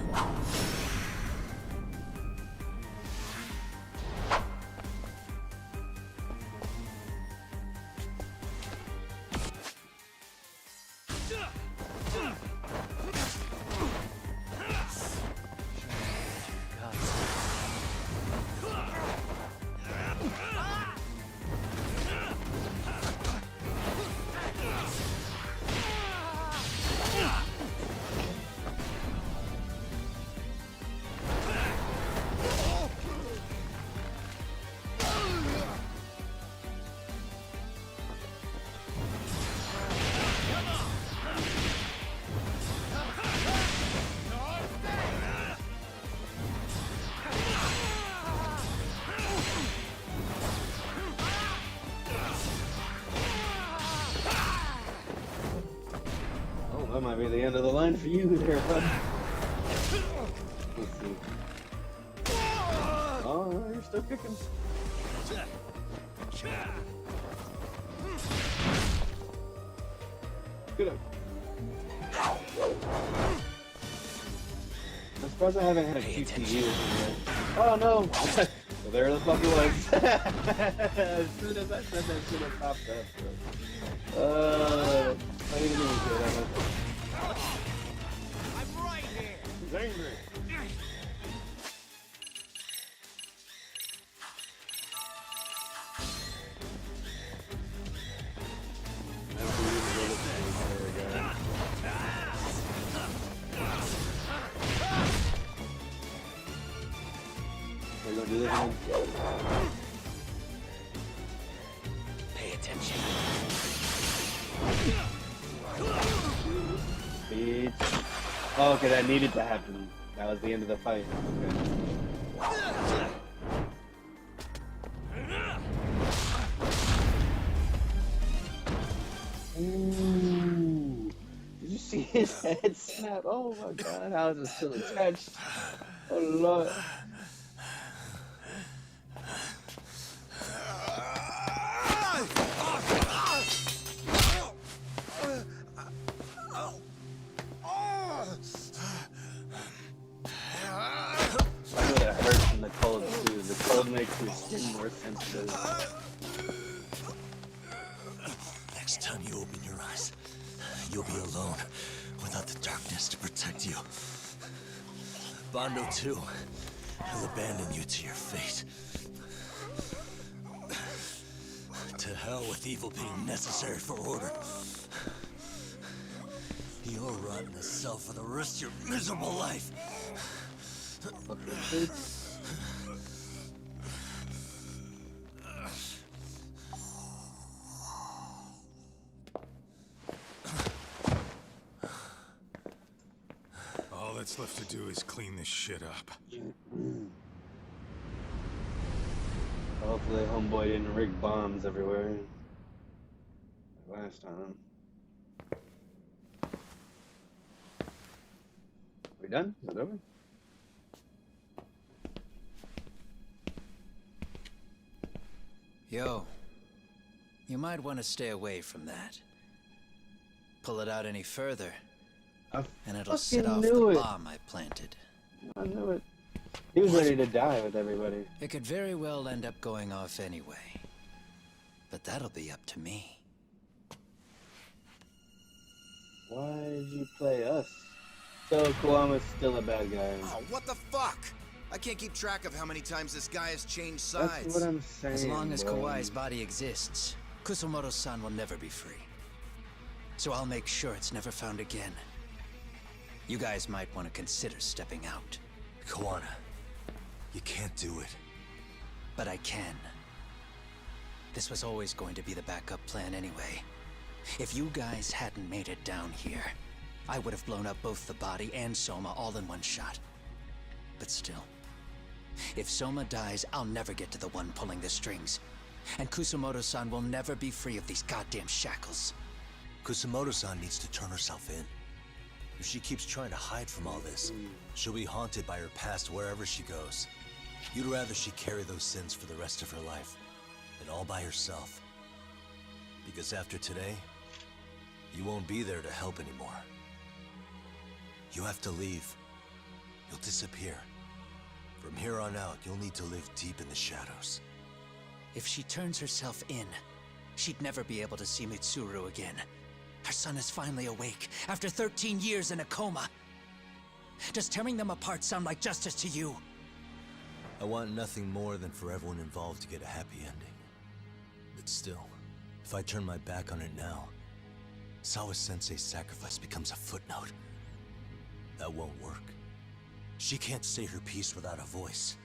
That might be the end of the line for you there, bud. Let's see. Oh, you're still kicking. Get up. I'm surprised I haven't had a QTE or something. Oh no! Well, there the fuck it was. As soon as I said that shit, it popped up. I didn't even hear that. I'm right here. He's angry. We're gonna do this again. Pay attention. Bitch. Oh, okay, that needed to happen. That was the end of the fight. Okay. Ooh. Did you see his head snap? Oh my god, how is it still attached? Oh lord. makes your skin more sensitive. Next time you open your eyes, you'll be alone, without the darkness to protect you. Bondo, too. He'll abandon you to your fate. To hell with evil being necessary for order. You'll rot in a cell for the rest of your miserable life. All that's left to do is clean this shit up. Hopefully homeboy didn't rig bombs everywhere. Like last time. We done? Is it over? Yo, you might want to stay away from that. Pull it out any further, and it'll set off the bomb I planted. I knew it. He was ready to die with everybody. It could very well end up going off anyway. But that'll be up to me. Why did you play us? So Kiwama's still a bad guy. Oh, what the fuck? I can't keep track of how many times this guy has changed sides. That's what I'm saying. As long as bro. Kawai's body exists, Kusumoto-san will never be free. So I'll make sure it's never found again. You guys might want to consider stepping out. Kawana, you can't do it. But I can. This was always going to be the backup plan anyway. If you guys hadn't made it down here, I would have blown up both the body and Soma all in one shot. But still, if Soma dies, I'll never get to the one pulling the strings. And Kusumoto-san will never be free of these goddamn shackles. Kusumoto-san needs to turn herself in. If she keeps trying to hide from all this, she'll be haunted by her past wherever she goes. You'd rather she carry those sins for the rest of her life, and all by herself. Because after today, you won't be there to help anymore. You have to leave. You'll disappear. From here on out, you'll need to live deep in the shadows. If she turns herself in, she'd never be able to see Mitsuru again. Her son is finally awake, after 13 years in a coma. Does tearing them apart sound like justice to you? I want nothing more than for everyone involved to get a happy ending. But still, if I turn my back on it now, Sawa-sensei's sacrifice becomes a footnote. That won't work. She can't say her piece without a voice.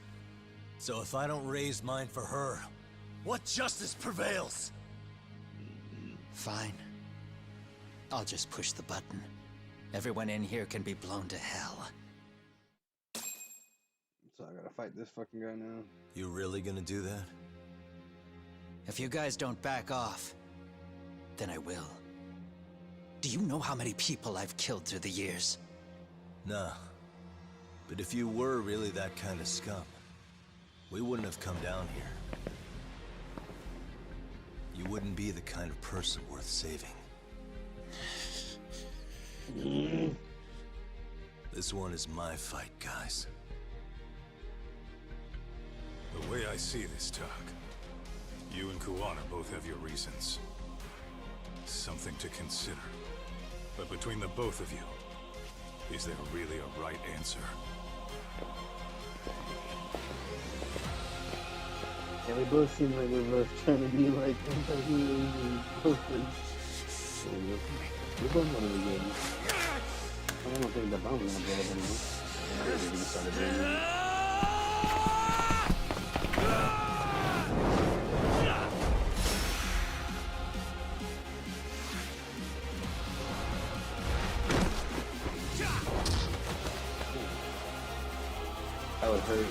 So if I don't raise mine for her, what justice prevails? Fine. I'll just push the button. Everyone in here can be blown to hell. So I gotta fight this fucking guy now. You really gonna do that? If you guys don't back off, then I will. Do you know how many people I've killed through the years? Nah. But if you were really that kind of scum, we wouldn't have come down here. You wouldn't be the kind of person worth saving. This one is my fight, guys. The way I see this, Tak, you and Kuwana both have your reasons. Something to consider. But between the both of you, is there really a right answer? Yeah, we both seem like we're both trying to be like anti-heroes. We both want to be good. I don't think the bomb's gonna blow up anymore. Yeah, we're gonna start it doing that would hurt.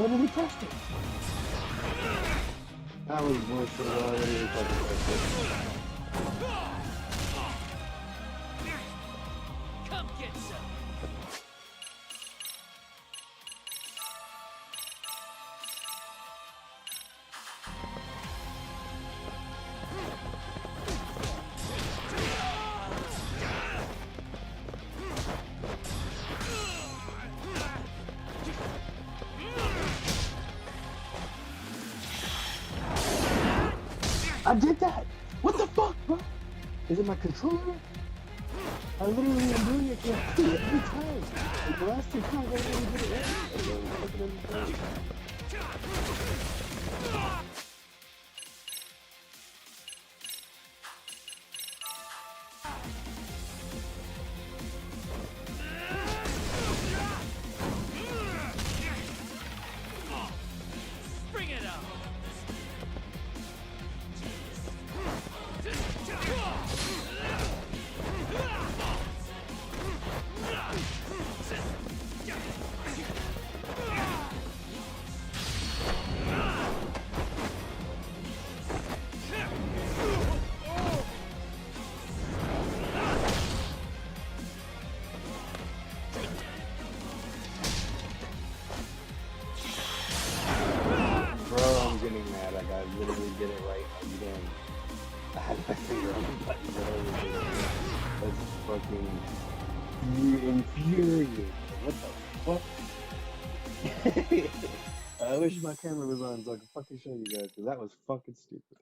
I literally pressed it. That was bullshit. I literally fucking pressed it. Come get some. I did that! What the fuck, bro? Is it my controller? I literally am doing it every time. Like the last 2 times I didn't get it right. Bring it up. Bro, I'm getting mad. Like, I literally did it right again. I had my finger on the button, bro. That's fucking infuriating. What the fuck? I wish my camera was on so I could fucking show you guys, because that was fucking stupid.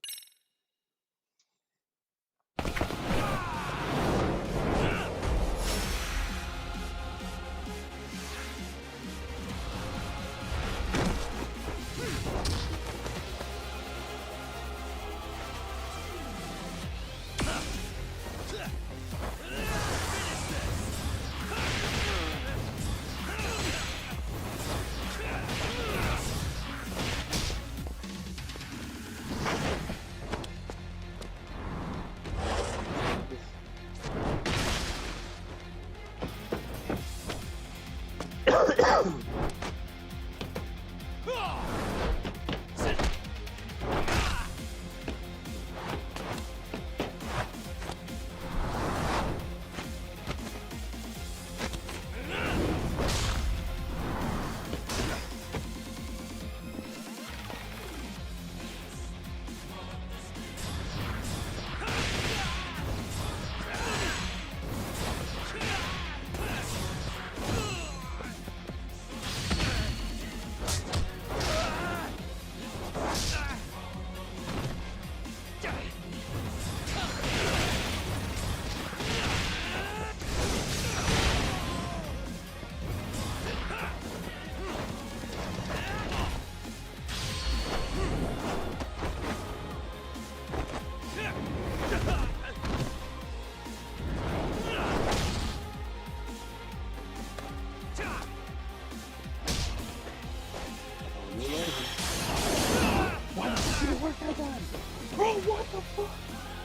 Bro, what the fuck?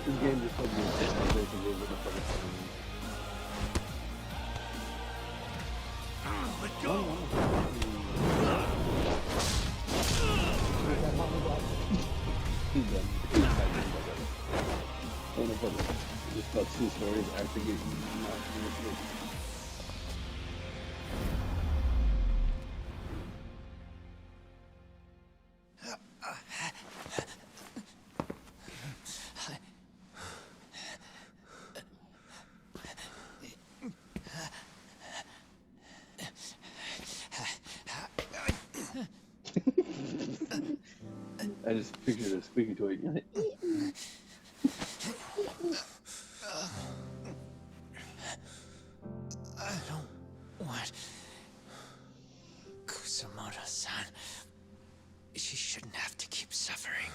This game just told me what the fuck is happening. Let go! He's done. Just felt 2 stories after getting knocked in the shit. I just pictured a squeaky toy. I don't want Kusamoto-san. She shouldn't have to keep suffering.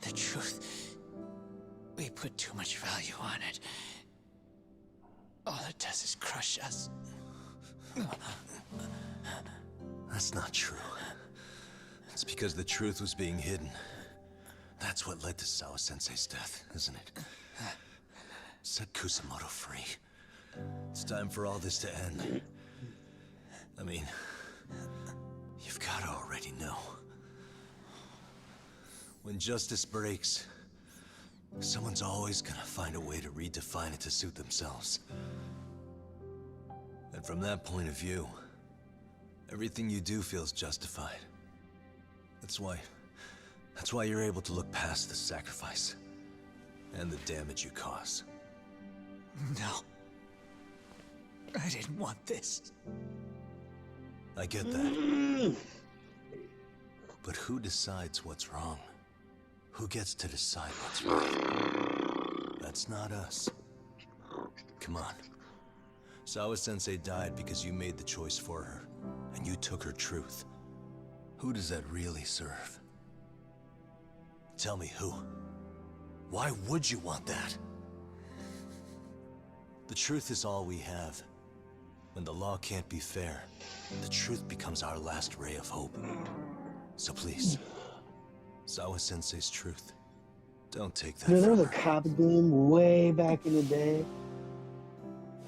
The truth, we put too much value on it. All it does is crush us. That's not true. It's because the truth was being hidden. That's what led to Sawa-sensei's death, isn't it? Set Kusamoto free. It's time for all this to end. I mean, You've gotta already know. When justice breaks, someone's always gonna find a way to redefine it to suit themselves. And from that point of view, everything you do feels justified. That's why you're able to look past the sacrifice and the damage you cause. No. I didn't want this. I get that. But who decides what's wrong? Who gets to decide what's right? That's not us. Come on. Sawa-sensei died because you made the choice for her, and you took her truth. Who does that really serve? Tell me who. Why would you want that? The truth is all we have. When the law can't be fair, the truth becomes our last ray of hope. So please, Sawa-sensei's truth. Don't take that There was from a her. cop game way back in the day.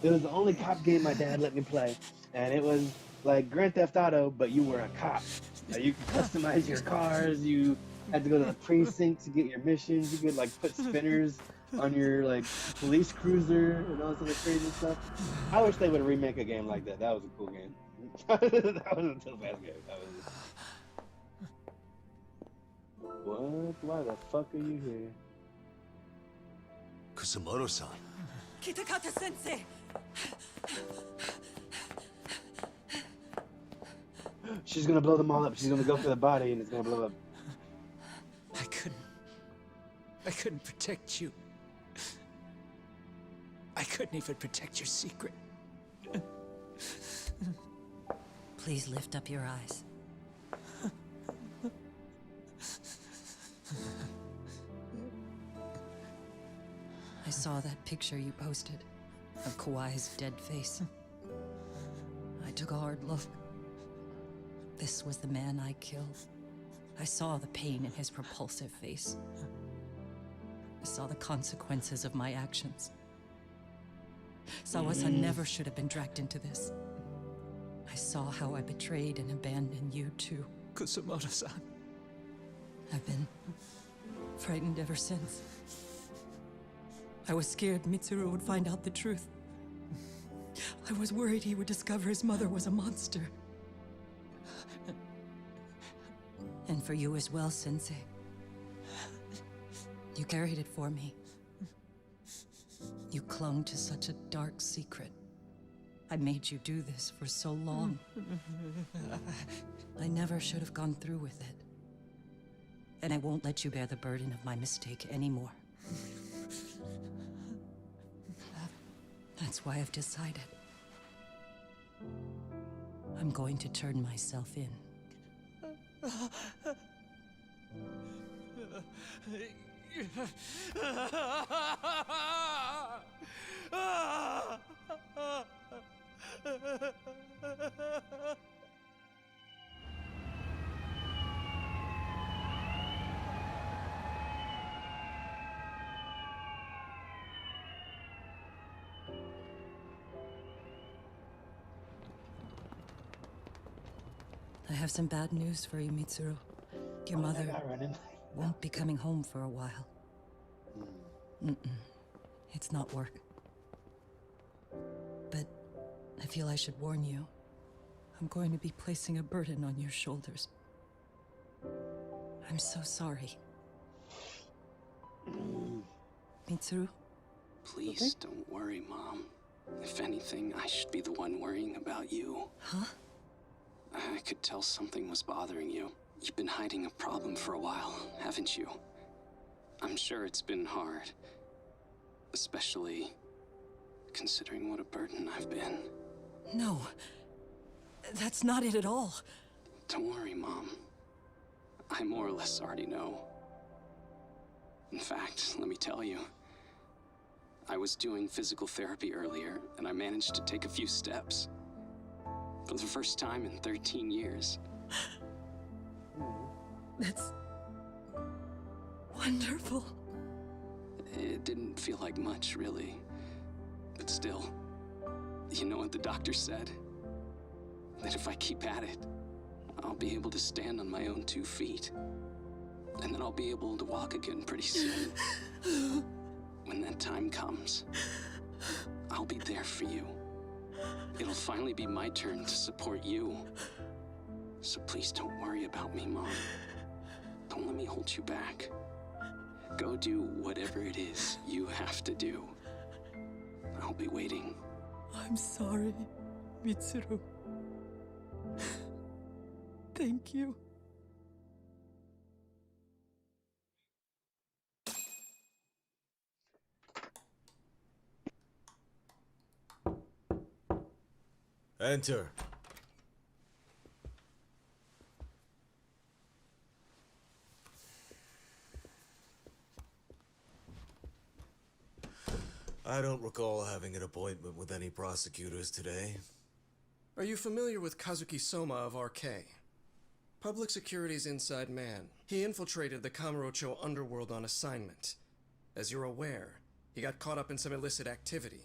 It was the only cop game my dad let me play. And it was like Grand Theft Auto, but you were a cop. Like, you could customize your cars, you had to go to the precinct to get your missions, you could like put spinners on your like police cruiser and all this other crazy stuff. I wish they would remake a game like that. That was a cool game. That was a tough-ass game. What? Why the fuck are you here? Kusamoto-san. Kitakata-sensei! She's gonna blow them all up. She's gonna go for the body and it's gonna blow up. I couldn't protect you. I couldn't even protect your secret. Please lift up your eyes. I saw that picture you posted of Kawai's dead face. I took a hard look. This was the man I killed. I saw the pain in his repulsive face. I saw the consequences of my actions. Sawa-san never should have been dragged into this. I saw how I betrayed and abandoned you too. Kusamoto-san. I've been frightened ever since. I was scared Mitsuru would find out the truth. I was worried he would discover his mother was a monster. And for you as well, Sensei. You carried it for me. You clung to such a dark secret. I made you do this for so long. I never should have gone through with it. And I won't let you bear the burden of my mistake anymore. That's why I've decided. I'm going to turn myself in. I have some bad news for you, Mitsuru. Your mother won't be coming home for a while. It's not work. But I feel I should warn you. I'm going to be placing a burden on your shoulders. I'm so sorry. Mitsuru? Please don't worry, Mom. If anything, I should be the one worrying about you. Huh? I could tell something was bothering you. You've been hiding a problem for a while, haven't you? I'm sure it's been hard. Especially considering what a burden I've been. No. That's not it at all. Don't worry, Mom. I more or less already know. In fact, let me tell you. I was doing physical therapy earlier, and I managed to take a few steps. For the first time in 13 years. That's wonderful. It didn't feel like much, really. But still, you know what the doctor said? That if I keep at it, I'll be able to stand on my own 2 feet. And then I'll be able to walk again pretty soon. When that time comes, I'll be there for you. It'll finally be my turn to support you. So please don't worry about me, Mom. Don't let me hold you back. Go do whatever it is you have to do. I'll be waiting. I'm sorry, Mitsuru. Thank you. Enter. I don't recall having an appointment with any prosecutors today. Are you familiar with Kazuki Soma of RK? Public Security's inside man. He infiltrated the Kamurocho underworld on assignment. As you're aware, he got caught up in some illicit activity.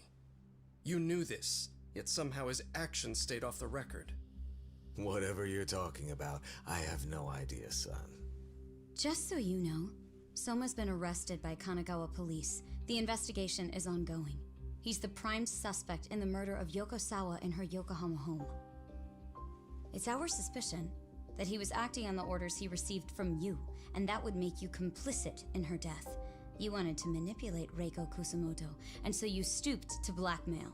You knew this, yet somehow his actions stayed off the record. Whatever you're talking about, I have no idea, son. Just so you know, Soma's been arrested by Kanagawa police. The investigation is ongoing. He's the prime suspect in the murder of Yoko Sawa in her Yokohama home. It's our suspicion that he was acting on the orders he received from you, and that would make you complicit in her death. You wanted to manipulate Reiko Kusamoto, and so you stooped to blackmail.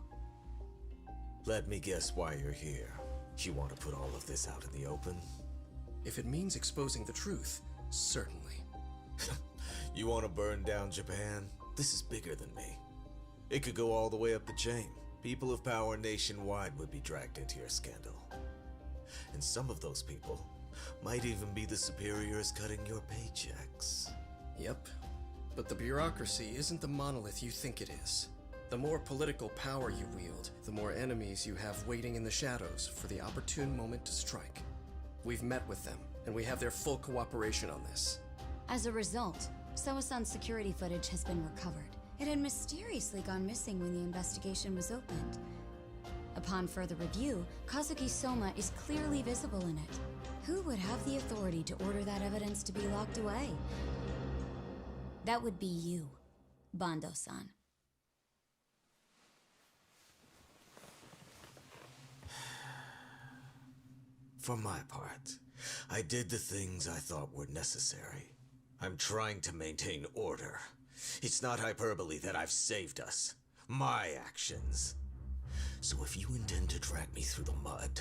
Let me guess why you're here. You want to put all of this out in the open? If it means exposing the truth, certainly. You want to burn down Japan? This is bigger than me. It could go all the way up the chain. People of power nationwide would be dragged into your scandal. And some of those people might even be the superiors cutting your paychecks. Yep. But the bureaucracy isn't the monolith you think it is. The more political power you wield, the more enemies you have waiting in the shadows for the opportune moment to strike. We've met with them, and we have their full cooperation on this. As a result, Soa-san's security footage has been recovered. It had mysteriously gone missing when the investigation was opened. Upon further review, Kazuki Soma is clearly visible in it. Who would have the authority to order that evidence to be locked away? That would be you, Bando-san. For my part, I did the things I thought were necessary. I'm trying to maintain order. It's not hyperbole that I've saved us. My actions. So if you intend to drag me through the mud,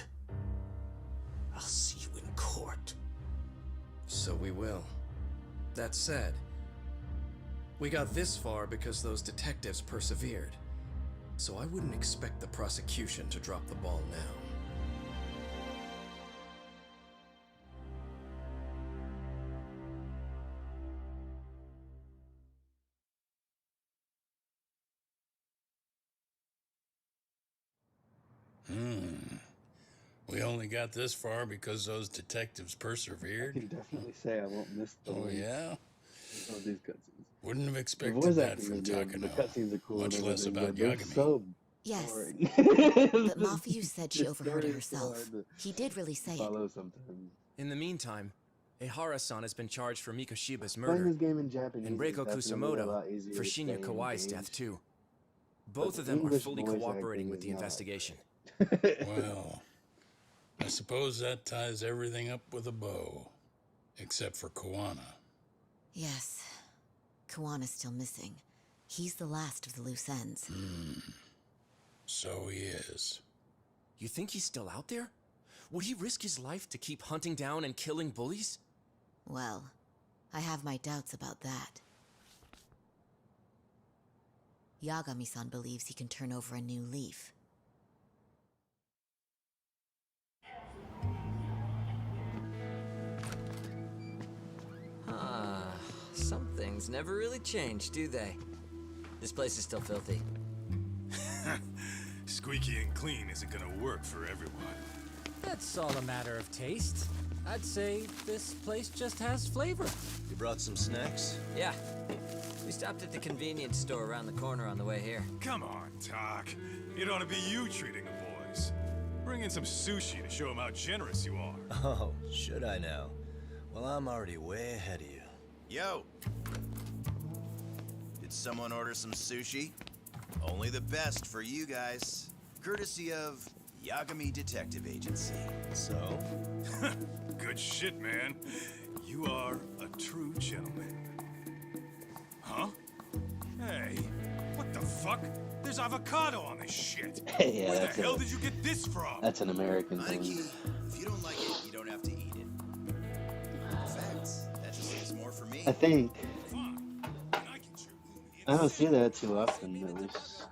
I'll see you in court. So we will. That said, we got this far because those detectives persevered. So I wouldn't expect the prosecution to drop the ball now. We only got this far because those detectives persevered. I can definitely say I won't miss the Oh, yeah? all these cutscenes. Wouldn't have The expected voice that acting from is good, Takano. the cutscenes are cool, Much and less everything, about but they're Yagami. so Yes. boring. But Mafu said she The overheard it story is so herself. hard to He did really say it. follow sometimes. In the meantime, Ehara-san has been charged for Mikoshiba's Playing murder, this game in Japanese and is Reiko definitely a lot Kusamoto easier for to Shinya stay Kawai's death engaged. too. But Both of them are English fully voice cooperating acting with the is not. investigation. Well, I suppose that ties everything up with a bow. Except for Koana. Yes. Kawana's still missing. He's the last of the loose ends. So he is. You think he's still out there? Would he risk his life to keep hunting down and killing bullies? Well, I have my doubts about that. Yagami-san believes he can turn over a new leaf. Some things never really change, do they? This place is still filthy. Squeaky and clean isn't gonna work for everyone. That's all a matter of taste. I'd say this place just has flavor. You brought some snacks? Yeah. We stopped at the convenience store around the corner on the way here. Come on, Talk. It ought to be you treating the boys. bring in some sushi to show him how generous you are. Oh, should I now? Well, I'm already way ahead of you. Yo! Did someone order some sushi? Only the best for you guys. Courtesy of Yagami Detective Agency. So? Good shit, man. You are a true gentleman. Huh? Hey, what the fuck? There's avocado on this shit. Yeah, Where the hell did you get this from? That's an American thing. Mikey, if you don't like it, you don't have to eat it. In fact, that just leaves more for me. I think. I don't see that too often, at least.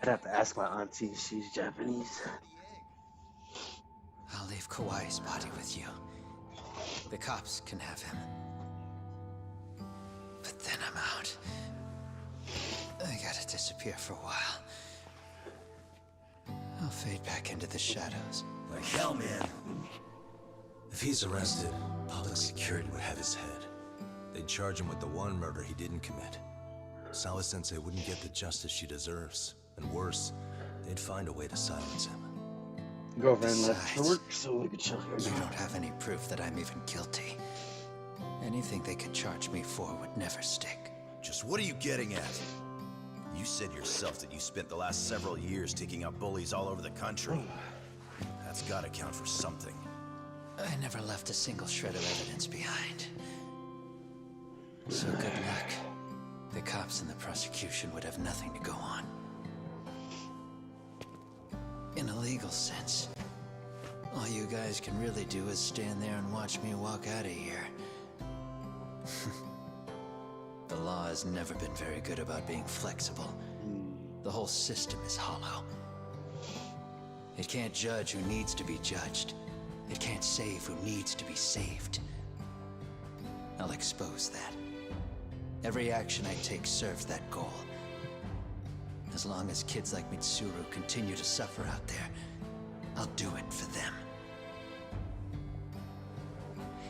I'd have to ask my auntie. She's Japanese. I'll leave Kawai's body with you. The cops can have him. But then I'm out. I gotta disappear for a while. I'll fade back into the shadows. Like hell, man. If he's arrested, public security would have his head. They'd charge him with the one murder he didn't commit. Sawa-sensei wouldn't get the justice she deserves. And worse, they'd find a way to silence him. Girlfriend left for work, so we could chill here. You don't have any proof that I'm even guilty. Anything they could charge me for would never stick. Just what are you getting at? You said yourself that you spent the last several years taking out bullies all over the country. That's gotta count for something. I never left a single shred of evidence behind. So good luck. The cops and the prosecution would have nothing to go on. In a legal sense, all you guys can really do is stand there and watch me walk out of here. The law has never been very good about being flexible. The whole system is hollow. It can't judge who needs to be judged. It can't save who needs to be saved. I'll expose that. Every action I take serves that goal. As long as kids like Mitsuru continue to suffer out there, I'll do it for them.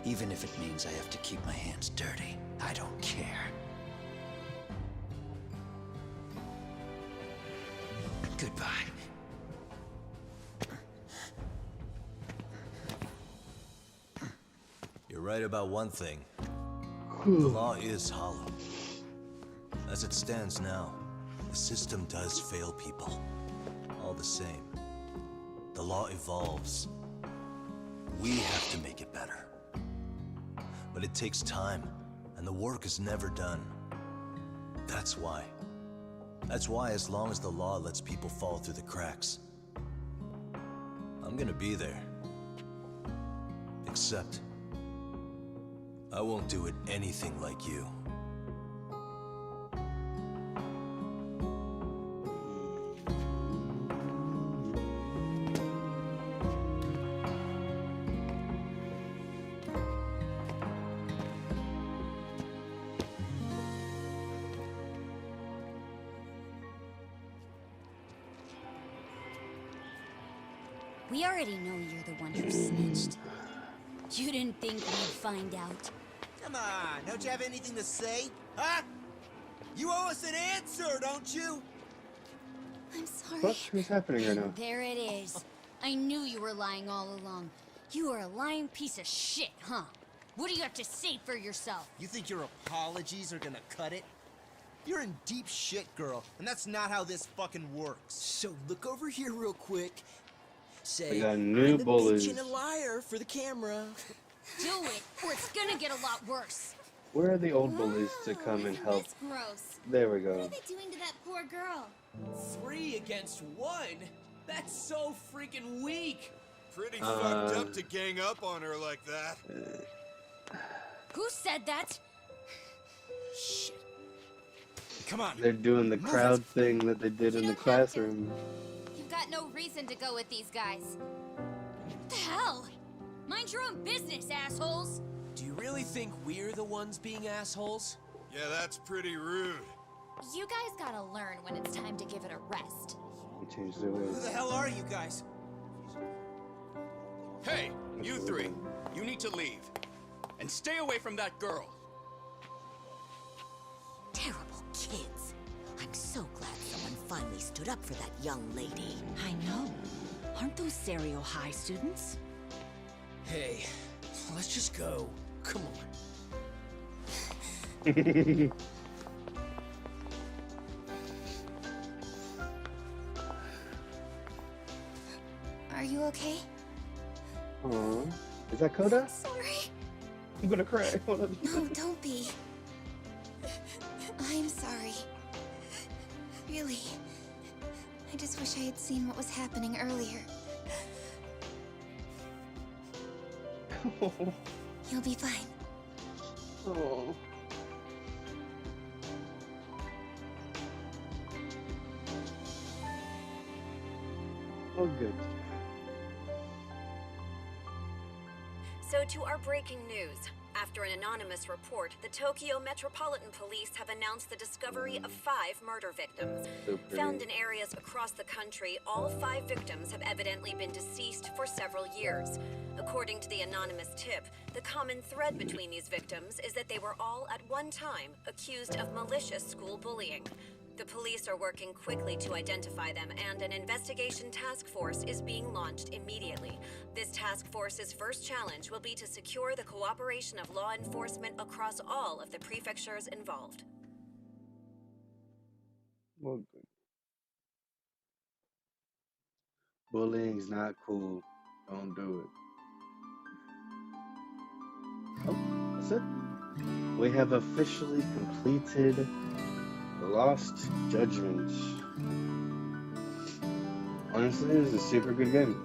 Even if it means I have to keep my hands dirty, I don't care. Goodbye. You're right about one thing. The law is hollow. As it stands now, the system does fail people. All the same, the law evolves. We have to make it better. But it takes time, and the work is never done. That's why. That's why as long as the law lets people fall through the cracks, I'm gonna be there. Except, I won't do it anything like you. We already know you're the one who snitched. You didn't think we'd find out. Come on, don't you have anything to say? Huh? You owe us an answer, don't you? I'm sorry. What's happening right now? There it is. I knew you were lying all along. You are a lying piece of shit, huh? What do you have to say for yourself? You think your apologies are gonna cut it? You're in deep shit, girl, and that's not how this fucking works. So look over here real quick. Say, I got new bullies. bitch and a liar for the camera. Do it, or it's gonna get a lot worse. Where are the old bullies to come and help? That's gross. There we What go. are they doing to that poor girl? 3 against 1? That's so freaking weak. Pretty fucked up to gang up on her like that. Who said that? Shit. Come on. They're doing the crowd thing that they did in the classroom. You've got no reason to go with these guys. What the hell? Mind your own business, assholes. Do you really think we're the ones being assholes? Yeah, that's pretty rude. You guys gotta learn when it's time to give it a rest. They changed their ways. Who the hell are you guys? Hey, you three. You need to leave. And stay away from that girl. Terrible kids. I'm so glad someone finally stood up for that young lady. I know. Aren't those Serio High students? Hey, let's just go. Come on. Are you okay? Aww. Is that Coda? Sorry. I'm gonna cry. Hold on. No, don't be. I'm sorry. Really. I just wish I had seen what was happening earlier. You'll be fine. Oh. Oh, good. So to our breaking news. After an anonymous report, the Tokyo Metropolitan Police have announced the discovery of 5 murder victims. Found in areas across the country, all 5 victims have evidently been deceased for several years. According to the anonymous tip, the common thread between these victims is that they were all at one time accused of malicious school bullying. The police are working quickly to identify them, and an investigation task force is being launched immediately. This task force's first challenge will be to secure the cooperation of law enforcement across all of the prefectures involved. Well, good. Bullying's not cool. Don't do it. Oh, that's it. We have officially completed Lost Judgment. Honestly, it was a super good game.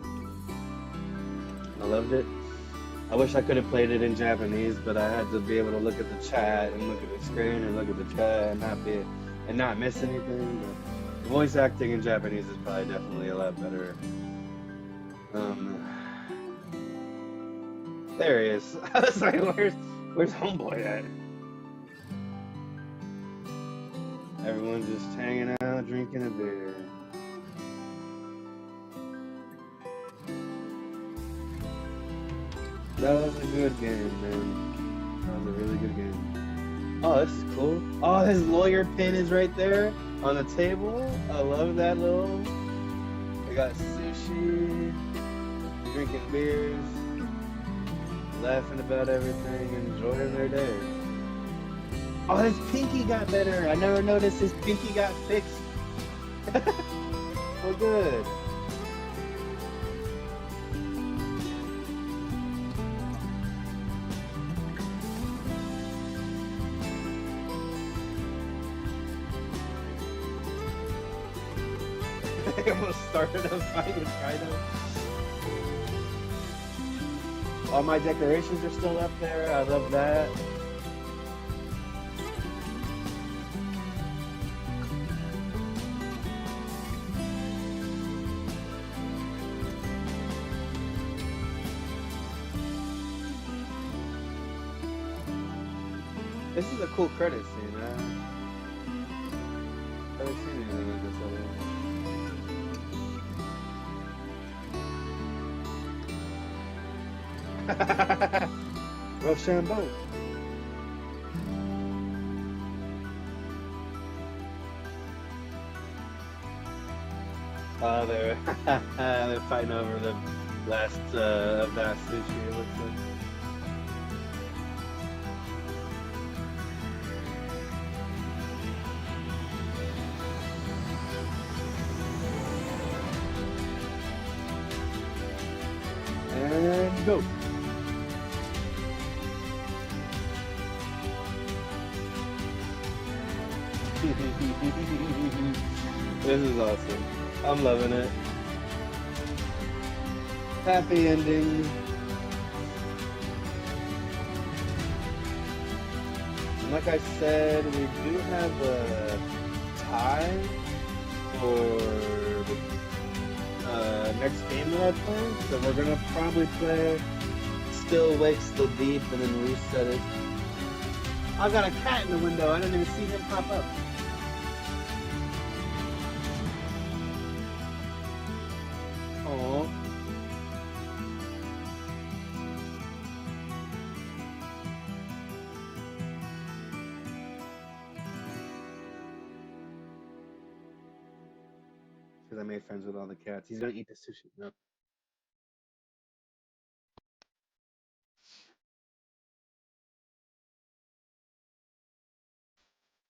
I loved it. I wish I could have played it in Japanese, but I had to be able to look at the chat and look at the screen and look at the chat and not miss anything. But the voice acting in Japanese is probably definitely a lot better. There he is. I was like, where's Homeboy at? Everyone's just hanging out, drinking a beer. That was a good game, man. That was a really good game. Oh, this is cool. Oh, his lawyer pin is right there on the table. I love that little. They got sushi, drinking beers, laughing about everything, enjoying their day. Oh, his pinky got better. I never noticed his pinky got fixed. Well, good. I almost started a fight with Kaito. All my decorations are still up there. I love that. This is a cool credit scene, man. I haven't seen anything like this other. Rochambeau. Oh, they're fighting over the last of that sushi, it looks like. And go. This is awesome. I'm loving it. Happy ending. And like I said, we do have a tie for the next game that I play. So we're gonna probably play Still Awake, Still Deep, and then reset it. I got a cat in the window. I didn't even see him pop up. Oh. because I made friends with all the cats. He's gonna eat the sushi. No.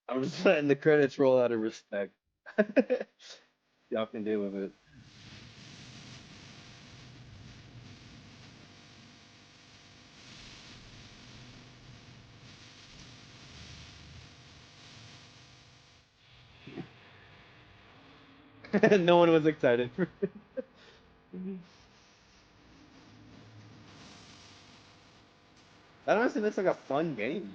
I'm just letting the credits roll out of respect. Y'all can deal with it. No one was excited for it. That honestly looks like a fun game.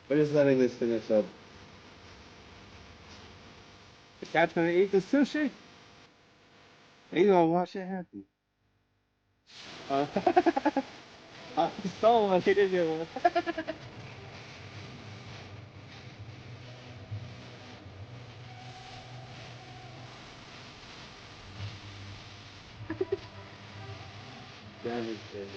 We're just letting this finish up. The cat's gonna eat the sushi. He's gonna watch it happen. Uh, he stole one. He did get one. Devastated.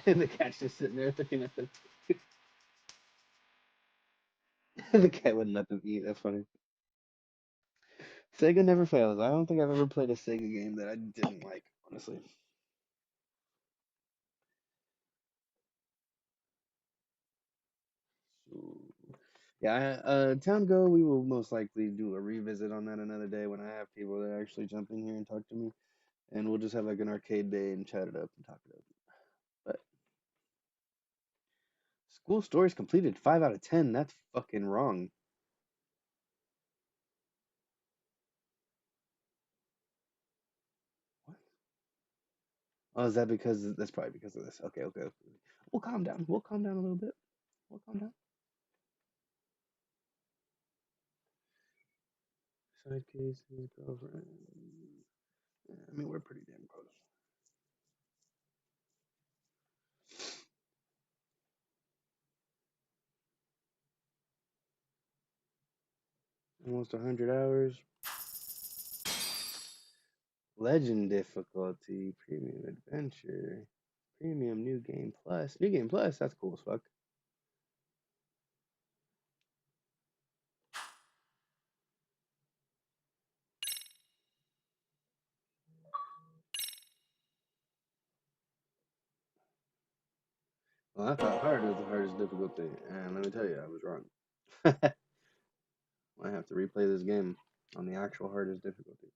And the cat's just sitting there looking at them. The cat wouldn't let them eat. That's funny. Sega never fails. I don't think I've ever played a Sega game that I didn't like, honestly. So, yeah, Town Go, we will most likely do a revisit on that another day when I have people that actually jump in here and talk to me. And we'll just have like an arcade day and chat it up and talk it up. But school stories completed 5 out of 10. That's fucking wrong. Oh, is that because that's probably because of this? Okay, okay. We'll calm down. We'll calm down a little bit. We'll calm down. Side cases, girlfriend. Yeah, I mean, we're pretty damn close. Almost 100 hours. Legend difficulty, premium adventure, premium new game plus. New game plus, that's cool as fuck. Well, I thought hard was the hardest difficulty, and let me tell you, I was wrong. I have to replay this game on the actual hardest difficulty.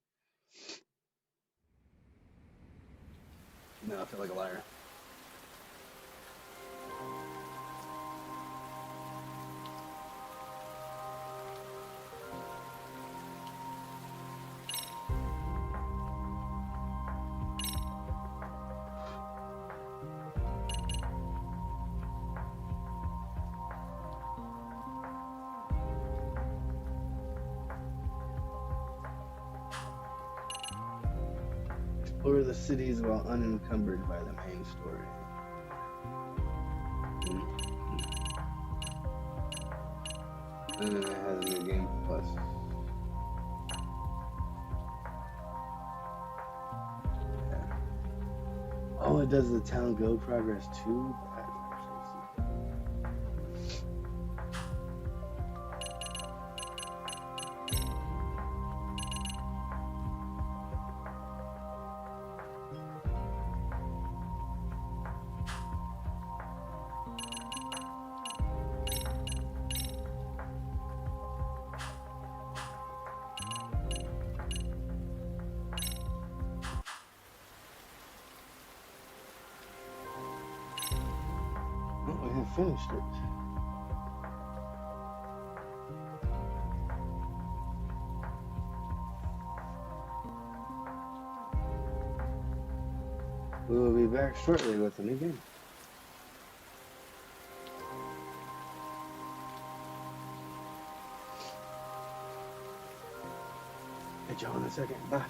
Now I feel like a liar. Explore the cities while unencumbered by the main story. And then it has a new game plus. Yeah. Oh, it does the town go progress too? That's oh, I have finished it. We will be back shortly with a new game. Catch y'all in a second. Bye.